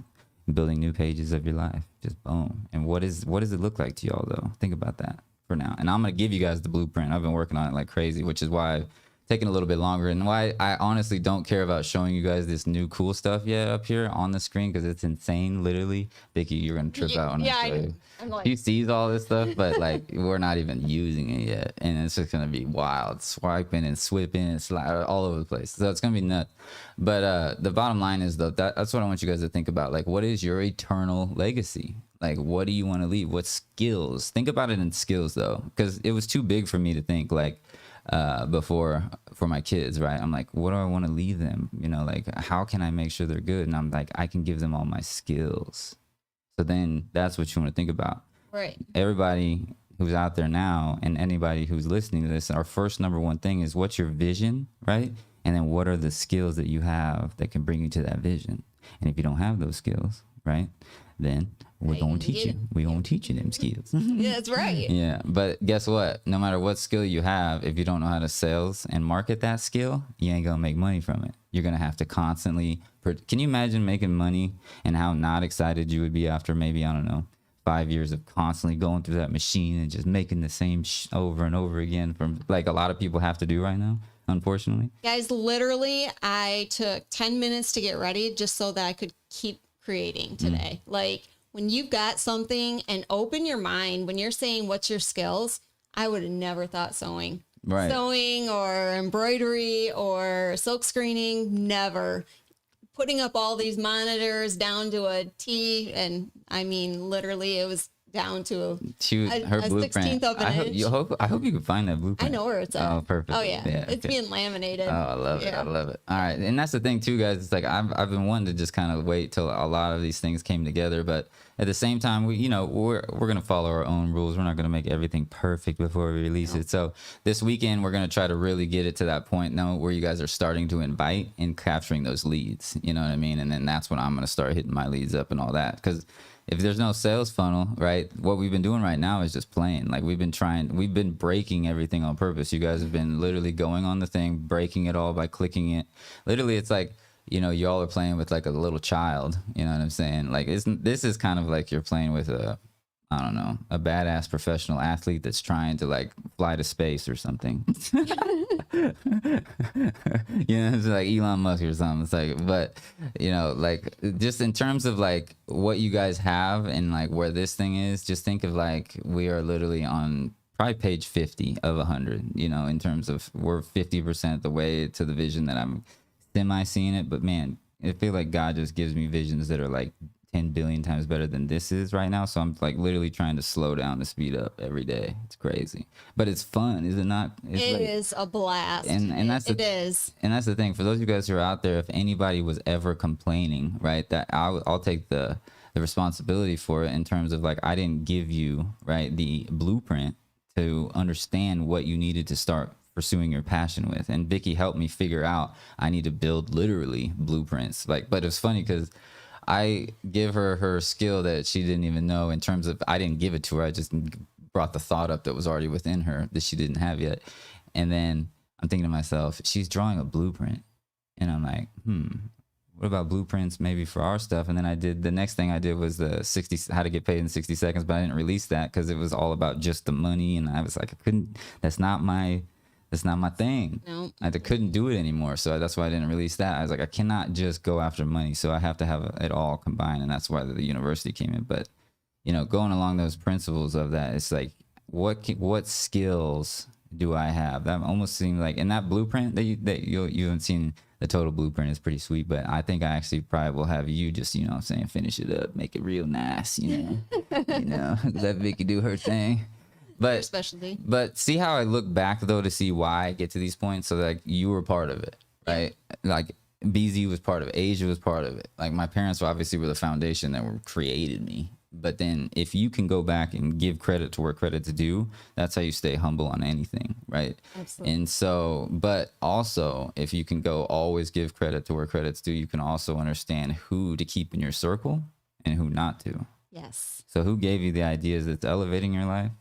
Building new pages of your life, just boom. And what does it look like to y'all though? Think about that for now. And I'm gonna give you guys the blueprint. I've been working on it like crazy, which is why I've taken a little bit longer and why I honestly don't care about showing you guys this new cool stuff yet up here on the screen because it's insane. Literally, Vicky, you're gonna trip out when I show you.
I'm like,
She sees all this stuff, but like we're not even using it yet, and it's just gonna be wild, swiping and swipping and slide all over the place. So it's gonna be nuts. But the bottom line is though, that's what I want you guys to think about. Like, what is your eternal legacy? Like, what do you want to leave? What skills? Think about it in skills though, because it was too big for me to think like before for my kids, right? I'm like, what do I want to leave them? You know, like how can I make sure they're good? And I'm like, I can give them all my skills. So then that's what you want to think about.
Right.
Everybody who's out there now and anybody who's listening to this, our first number one thing is what's your vision, right? And then what are the skills that you have that can bring you to that vision? And if you don't have those skills, right, then we're going to teach you. We're going to teach you them skills.
Yeah, that's right.
Yeah. But guess what? No matter what skill you have, if you don't know how to sales and market that skill, you ain't going to make money from it. You're going to have to constantly. Can you imagine making money and how not excited you would be after maybe, I don't know, 5 years of constantly going through that machine and just making the same over and over again from like a lot of people have to do right now, unfortunately.
Guys, literally, I took 10 minutes to get ready just so that I could keep creating today. Like, when you've got something and open your mind, when you're saying what's your skills, I would have never thought sewing.
Right.
Sewing or embroidery or silk screening, never. Putting up all these monitors down to a T, and I mean, literally, it was down to a
blueprint.
16th of an inch.
I hope you can find that blueprint.
I know where it's at.
Oh, perfect.
Oh, yeah. It's
okay.
being laminated.
Oh, I love it.
Yeah.
I love it. All right. And that's the thing too, guys. It's like I've been wanting to just kind of wait till a lot of these things came together, but at the same time, we're going to follow our own rules. We're not going to make everything perfect before we release it. So this weekend, we're going to try to really get it to that point now where you guys are starting to invite and capturing those leads. You know what I mean? And then that's when I'm going to start hitting my leads up and all that. Because if there's no sales funnel, right, what we've been doing right now is just playing. Like we've been breaking everything on purpose. You guys have been literally going on the thing, breaking it all by clicking it. Literally, it's like, y'all are playing with like a little child. You know what I'm saying? Like, this is kind of like you're playing with a badass professional athlete that's trying to like fly to space or something. It's like Elon Musk or something. It's like, but like just in terms of like what you guys have and like where this thing is, just think of like we are literally on probably page 50 of 100, in terms of we're 50% the way to the vision that I'm semi seeing it. But man, I feel like God just gives me visions that are like 10 billion times better than this is right now. So I'm like literally trying to slow down to speed up every day. It's crazy, but it's fun, is it not?
It is a blast.
And that's
it is.
And that's the thing for those of you guys who are out there. If anybody was ever complaining, right, that I'll take the responsibility for it in terms of like I didn't give you the blueprint to understand what you needed to start pursuing your passion with. And Vicky helped me figure out I need to build literally blueprints. But it's funny because I give her skill that she didn't even know in terms of I didn't give it to her. I just brought the thought up that was already within her that she didn't have yet. And then I'm thinking to myself, she's drawing a blueprint. And I'm like, what about blueprints maybe for our stuff? And then the next thing I did was the how to get paid in 60 seconds, but I didn't release that because it was all about just the money. And I was like, that's not my thing.
No.
I couldn't do it anymore. So that's why I didn't release that. I was like, I cannot just go after money. So I have to have it all combined. And that's why the university came in. But, going along those principles of that, it's like, what skills do I have? That almost seemed like, in that blueprint that you haven't seen, the total blueprint is pretty sweet. But I think I actually probably will have you just, finish it up, make it real nice, let Vicky do her thing. But
Specialty.
But see how I look back though to see why I get to these points. So like you were part of it, right? Like BZ was part of it. Asia was part of it. Like my parents obviously were the foundation that created me. But then if you can go back and give credit to where credit's due, that's how you stay humble on anything, right?
Absolutely.
And so, but also if you can go always give credit to where credit's due, you can also understand who to keep in your circle and who not to.
Yes.
So who gave you the ideas that's elevating your life?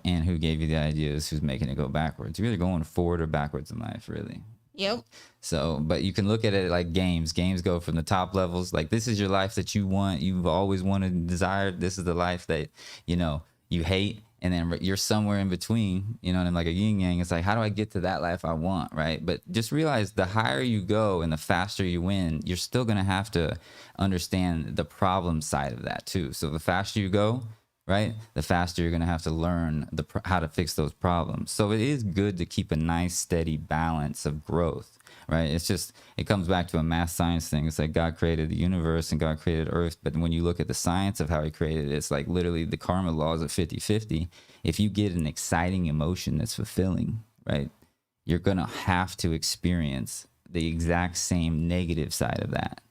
And who gave you the ideas who's making it go backwards? You're either going forward or backwards in life, really.
Yep.
So, but you can look at it like games. Games go from the top levels. Like this is your life that you want. You've always wanted and desired. This is the life that, you hate. And then you're somewhere in between, and I'm like a yin yang. It's like, how do I get to that life I want? Right. But just realize the higher you go and the faster you win, you're still going to have to understand the problem side of that too. So the faster you go, right, the faster you're going to have to learn how to fix those problems. So it is good to keep a nice, steady balance of growth, right? It comes back to a math science thing. It's like God created the universe and God created Earth. But when you look at the science of how he created it, it's like literally the karma laws of 50-50. If you get an exciting emotion that's fulfilling, right, you're going to have to experience the exact same negative side of that.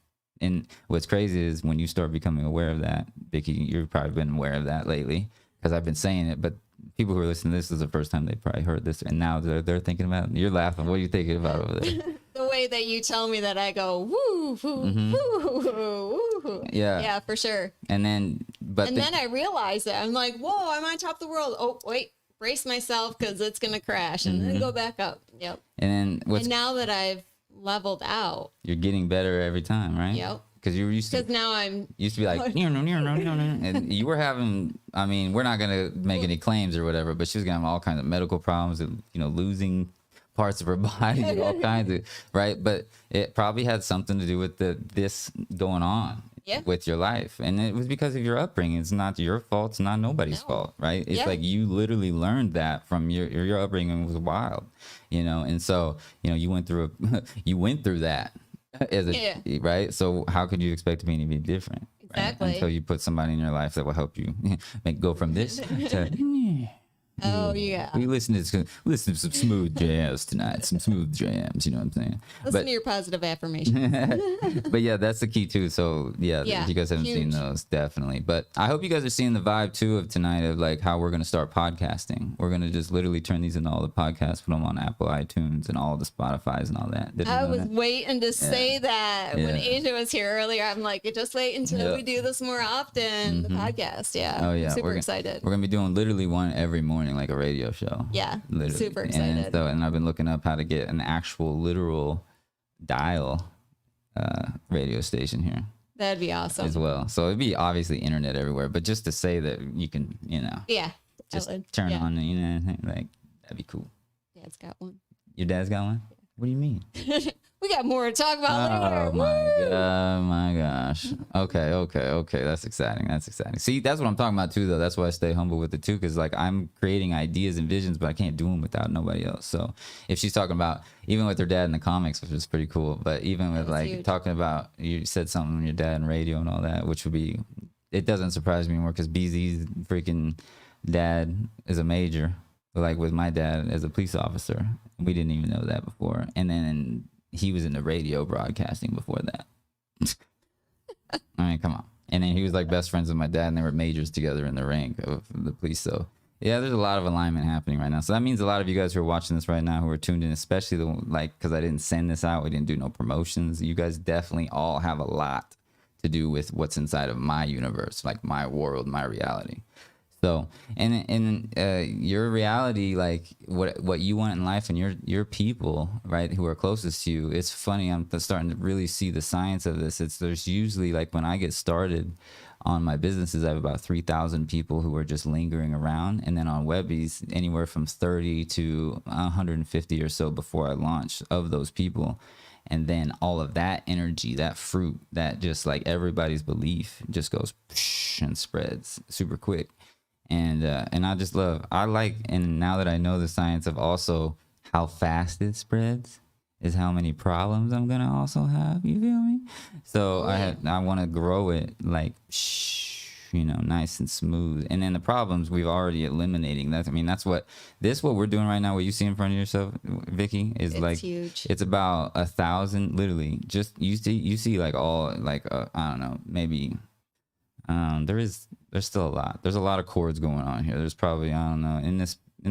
And what's crazy is when you start becoming aware of that, Vicky, you've probably been aware of that lately because I've been saying it, but people who are listening to this is the first time they probably heard this, and now they're thinking about it. You're laughing. What are you thinking about over there?
The way that you tell me that, I go, woo, woo, woo, woo, woo. Yeah, for sure.
And then,
then I realize it. I'm like, whoa, I'm on top of the world. Oh, wait, brace myself because it's going to crash and then go back up. Yep.
And then
and now that I've leveled out,
you're getting better every time, right?
Yep.
Because you used to.
Because now I'm
used to be like, and you were having. I mean, we're not gonna make any claims or whatever, but she was gonna have all kinds of medical problems, and losing parts of her body, all kinds of right. But it probably had something to do with this going on with your life, and it was because of your upbringing. It's not your fault. It's not nobody's fault, right? It's like you literally learned that from your upbringing was wild, and so you went through that. Right, so how could you expect to be any different,
exactly,
right? Until you put somebody in your life that will help you go from this to
oh yeah,
we listen to some smooth jazz tonight, some smooth jams, you know what I'm saying?
Listen to your positive affirmations.
But yeah, that's the key too. So yeah, if you guys haven't seen those, definitely. But I hope you guys are seeing the vibe too of tonight of like how we're gonna start podcasting. We're gonna just literally turn these into all the podcasts, put them on Apple iTunes and all the Spotify's and all that.
I was waiting to say that when Asia was here earlier. I'm like, just wait until we do this more often. The podcast,
Oh yeah,
super excited.
We're gonna be doing literally one every morning, like a radio show.
Yeah,
literally.
Super excited.
And I've been looking up how to get an actual literal dial radio station here.
That'd be awesome
as well. So it'd be obviously internet everywhere, but just to say that you can, just turn on the internet, like that'd be cool.
Dad's got one.
Your dad's got one? What do you mean?
We got more to talk about later.
Oh my gosh. Okay. That's exciting. See, that's what I'm talking about too, though. That's why I stay humble with it too, because like I'm creating ideas and visions, but I can't do them without nobody else. So if she's talking about even with her dad in the comics, which is pretty cool, but even with like huge. Talking about you said something on your dad and radio and all that, which would be, it doesn't surprise me anymore because BZ's freaking dad is a major, like with my dad as a police officer. We didn't even know that before, and then he was in the radio broadcasting before that. I mean, come on. And then he was like best friends with my dad, and they were majors together in the rank of the police. So yeah, there's a lot of alignment happening right now. So that means a lot of you guys who are watching this right now, who are tuned in, especially because I didn't send this out, we didn't do no promotions. You guys definitely all have a lot to do with what's inside of my universe, like my world, my reality. So, and your reality, like what you want in life and your people, right, who are closest to you. It's funny. I'm starting to really see the science of this. There's usually, like, when I get started on my businesses, I have about 3,000 people who are just lingering around. And then on Webbies, anywhere from 30 to 150 or so before I launch of those people. And then all of that energy, that fruit, that just like everybody's belief just goes and spreads super quick. And I like, and now that I know the science of also how fast it spreads is how many problems I'm going to also have. You feel me? So I want to grow it like, nice and smooth. And then the problems we've already eliminating. That's what we're doing right now. What you see in front of yourself, Vicky, is it's like huge. It's about 1,000, literally. Just you see like all like I don't know, maybe there's still a lot. There's a lot of chords going on here. There's probably, I don't know, in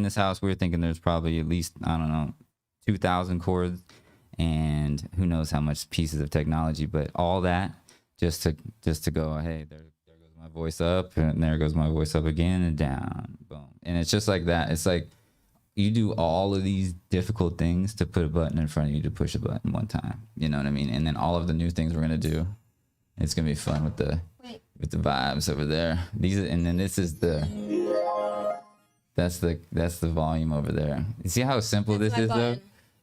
this house we were thinking there's probably at least, I don't know, 2,000 chords, and who knows how much pieces of technology, but all that just to go, hey, there goes my voice up, and there goes my voice up again and down, boom. And it's just like that. It's like you do all of these difficult things to put a button in front of you to push a button one time. You know what I mean? And then all of the new things we're gonna do. It's gonna be fun with the vibes over there. And then this is that's the volume over there. You see how simple this is though?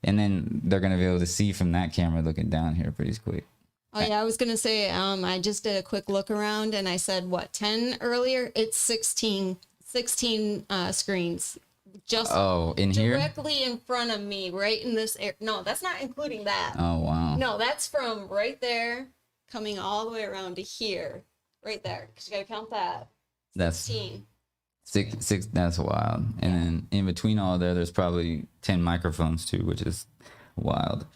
And then they're gonna be able to see from that camera looking down here pretty quick.
Oh yeah, I was gonna say I just did a quick look around and I said 10 earlier. It's 16 screens. Just
in here
directly in front of me, right in this area. No, that's not including that.
Oh wow.
No, that's from right there coming all the way around to here. Right there, because you gotta count that. 16.
Six. That's wild. And then in between all there's probably 10 microphones too, which is wild.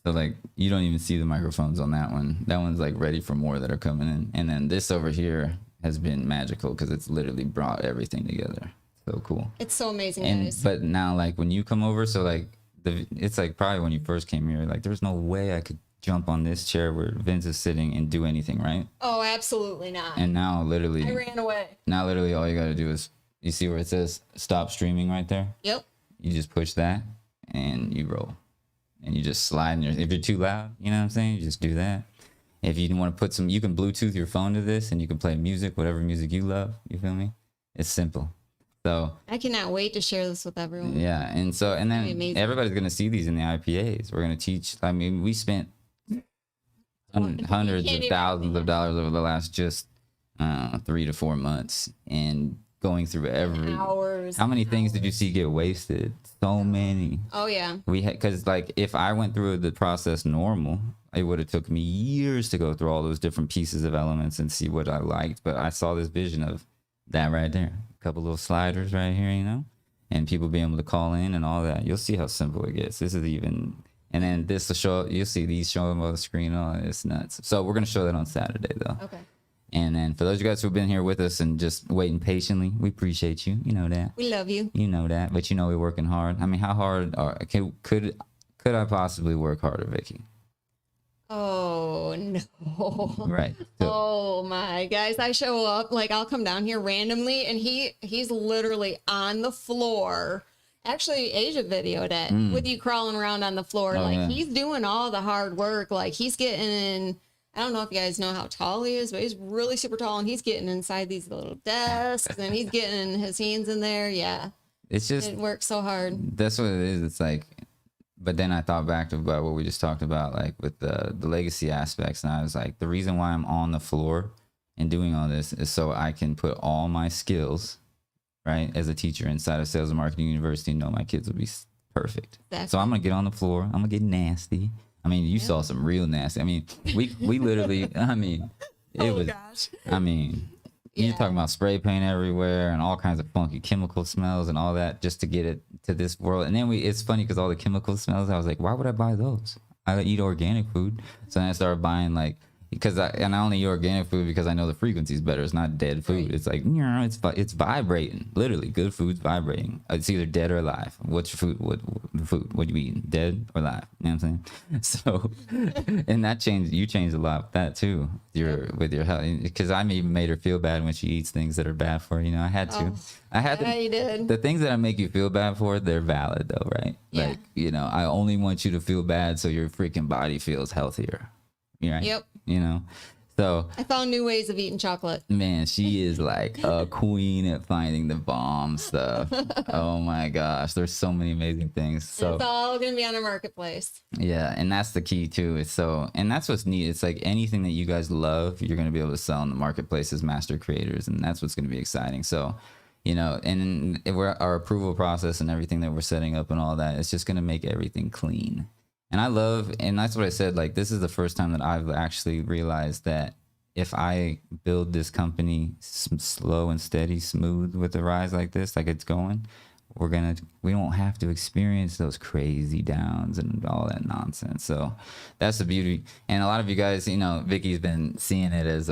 So like you don't even see the microphones on that one. That one's like ready for more that are coming in. And then this over here has been magical because it's literally brought everything together. So cool.
It's so amazing,
And
guys.
but now like when you come over, so like it's like probably when you first came here, like there's no way I could jump on this chair where Vince is sitting and do anything, right?
Oh, absolutely not.
And now
I
literally
ran away.
all you gotta do is you see where it says stop streaming right there?
Yep.
You just push that and you roll. And you just slide in if you're too loud, you know what I'm saying? You just do that. If you want to put you can Bluetooth your phone to this and you can play music, whatever music you love. You feel me? It's simple. So
I cannot wait to share this with everyone.
yeah, and then
amazing.
everybody's gonna see these in the IPAs. We're gonna teach. I mean, we spent hundreds of thousands of dollars over the last just 3 to 4 months and going through every
Hours.
How many things did you see get wasted? So many.
Oh yeah.
We had because like if I went through the process normal, it would have took me years to go through all those different pieces of elements and see what I liked. But I saw this vision of that right there, a couple little sliders right here, you know, and people being able to call in and all that. You'll see how simple it gets. This is even, and then this will show. You'll see these showing on the screen. Oh, it's nuts. So we're gonna show that on Saturday though.
Okay.
And then for those of you guys who've been here with us and just waiting patiently, we appreciate you. You know that.
We love you.
You know that, but you know we're working hard. I mean, how hard could I possibly work harder, Vicky?
Oh no.
Right. So,
Oh my guys, I show up, like I'll come down here randomly and he's literally on the floor. Actually, Asia videoed it with you crawling around on the floor.
Oh,
like
yeah.
he's doing all the hard work. Like he's getting in, I don't know if you guys know how tall he is, but he's really super tall and he's getting inside these little desks and he's getting his hands in there. Yeah.
it's just
It works so hard.
that's what it is. It's like, but then I thought back to about what we just talked about, like with the legacy aspects, and I was like, the reason why I'm on the floor and doing all this is so I can put all my skills, right, as a teacher inside of Sales and Marketing University, and know my kids will be perfect.
Exactly.
So I'm gonna get on the floor. I'm gonna get nasty. I mean, you saw some real nasty. I mean, we literally. I mean, it was.
Gosh.
I mean, you're
Yeah.
talking about spray paint everywhere and all kinds of funky chemical smells and all that just to get it to this world. And then it's funny because all the chemical smells, I was like, why would I buy those? I eat organic food. So then I started buying like, because I only eat organic food because I know the frequency is better. It's not dead food.
Right.
It's like, it's vibrating. Literally, good food's vibrating. It's either dead or alive. What's your food? What you eating? Dead or alive? You know what I'm saying? So, and that changed. You changed a lot with that too. With your health, because I even made her feel bad when she eats things that are bad for her. You know, I had to. I had to.
Yeah, you did.
The things that I make you feel bad for, they're valid though, right?
Yeah.
Like, you know, I only want you to feel bad so your freaking body feels healthier. Right?
Yep.
You know, so
I found new ways of eating chocolate.
man, she is like a queen at finding the bomb stuff. Oh my gosh, there's so many amazing things. So
It's all going to be on our marketplace.
yeah, and that's the key too. And that's what's neat. It's like anything that you guys love, you're going to be able to sell in the marketplace as master creators, and that's what's going to be exciting. So, you know, and our approval process and everything that we're setting up and all that, it's just going to make everything clean. And that's what I said, like, this is the first time that I've actually realized that if I build this company slow and steady, smooth with the rise like this, like it's going, we don't have to experience those crazy downs and all that nonsense. So that's the beauty. And a lot of you guys, you know, Vicky's been seeing it as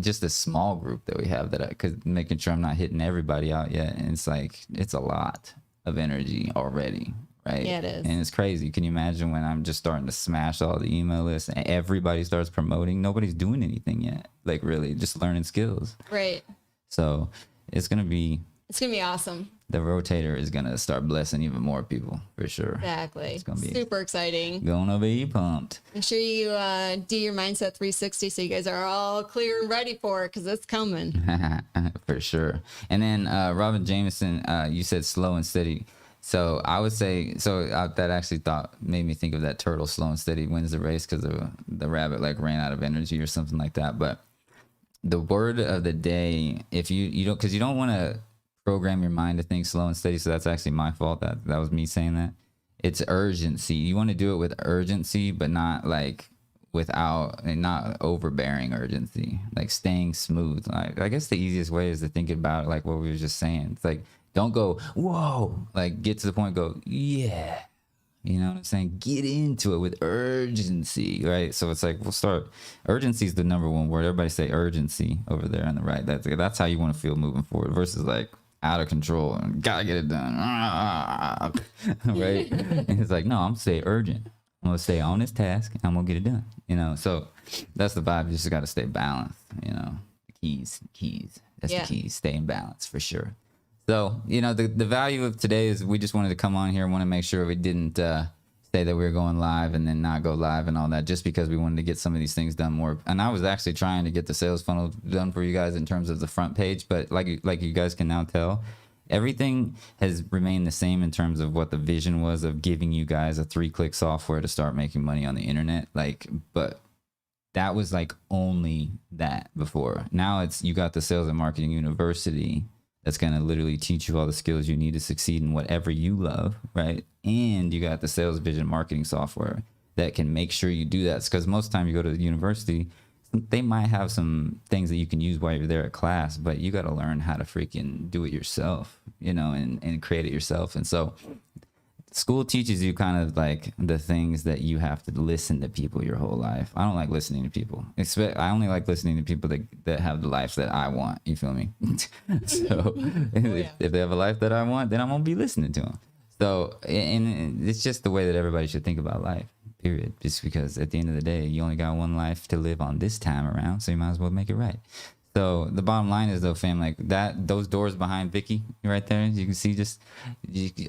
just a small group that we have making sure I'm not hitting everybody out yet. And it's like, it's a lot of energy already. Right.
Yeah, it is.
And it's crazy. Can you imagine when I'm just starting to smash all the email lists and everybody starts promoting? Nobody's doing anything yet. Like really just learning skills.
Right.
So it's going to be
awesome.
the rotator is going to start blessing even more people for sure.
Exactly.
It's gonna be
super exciting.
Gonna be pumped.
Make sure you do your mindset 360 so you guys are all clear and ready for it because it's coming.
For sure. And then Robin Jameson, you said slow and steady. So I would say, that actually made me think of that turtle, slow and steady wins the race because the rabbit like ran out of energy or something like that. But the word of the day, if you don't, because you don't want to program your mind to think slow and steady. So that's actually my fault. That was me saying that. It's urgency. You want to do it with urgency, but not like not overbearing urgency, like staying smooth. Like, I guess the easiest way is to think about it like what we were just saying. It's like, don't go, whoa, like get to the point, go, yeah, You know what I'm saying? Get into it with urgency, right? So it's like, we'll start. Urgency is the number one word. Everybody say urgency over there on the right. That's how you want to feel moving forward versus like out of control and gotta get it done. Right? And it's like, no, I'm gonna stay urgent. I'm gonna stay on this task and I'm gonna get it done. You know, so that's the vibe. You just gotta stay balanced, you know. Keys. That's the keys. Stay in balance for sure. So, you know, the value of today is we just wanted to come on here and want to make sure we didn't say that we were going live and then not go live and all that, just because we wanted to get some of these things done more. And I was actually trying to get the sales funnel done for you guys in terms of the front page, but like you guys can now tell, everything has remained the same in terms of what the vision was of giving you guys a 3-click software to start making money on the internet. Like, but that was like only that before. Now it's, you got the Sales and Marketing University that's going to literally teach you all the skills you need to succeed in whatever you love, right? And you got the sales vision marketing software that can make sure you do that. Because most of the time you go to the university, they might have some things that you can use while you're there at class, but you got to learn how to freaking do it yourself, you know, and create it yourself. And so school teaches you kind of like the things that you have to listen to people your whole life. I don't like listening to people. I only like listening to people that have the life that I want. You feel me? So if they have a life that I want, then I'm going to be listening to them. So, and it's just the way that everybody should think about life, period. Just because at the end of the day, you only got one life to live on this time around, so you might as well make it right. So the bottom line is though, fam, like that, those doors behind Vicky right there, you can see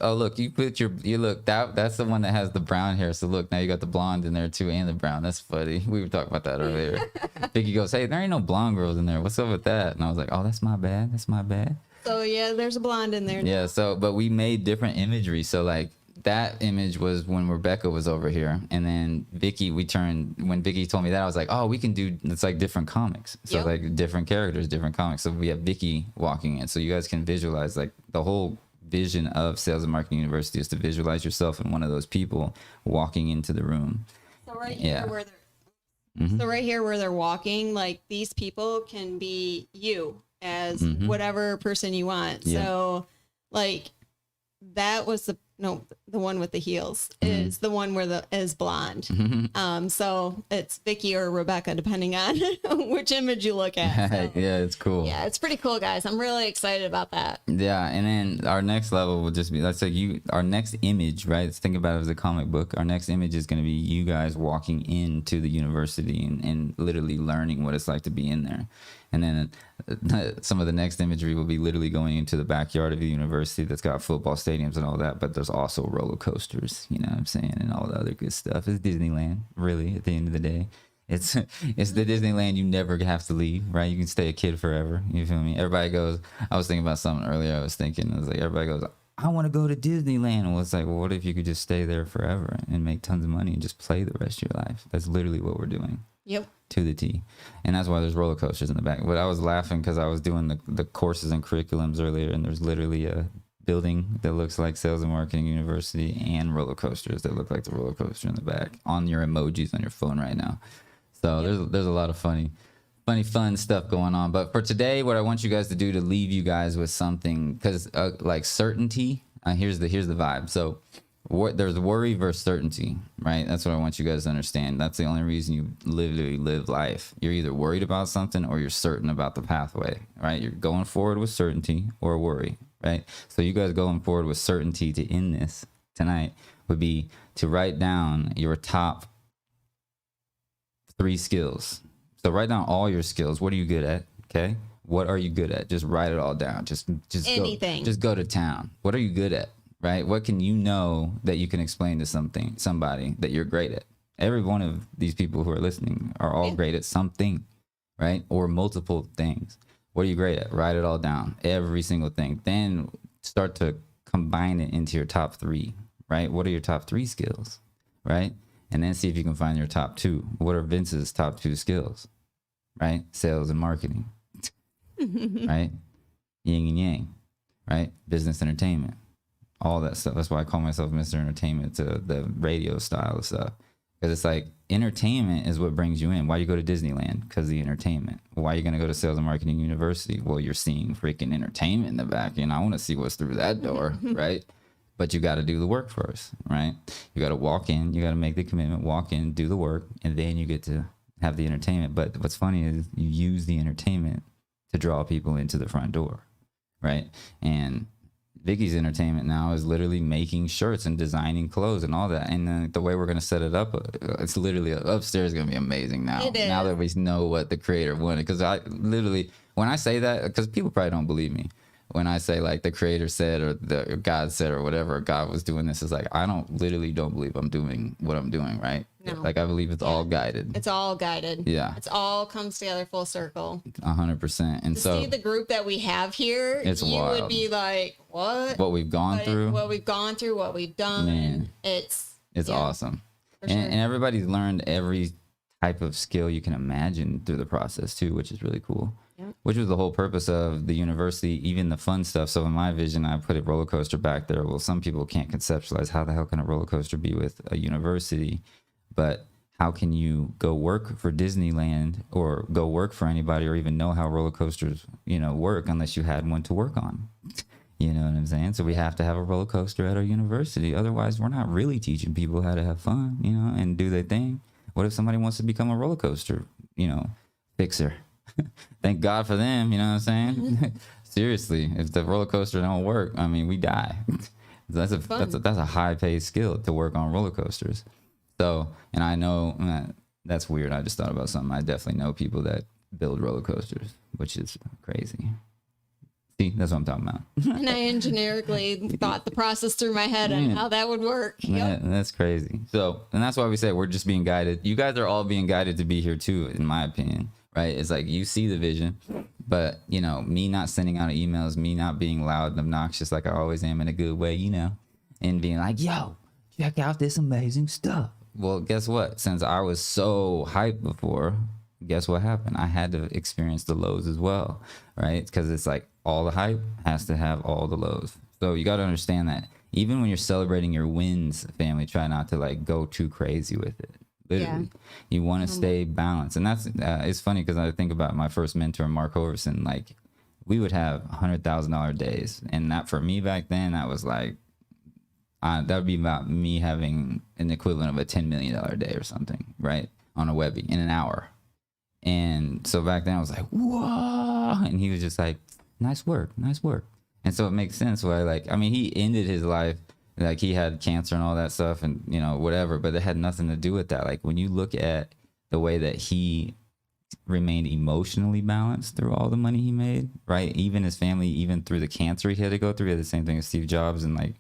oh, look, you put you look, that's the one that has the brown hair. So look, now you got the blonde in there too and the brown. That's funny. We were talking about that earlier. Vicky goes, hey, there ain't no blonde girls in there. What's up with that? And I was like, oh, that's my bad. That's my bad.
So yeah, there's a blonde in there.
Yeah. So, but we made different imagery. So like, that image was when Rebecca was over here, and then Vicky, when Vicky told me that, I was like, oh, we can do, it's like different comics. So like different characters, different comics. So we have Vicky walking in. So you guys can visualize, like the whole vision of Sales and Marketing University is to visualize yourself in one of those people walking into the room.
So right here where they're, so right here where they're walking, like these people can be you as whatever person you want. Yeah. So like that was the one with the heels is the one where is blonde. So it's Vicky or Rebecca, depending on which image you look at. So,
yeah, it's cool.
Yeah, it's pretty cool, guys. I'm really excited about that.
Yeah, and then our next level will just be, let's say our next image, right? Let's think about it as a comic book. Our next image is going to be you guys walking into the university and literally learning what it's like to be in there. And then some of the next imagery will be literally going into the backyard of the university that's got football stadiums and all that. But there's also roller coasters, you know what I'm saying, and all the other good stuff. It's Disneyland, really, at the end of the day. It's the Disneyland you never have to leave, right? You can stay a kid forever. You feel me? Everybody goes, I was thinking about something earlier. I was like, everybody goes, I want to go to Disneyland. Well, it's like, well, what if you could just stay there forever and make tons of money and just play the rest of your life? That's literally what we're doing.
Yep.
To the T. And that's why there's roller coasters in the back. But I was laughing because I was doing the courses and curriculums earlier, and there's literally a building that looks like Sales and Marketing University and roller coasters that look like the roller coaster in the back on your emojis on your phone right now. So there's a lot of fun stuff going on. But for today, what I want you guys to do to leave you guys with something, because like certainty, here's the vibe. So there's worry versus certainty, right? That's what I want you guys to understand. That's the only reason you literally live life. You're either worried about something or you're certain about the pathway, right? You're going forward with certainty or worry, right? So you guys going forward with certainty to end this tonight would be to write down your top 3 skills. So write down all your skills. What are you good at? Okay. What are you good at? Just write it all down. Just anything. Just go to town. What are you good at? Right? What can you know that you can explain to somebody that you're great at? Every one of these people who are listening are all great at something, right? Or multiple things. What are you great at? Write it all down. Every single thing. Then start to combine it into your top 3, right? What are your top 3 skills, right? And then see if you can find your top 2. What are Vince's top 2 skills, right? Sales and marketing, right? Yin and yang, right? Business entertainment. All that stuff. That's why I call myself Mr. Entertainment to the radio style of stuff. Because it's like entertainment is what brings you in. Why you go to Disneyland? Because the entertainment. Why are you going to go to Sales and Marketing University? Well, you're seeing freaking entertainment in the back. And I want to see what's through that door, right? but you got to do the work first, right? You got to walk in, you got to make the commitment, walk in, do the work, and then you get to have the entertainment. But what's funny is you use the entertainment to draw people into the front door, right? And Vicky's entertainment now is literally making shirts and designing clothes and all that. And the way we're going to set it up, it's literally upstairs going to be amazing now.
It is.
Now that we know what the creator wanted. Because I literally, when I say that, because people probably don't believe me. When I say like the creator said or the God said or whatever, God was doing this, is like, I don't believe I'm doing what I'm doing, right?
No.
Like I believe it's all guided.
It's all guided.
Yeah.
It's all comes together full circle.
100%. And
To
so
see the group that we have here,
It's
you
wild.
would be like, what
we've gone through,
what we've gone through, what we've done.
Man.
It's
it's
yeah,
awesome.
for sure.
And everybody's learned every type of skill you can imagine through the process too, which is really cool.
Yep.
Which was the whole purpose of the university, even the fun stuff. So in my vision, I put a roller coaster back there. Well, some people can't conceptualize how the hell can a roller coaster be with a university, but how can you go work for Disneyland or go work for anybody or even know how roller coasters, work unless you had one to work on? You know what I'm saying? So we have to have a roller coaster at our university. Otherwise, we're not really teaching people how to have fun, and do their thing. What if somebody wants to become a roller coaster, fixer? Thank God for them, you know what I'm saying? Seriously, if the roller coaster don't work, I mean, we die. That's a high paid skill to work on roller coasters. So, and I know that's weird. I just thought about something. I definitely know people that build roller coasters, which is crazy. See, that's what I'm talking about.
And I engineerically thought the process through my head on how that would work.
Yeah, that's crazy. So, and that's why we say we're just being guided. You guys are all being guided to be here too, in my opinion, right? It's like you see the vision, but me not sending out emails, me not being loud and obnoxious like I always am in a good way, and being like, yo, check out this amazing stuff. Well, guess what? Since I was so hyped before, guess what happened? I had to experience the lows as well, right? Because it's like all the hype has to have all the lows. So you got to understand that even when you're celebrating your wins, family, try not to like go too crazy with it. Literally, you want to stay balanced. And that's it's funny because I think about my first mentor, Mark Overson. Like we would have $100,000 days, and that for me back then, that was like that would be about me having an equivalent of a $10 million day or something, right? On a Webby in an hour. And so back then I was like, whoa. And he was just like, nice work. And so it makes sense why, he ended his life, like he had cancer and all that stuff and, whatever, but it had nothing to do with that. Like when you look at the way that he remained emotionally balanced through all the money he made, right? Even his family, even through the cancer he had to go through, he had the same thing as Steve Jobs. And like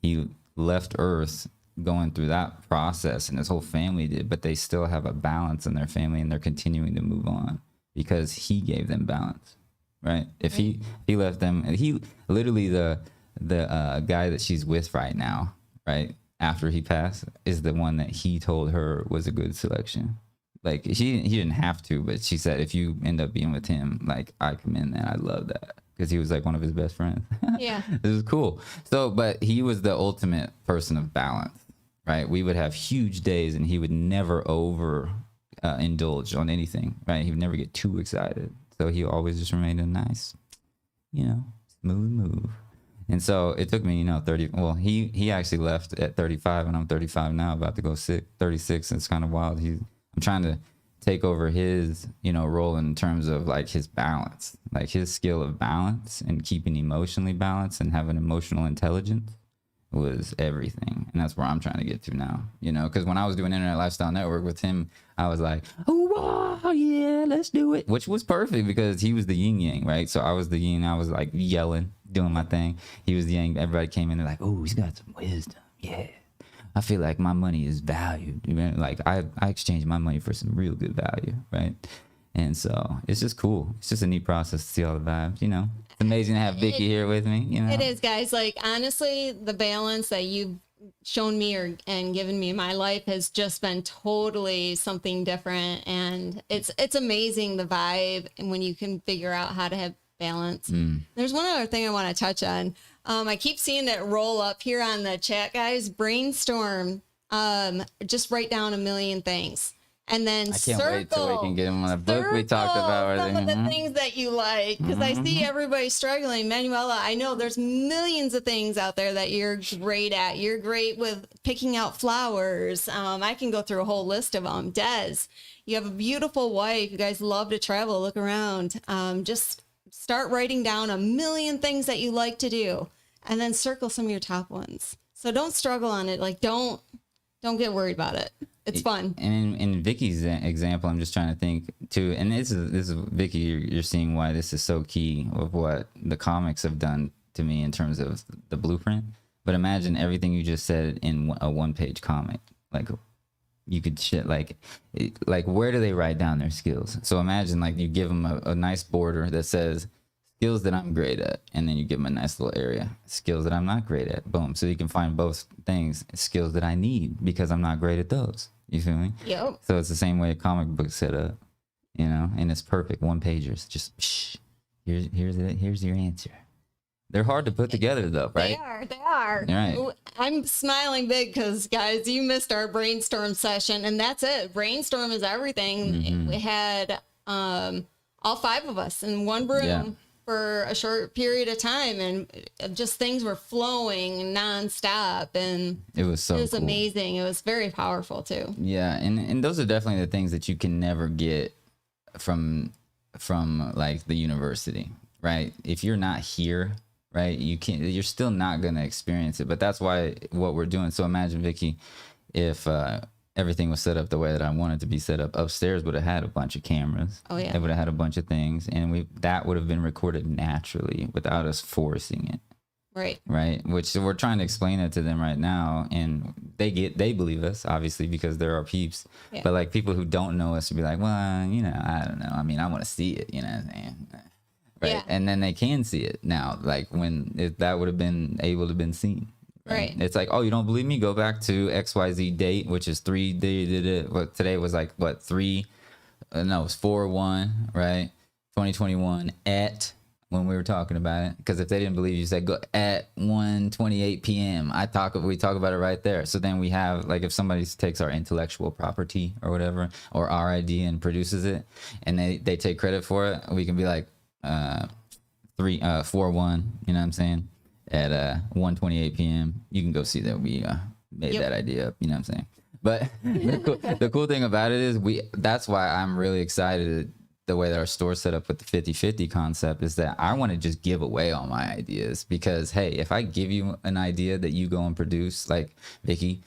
he left Earth going through that process, and his whole family did, but they still have a balance in their family and they're continuing to move on because he gave them balance, right? If he left them, and he literally the guy that she's with right now, right after he passed, is the one that he told her was a good selection. Like he didn't have to, but she said if you end up being with him, like I commend that. I love that. Because he was like one of his best friends.
Yeah.
This is cool. So, but he was the ultimate person of balance, right? We would have huge days and he would never over indulge on anything, right? He would never get too excited. So he always just remained a nice, smooth move. And so it took me, 30, well, he actually left at 35 and I'm 35 now, about to go 36. It's kind of wild. I'm trying to take over his, role in terms of like his balance, like his skill of balance and keeping emotionally balanced and having emotional intelligence was everything. And that's where I'm trying to get to now, because when I was doing Internet Lifestyle Network with him, I was like, oh, wow, yeah, let's do it, which was perfect because he was the yin yang, right? So I was the yin, I was like yelling, doing my thing. He was the yang. Everybody came in, they're like, oh, he's got some wisdom. Yeah. I feel like my money is valued. Like I exchanged my money for some real good value, right? And so it's just cool. It's just a neat process to see all the vibes, It's amazing to have Vicky here with me,
It is, guys. Like honestly, the balance that you've shown me and given me in my life has just been totally something different, and it's amazing the vibe and when you can figure out how to have balance. There's one other thing I want to touch on. I keep seeing it roll up here on the chat, guys. Brainstorm. Just write down 1 million things. And then
I can't wait till we can get them on a book we talked about.
Some of the things that you like, because I see everybody struggling. Manuela, I know there's millions of things out there that you're great at. You're great with picking out flowers. I can go through a whole list of them. Des, you have a beautiful wife. You guys love to travel. Look around. Just start writing down a million things that you like to do, and then circle some of your top ones. So don't struggle on it. Like don't get worried about it. It's fun.
And in Vicky's example, I'm just trying to think too. And this is Vicky. You're seeing why this is so key of what the comics have done to me in terms of the blueprint. But imagine everything you just said in a 1-page comic. Like you could like where do they write down their skills? So imagine like you give them a nice border that says skills that I'm great at, and then you give them a nice little area, skills that I'm not great at. Boom. So you can find both things, skills that I need because I'm not great at those. You feel me?
Yep.
So it's the same way a comic book set up, you know, and it's perfect. 1-pagers. Just here's your answer. They're hard to put together though, right?
They are.
Right.
I'm smiling big because, guys, you missed our brainstorm session, and that's it. Brainstorm is everything. We had all 5 of us in one room for a short period of time, and just things were flowing nonstop, and
it was so cool.
amazing. It was very powerful too.
Yeah, and those are definitely the things that you can never get from like the university, right? If you're not here, right, you're still not gonna experience it. But that's why what we're doing. So imagine, Vicky, if everything was set up the way that I wanted to be set up. Upstairs would have had a bunch of cameras.
Oh yeah.
It would have had a bunch of things, and that would have been recorded naturally without us forcing it. Right. Which we're trying to explain it to them right now, and they believe us obviously because they're our peeps. Yeah. But like people who don't know us would be like, well, you know, I don't know. I mean, I want to see it, you know what I'm saying? Right. Yeah. And then they can see it now, like when that would have been able to been seen. Right. It's like, oh, you don't believe me? Go back to XYZ date, which is 3. What today was like, what 3? No, it was 4/1, right? 2021 at when we were talking about it. Because if they didn't believe you, said go at 1:28 p.m. We talk about it right there. So then we have like if somebody takes our intellectual property or whatever, or our idea and produces it, and they take credit for it, we can be like 4/1. You know what I'm saying? At 1:28 p.m. You can go see that we made that idea up. You know what I'm saying? But the cool thing about it is that's why I'm really excited the way that our store's set up with the 50/50 concept is that I want to just give away all my ideas because, hey, if I give you an idea that you go and produce, like Vicky,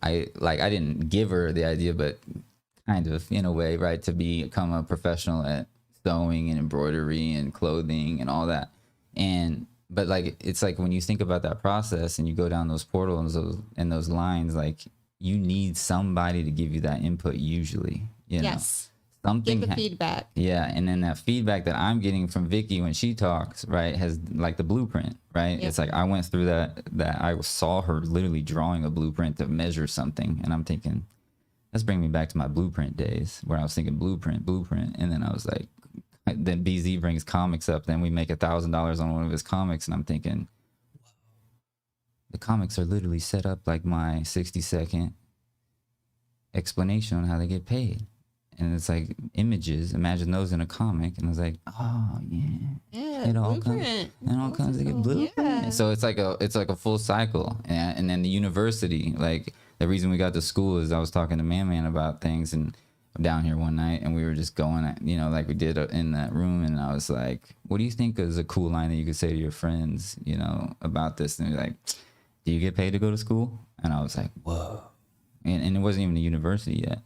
I didn't give her the idea, but kind of in a way, right, to become a professional at sewing and embroidery and clothing and all that. But like it's like when you think about that process and you go down those portals and those lines, like you need somebody to give you that input usually. You know? Something
give the feedback.
Yeah, and then that feedback that I'm getting from Vicky when she talks, right, has like the blueprint, right? Yep. It's like I went through that I saw her literally drawing a blueprint to measure something, and I'm thinking, let's bring me back to my blueprint days where I was thinking blueprint, and then I was like. Then BZ brings comics up. Then we make $1,000 on one of his comics, and I'm thinking, the comics are literally set up like my 60-second explanation on how they get paid, and it's like images. Imagine those in a comic, and I was like, oh yeah, it all comes to get blueprint. Yeah. So it's like a full cycle, and then the university, like the reason we got to school is I was talking to Man about things and. Down here one night and we were just going, you know, like we did in that room, and I was like, what do you think is a cool line that you could say to your friends, you know, about this? And they're like, do you get paid to go to school? And I was like, whoa. And it wasn't even a university yet,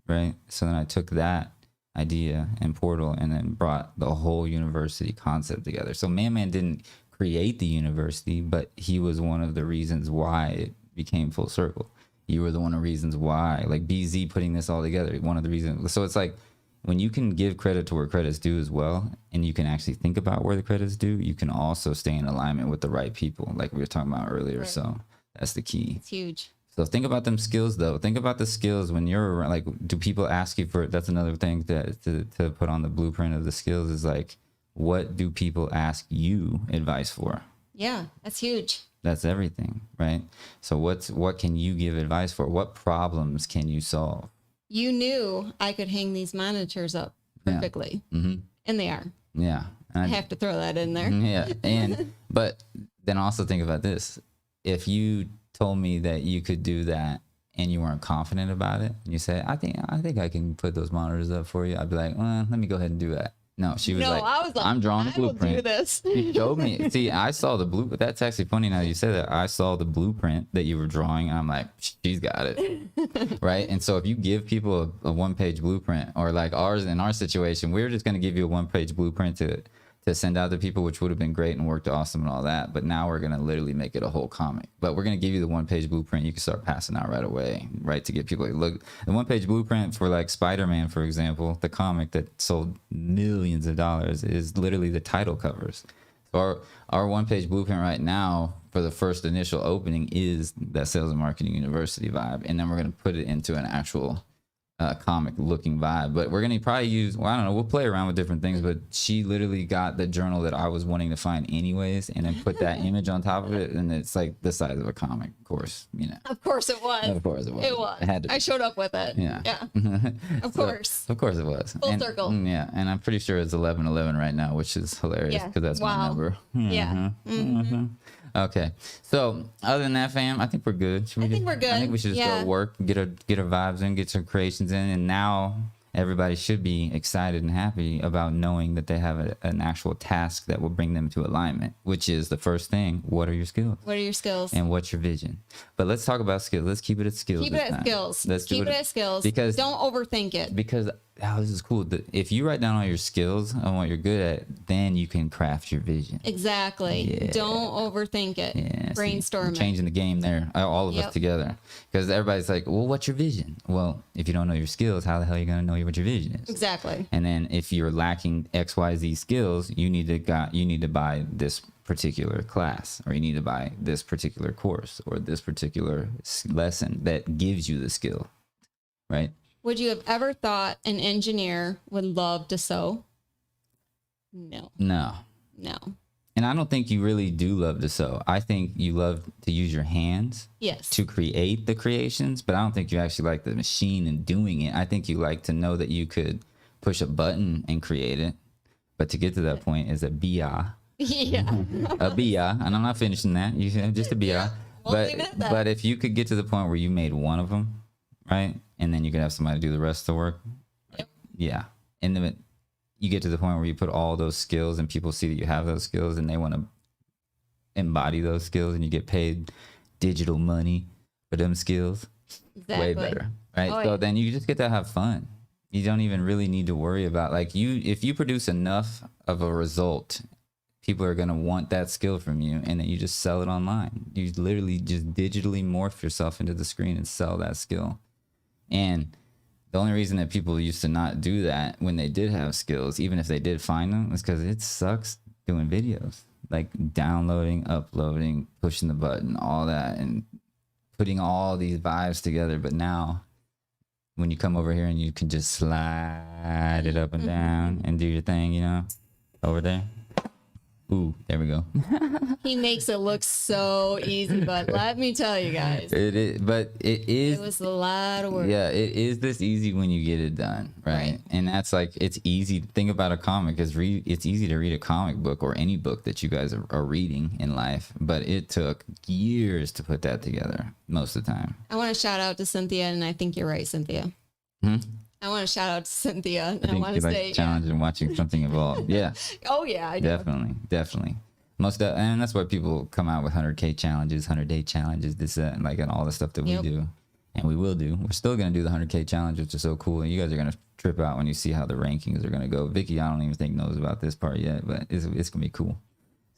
right? So then I took that idea and Portal and then brought the whole university concept together. So Man didn't create the university, but he was one of the reasons why it became full circle. You were one of the reasons why, like BZ putting this all together, one of the reasons. So it's like when you can give credit to where credit's due as well, and you can actually think about where the credit's due, you can also stay in alignment with the right people, like we were talking about earlier. Right. So that's the key.
It's huge.
So think about them skills, though. Think about the skills when you're around. Like, do people ask you for? That's another thing that to put on the blueprint of the skills is like, what do people ask you advice for?
Yeah, that's huge.
That's everything, right? So what can you give advice for? What problems can you solve?
you knew I could hang these monitors up perfectly.
Mm-hmm.
And they are.
Yeah. And
I have to throw that in there.
Yeah. And, but then also think about this. If you told me that you could do that and you weren't confident about it, and you said, I think I can put those monitors up for you, I'd be like, well, let me go ahead and do that. No, she was
No,
like,
I was like,
I'm drawing the
I will
blueprint.
do this.
She showed me. See, I saw the blue. That's actually funny now that you said that. I saw the blueprint that you were drawing. And I'm like, she's got it. Right. And so if you give people a one-page blueprint, or like ours, in our situation, we're just going to give you a one-page blueprint to send out to people, which would have been great and worked awesome and all that. But now we're going to literally make it a whole comic. But we're going to give you the one-page blueprint you can start passing out right away, right? To get people like, look, the one-page blueprint for like Spider-Man, for example, the comic that sold millions of dollars, is literally the title covers. So our one-page blueprint right now for the first initial opening is that Sales and Marketing University vibe. And then we're going to put it into an actual comic looking vibe. But we're gonna probably use, well, I don't know, we'll play around with different things, but she literally got the journal that I was wanting to find anyways, and then put that image on top of it, and it's like the size of a comic, of course, you know.
Of course it was.
Of course it was.
It was.
It had to
I
be.
showed up with it.
Yeah.
Of course.
Of course it was.
Full circle.
Yeah, and I'm pretty sure it's 11:11 right now, which is hilarious because that's my
Wow.
number.
Yeah.
Okay. So other than that, fam, I think we're good.
I think we're good.
I think we should just go to work, get our vibes in, get some creations in, and now everybody should be excited and happy about knowing that they have an actual task that will bring them to alignment, which is the first thing. What are your skills?
What are your skills?
And what's your vision? But let's talk about skills. Let's keep it at skills.
Keep it
this
at
time.
skills.
Let's
Keep
do
it at skills.
because
don't overthink it.
Because this is cool. If you write down all your skills and what you're good at, then you can craft your vision.
Exactly.
Yeah.
Don't overthink it.
Yeah,
Brainstorm
we're changing the game there, all of us
Yep.
together. Because everybody's like, well, what's your vision? Well, if you don't know your skills, how the hell are you going to know what your vision is?
Exactly.
And then if you're lacking XYZ skills, you need to buy this particular class, or you need to buy this particular course, or this particular lesson that gives you the skill, right?
Would you have ever thought an engineer would love to sew? No.
No. And I don't think you really do love to sew. I think you love to use your hands
Yes.
to create the creations, but I don't think you actually like the machine and doing it. I think you like to know that you could push a button and create it. But to get to that point is a BIA.
Yeah.
A BIA. And I'm not finishing that. You have just a BIA.
We'll leave it at that.
But if you could get to the point where you made one of them, right? And then you could have somebody do the rest of the work.
Yep.
Yeah. And then you get to the point where you put all those skills and people see that you have those skills and they want to embody those skills, and you get paid digital money for them skills.
Exactly.
Way better. Right.
Oh,
So
yeah.
then you just get to have fun. You don't even really need to worry about, like, if you produce enough of a result, people are going to want that skill from you, and then you just sell it online. You literally just digitally morph yourself into the screen and sell that skill. And the only reason that people used to not do that when they did have skills, even if they did find them, is because it sucks doing videos, like downloading, uploading, pushing the button, all that, and putting all these vibes together. But now when you come over here and you can just slide it up and down and do your thing, you know, over there. Ooh, there we go.
He makes it look so easy, but let me tell you guys,
It is, but it is.
it was a lot of work.
Yeah, it is this easy when you get it done, right?
Right.
And that's like, it's easy. Think about a comic. It's easy to read a comic book or any book that you guys are reading in life, but it took years to put that together most of the time.
I want to shout out to Cynthia, and I think you're right, Cynthia.
Hmm?
I want to shout out to Cynthia, and
I
I
think
want
you
to
like
say,
the challenge and watching something evolve. Yeah,
oh yeah, I do.
definitely. And that's why people come out with 100K challenges, 100-day challenges, this, that, and like, and all the stuff that
Yep.
we do. And we will do. We're still going to do the 100K challenge, which is so cool. And you guys are going to trip out when you see how the rankings are going to go. Vicky, I don't even think knows about this part yet, but it's going to be cool.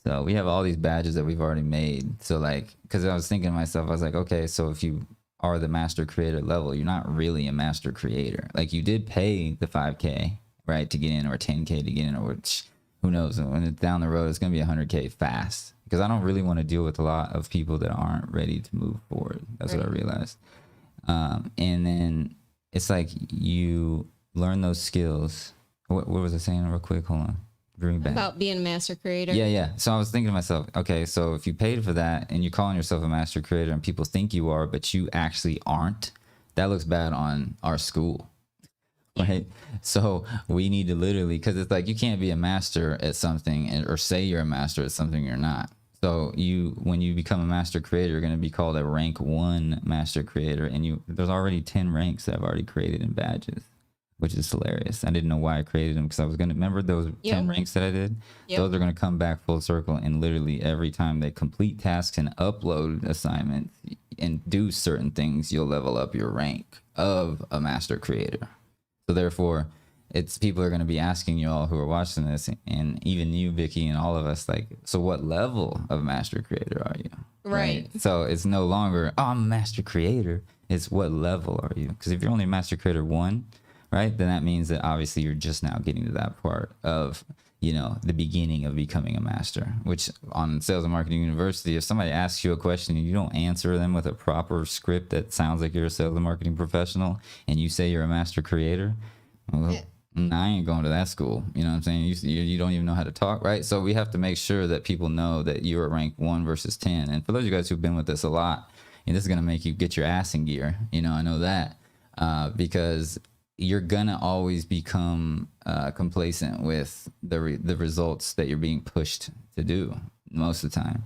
So we have all these badges that we've already made. So like, because I was thinking to myself, I was like, okay, so if you are the master creator level, you're not really a master creator. Like, you did pay the 5K, right, to get in, or 10K to get in, or which, who knows, when it's down the road, it's going to be 100K fast, because I don't really want to deal with a lot of people that aren't ready to move forward. That's what I realized. And then it's like you learn those skills. What was I saying real quick? Hold on. Bring me back.
About being a master creator.
Yeah. So I was thinking to myself, okay, so if you paid for that and you're calling yourself a master creator and people think you are, but you actually aren't, that looks bad on our school. Right. So we need to literally, because it's like you can't be a master at something or say you're a master at something you're not. So when you become a master creator, you're going to be called a rank 1 master creator, and there's already 10 ranks that I've already created in badges, which is hilarious. I didn't know why I created them, because I was going to remember those 10 ranks that I did. Those are going to come back full circle, and literally every time they complete tasks and upload assignments and do certain things, you'll level up your rank of a master creator. So therefore, people are going to be asking you all who are watching this, and even you, Vicky, and all of us, like, so what level of master creator are you?
Right.
So it's no longer, oh, I'm a master creator. It's what level are you? Because if you're only master creator 1, right, then that means that obviously you're just now getting to that part of, the beginning of becoming a master, which on Sales and Marketing University, if somebody asks you a question and you don't answer them with a proper script that sounds like you're a sales and marketing professional, and you say you're a master creator, well, I ain't going to that school. You know what I'm saying? You don't even know how to talk, right? So we have to make sure that people know that you're at rank 1 versus 10. And for those of you guys who've been with us a lot, this is going to make you get your ass in gear. I know that because you're gonna always become complacent with the results that you're being pushed to do most of the time.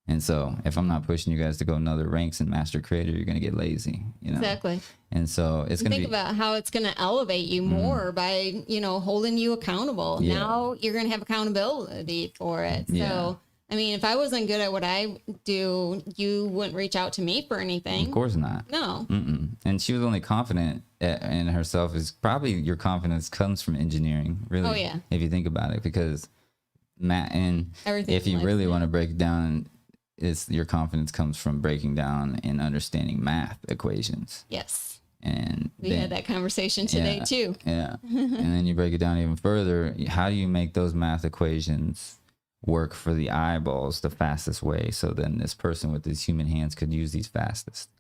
And so if I'm not pushing you guys to go another ranks in master creator, you're gonna get lazy.
Exactly.
And so it's gonna
think about how it's gonna elevate you more by holding you accountable.
Yeah.
Now you're gonna have accountability for it.
Yeah.
So I mean, if I wasn't good at what I do, you wouldn't reach out to me for anything.
Of course not.
No.
And she was only confident in herself. Is probably your confidence comes from engineering, really.
Oh, yeah.
If you think about it, because
Everything
if you
in life,
really want to break it down, your confidence comes from breaking down and understanding math equations.
Yes.
And
we had that conversation today too.
Yeah. And then you break it down even further. How do you make those math equations work for the eyeballs the fastest way, so then this person with his human hands could use these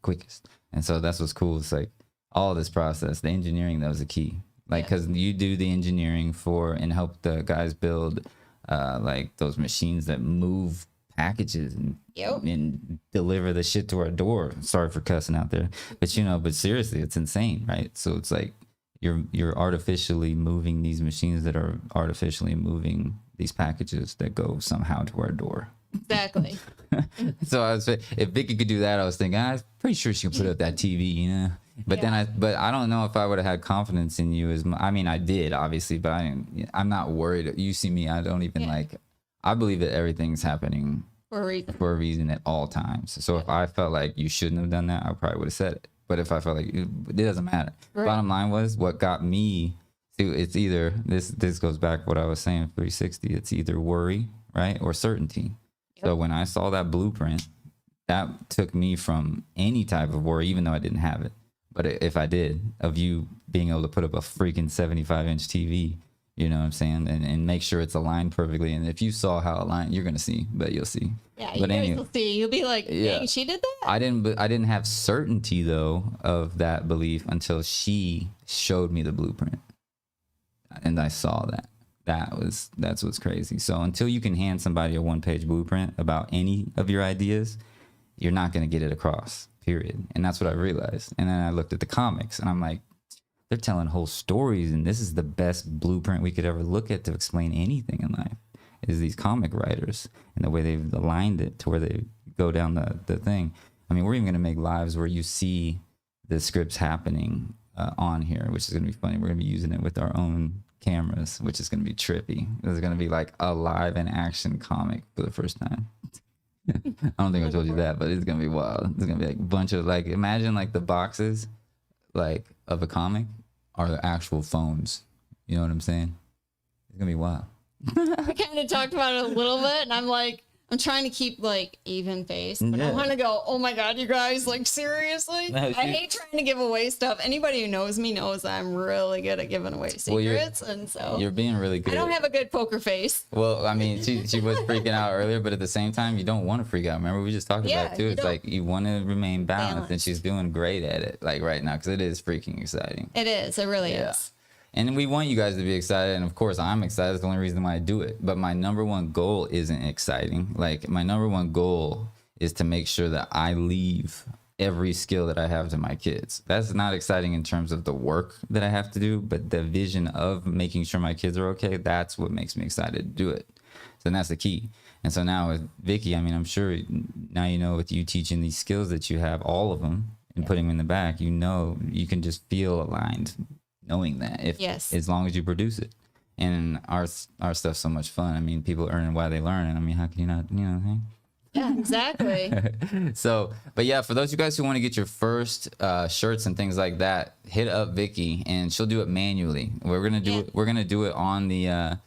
quickest? And so that's what's cool. It's like all this process, the engineering, that was the key. Like, because you do the engineering and help the guys build like those machines that move packages and deliver the shit to our door. Sorry for cussing out there, but but seriously, it's insane, right? So it's like you're artificially moving these machines that are artificially moving these packages that go somehow to our door.
Exactly.
So if Vicky could do that, I was thinking, I'm pretty sure she can put up that TV, But then I don't know if I would have had confidence in you as much. I mean, I did obviously, but I'm not worried. You see me, I don't even I believe that everything's happening for a reason at all times. So if I felt like you shouldn't have done that, I probably would have said it. But if I felt like it doesn't matter. Right. Bottom line was what got me to, it's either this goes back to what I was saying, 360. It's either worry, right, or certainty. Yep. So when I saw that blueprint, that took me from any type of worry, even though I didn't have it. But if I did, of you being able to put up a freaking 75-inch TV, you know what I'm saying, and make sure it's aligned perfectly. And if you saw how aligned, you're gonna see, but you'll see.
Yeah,
but
you'll see. You'll be like, dang, she did that.
I didn't have certainty though of that belief until she showed me the blueprint, and I saw that. That's what's crazy. So until you can hand somebody a 1-page blueprint about any of your ideas, you're not gonna get it across. Period. And that's what I realized. And then I looked at the comics, and I'm like, they're telling whole stories, and this is the best blueprint we could ever look at to explain anything in life, is these comic writers and the way they've aligned it to where they go down the thing. I mean, we're even going to make lives where you see the scripts happening on here, which is going to be funny. We're going to be using it with our own cameras, which is going to be trippy. There's going to be like a live in action comic for the first time. I don't think I told you that, but it's going to be wild. There's going to be like a bunch of, like, imagine like the boxes like of a comic are the actual phones. You know what I'm saying? It's gonna be wild.
I kind of talked about it a little bit, and I'm like, I'm trying to keep like even face, but I want to go, oh my God, you guys, like seriously?
No,
I hate trying to give away stuff. Anybody who knows me knows that I'm really good at giving away secrets, and so
you're being really good.
I don't have a good poker face.
Well, I mean, she was freaking out earlier, but at the same time, you don't want to freak out. Remember, we just talked about it too. It's like you want to remain balanced, and she's doing great at it, like right now, because it is freaking exciting.
It is. It really is.
And we want you guys to be excited. And of course, I'm excited. It's the only reason why I do it. But my number one goal isn't exciting. Like, my number one goal is to make sure that I leave every skill that I have to my kids. That's not exciting in terms of the work that I have to do, but the vision of making sure my kids are okay, that's what makes me excited to do it. So that's the key. And so now with Vicky, I mean, I'm sure now, you know, with you teaching these skills that you have, all of them, and putting them in the back, you know, you can just feel aligned knowing that, if as long as you produce it. And our stuff's so much fun. I mean, people earn while they learn, and I mean, how can you not, you know?
Yeah, exactly.
So, but yeah, for those of you guys who want to get your first shirts and things like that, hit up Vicky, and she'll do it manually. We're gonna do it. We're gonna do it on the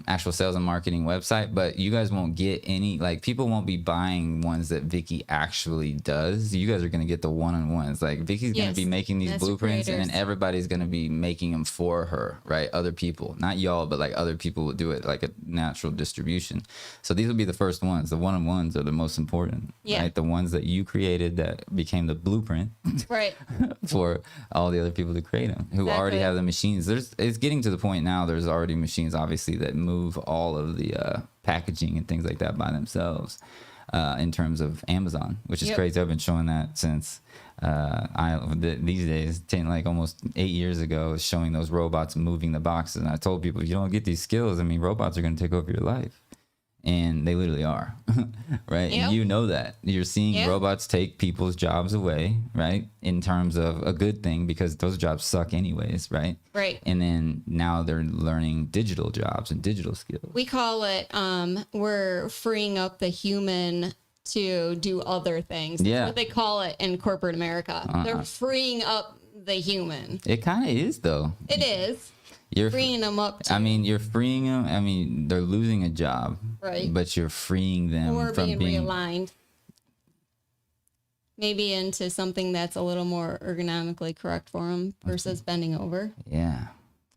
actual sales and marketing website, but you guys won't get any, like, people won't be buying ones that Vicky actually does. You guys are going to get the one-on-ones. Like, Vicky's going to be making these blueprints, and then everybody's going to be making them for her, right? Other people, not y'all, but like other people will do it, like a natural distribution. So these will be the first ones. The one-on-ones are the most important, right? The ones that you created that became the blueprint for all the other people to create them, who already have the machines. It's getting to the point now, there's already machines, obviously, that move all of the packaging and things like that by themselves, in terms of Amazon, which is crazy. I've been showing that since these days, like almost 8 years ago, showing those robots moving the boxes. And I told people, if you don't get these skills, I mean, robots are going to take over your life. And they literally are, right? And you know that. You're seeing robots take people's jobs away, right? In terms of a good thing, because those jobs suck anyways, right?
Right.
And then now they're learning digital jobs and digital skills.
We call it, we're freeing up the human to do other things. That's what they call it in corporate America. They're freeing up the human.
It kind of is, though.
It is. You're freeing them up. I
mean, you're freeing them. I mean, they're losing a job,
right?
But you're freeing them from being
realigned, maybe into something that's a little more ergonomically correct for them versus bending over.
Yeah,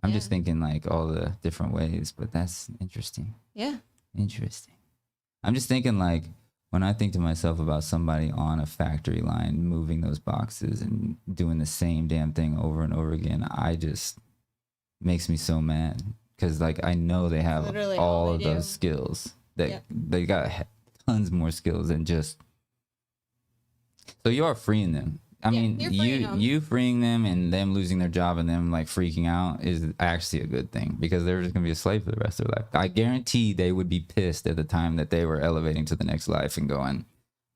I'm just thinking like all the different ways, but that's interesting.
Yeah,
interesting. I'm just thinking like, when I think to myself about somebody on a factory line moving those boxes and doing the same damn thing over and over again, I just makes me so mad, because like I know they have all of those skills, that they got tons more skills than just. So you are freeing them. I mean, you freeing them and them losing their job and them like freaking out is actually a good thing, because they're just gonna be a slave for the rest of their life. I guarantee they would be pissed at the time that they were elevating to the next life and going,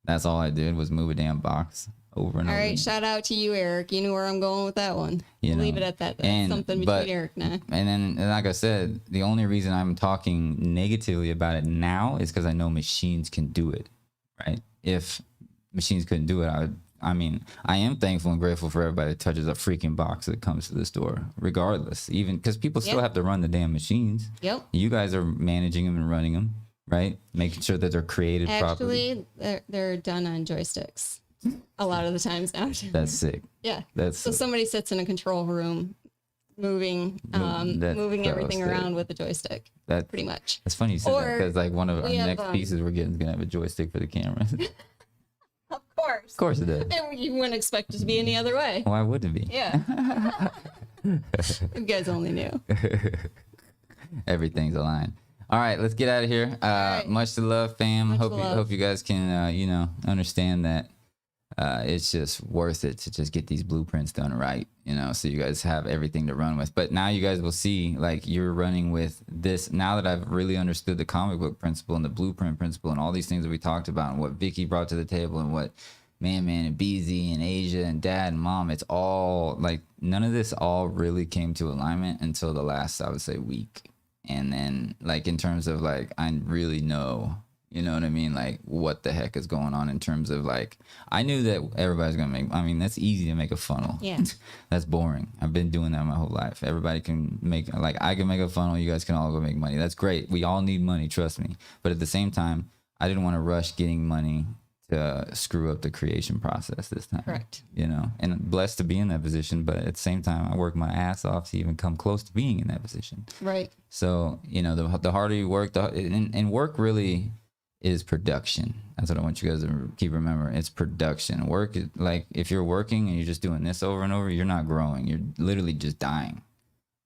that's all I did was move a damn box over and over.
All right, shout out to you, Eric. You knew where I'm going with that one. Leave it at that. That's something between Eric and I.
And then, like I said, the only reason I'm talking negatively about it now is because I know machines can do it, right? If machines couldn't do it, I mean, I am thankful and grateful for everybody that touches a freaking box that comes to the store, regardless, even because people still have to run the damn machines. You guys are managing them and running them, right? Making sure that they're created properly.
Actually, they're done on joysticks a lot of the times now.
That's sick.
Yeah.
That's
so
sick.
Somebody sits in a control room, moving everything around with a joystick. That pretty much.
That's funny you said that, because like one of our next pieces we're getting is gonna have a joystick for the camera. Of course it does.
And you wouldn't expect it to be any other way.
Why would it be?
Yeah. You guys only knew.
Everything's aligned. All right, let's get out of here. Much to love, fam. Hope you guys can you know, understand that it's just worth it to just get these blueprints done right, you know, so you guys have everything to run with. But now you guys will see, like, you're running with this. Now that I've really understood the comic book principle and the blueprint principle and all these things that we talked about and what Vicky brought to the table and what Man and BZ and Asia and Dad and Mom, it's all like, none of this all really came to alignment until the last, I would say, week. And then, like, in terms of like, I really know, you know what I mean? Like, what the heck is going on in terms of like, I knew that everybody's going to make, I mean, that's easy to make a funnel.
Yeah.
That's boring. I've been doing that my whole life. Everybody can make, like, I can make a funnel. You guys can all go make money. That's great. We all need money. Trust me. But at the same time, I didn't want to rush getting money to screw up the creation process this time.
Correct.
You know, and blessed to be in that position. But at the same time, I work my ass off to even come close to being in that position.
Right.
So, you know, the harder you work, and work really is production. That's what I want you guys to keep remembering. It's production. Work is like, if you're working and you're just doing this over and over, you're not growing. You're literally just dying.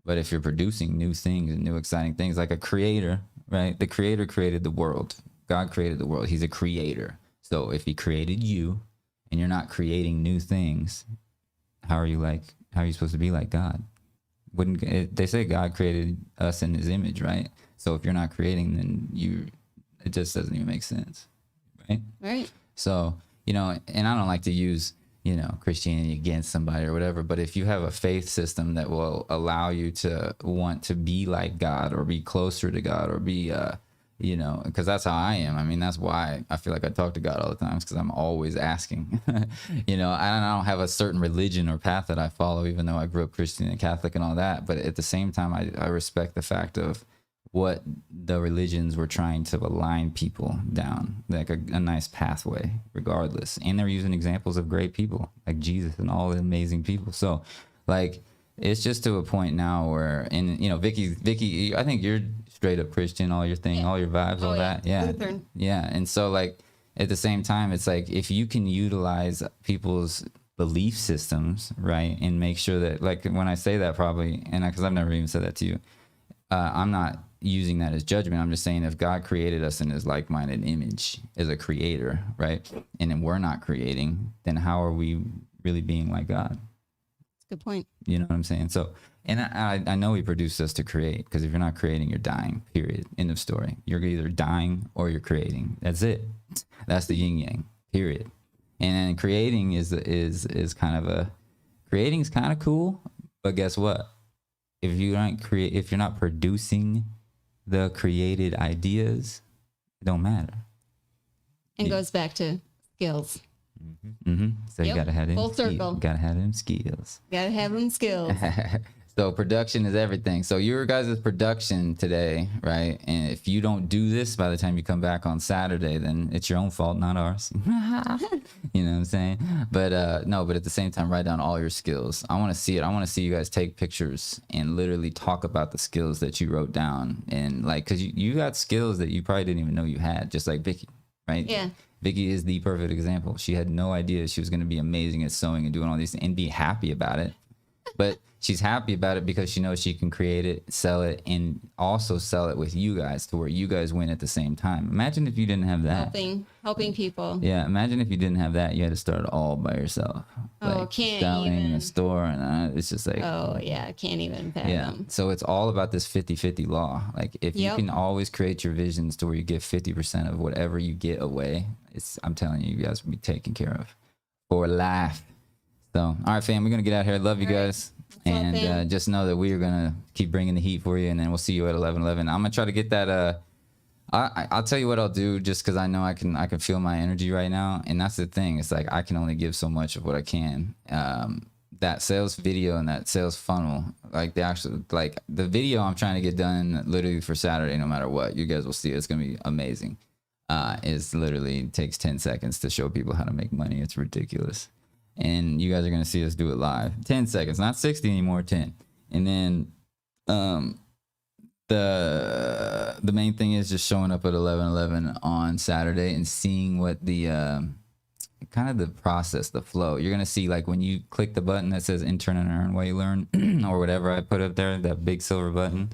But if you're producing new things and new exciting things, like a creator, right? The creator created the world. God created the world. He's a creator. So if he created you and you're not creating new things, how are you supposed to be like God? They say God created us in his image, right? So if you're not creating, then it just doesn't even make sense, right?
Right.
So, and I don't like to use, Christianity against somebody or whatever, but if you have a faith system that will allow you to want to be like God or be closer to God or be, because that's how I am. I mean, that's why I feel like I talk to God all the time, because I'm always asking. I don't have a certain religion or path that I follow, even though I grew up Christian and Catholic and all that. But at the same time, I respect the fact of what the religions were trying to align people down, like a nice pathway, regardless. And they're using examples of great people like Jesus and all the amazing people. So, like, it's just to a point now where, and Vicky, I think you're straight up Christian, all your thing, all your vibes, all that. Yeah.
Lutheran.
Yeah. And so, like, at the same time, it's like, if you can utilize people's belief systems, right, and make sure that, like, when I say that, probably, and because I've never even said that to you, I'm not using that as judgment. I'm just saying, if God created us in his like-minded image as a creator, right, and then we're not creating, then how are we really being like God?
Good point.
You know what I'm saying? So, and I know he produced us to create, because if you're not creating, you're dying, period. End of story. You're either dying or you're creating. That's it. That's the yin yang, period. And then creating is kind of creating is kind of cool, but guess what? If you're not producing the created ideas, it don't matter.
And goes back to skills.
So you gotta have them
Full circle.
Gotta have them skills.
Gotta have them skills.
So production is everything. So your guys' production today, right? And if you don't do this by the time you come back on Saturday, then it's your own fault, not ours. You know what I'm saying? But no, but at the same time, write down all your skills. I want to see it. I want to see you guys take pictures and literally talk about the skills that you wrote down. And like, because you got skills that you probably didn't even know you had, just like Vicky, right?
Yeah.
Vicky is the perfect example. She had no idea she was going to be amazing at sewing and doing all these things and be happy about it. But she's happy about it because she knows she can create it, sell it, and also sell it with you guys to where you guys win at the same time. Imagine if you didn't have that.
Helping people.
Yeah, imagine if you didn't have that. You had to start it all by yourself.
Can't
selling
even.
in a store, and it's just like,
Oh, yeah, can't even fathom.
yeah. So it's all about this 50-50 law. Like, if you can always create your visions to where you give 50% of whatever you get away, I'm telling you, you guys will be taken care of for life. So, all right, fam, we're going to get out here. Love you guys. And just know that we are going to keep bringing the heat for you, and then we'll see you at 11:11. I'm going to try to get that. I'll tell you what I'll do, just because I know I can feel my energy right now. And that's the thing. It's like, I can only give so much of what I can. That sales video and that sales funnel, like the video I'm trying to get done literally for Saturday, no matter what. You guys will see it. It's going to be amazing. It literally takes 10 seconds to show people how to make money. It's ridiculous. And you guys are going to see us do it live. 10 seconds, not 60 anymore, 10. And then the main thing is just showing up at 11:11 on Saturday and seeing what the kind of the process, the flow. You're going to see, like, when you click the button that says intern and earn while you learn, or whatever I put up there, that big silver button,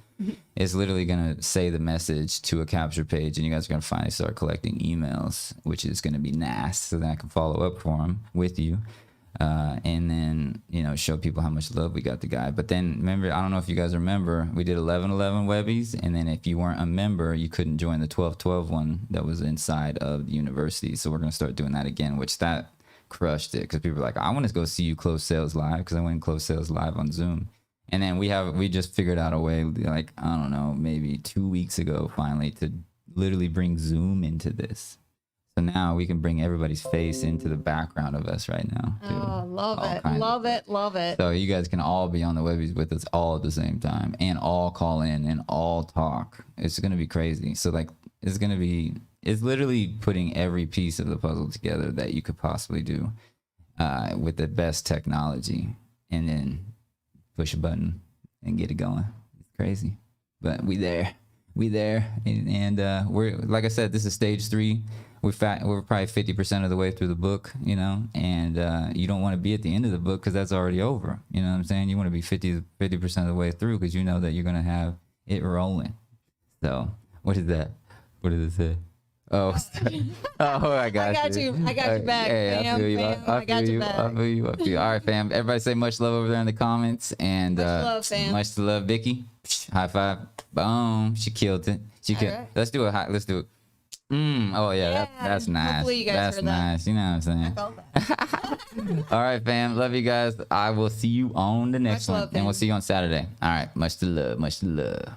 it's literally going to say the message to a capture page, and you guys are going to finally start collecting emails, which is going to be nice, so that I can follow up for them with you. And then, show people how much love we got the guy. But then remember, I don't know if you guys remember, we did 11:11 Webbies, and then if you weren't a member, you couldn't join the 12:12 one that was inside of the university. So we're going to start doing that again, which that crushed it, because people were like, I want to go see you close sales live, because I went and closed sales live on Zoom. And then we just figured out a way, like, I don't know, maybe 2 weeks ago finally, to literally bring Zoom into this. So now we can bring everybody's face into the background of us right now.
Oh, love it.
So you guys can all be on the Webbies with us all at the same time, and all call in and all talk. It's going to be crazy. So, like, it's literally putting every piece of the puzzle together that you could possibly do with the best technology, and then push a button and get it going. It's crazy. But we there. And we're, like I said, this is stage 3. We're probably 50% of the way through the book, and you don't want to be at the end of the book, because that's already over. You know what I'm saying? You want to be 50% of the way through, because you know that you're going to have it rolling. So what is that? What does it say? Oh, oh, I got you.
I got you back,
Hey, I
fam,
feel you.
fam.
I
I got
feel
you
you.
back.
I feel you. I feel you. All right, fam. Everybody say much love over there in the comments. And
Much love, fam.
much love, Vicky. High five. Boom. She killed it. She killed.
right.
Let's do it. Let's do it. Oh yeah,
Yeah,
that's nice.
hopefully you guys
That's
heard that.
nice. You know what I'm saying?
Felt that.
All right, fam. Love you guys. I will see you on the next
Much
one,
love,
and we'll
fam.
see you on Saturday. All right. Much to love. Much to love.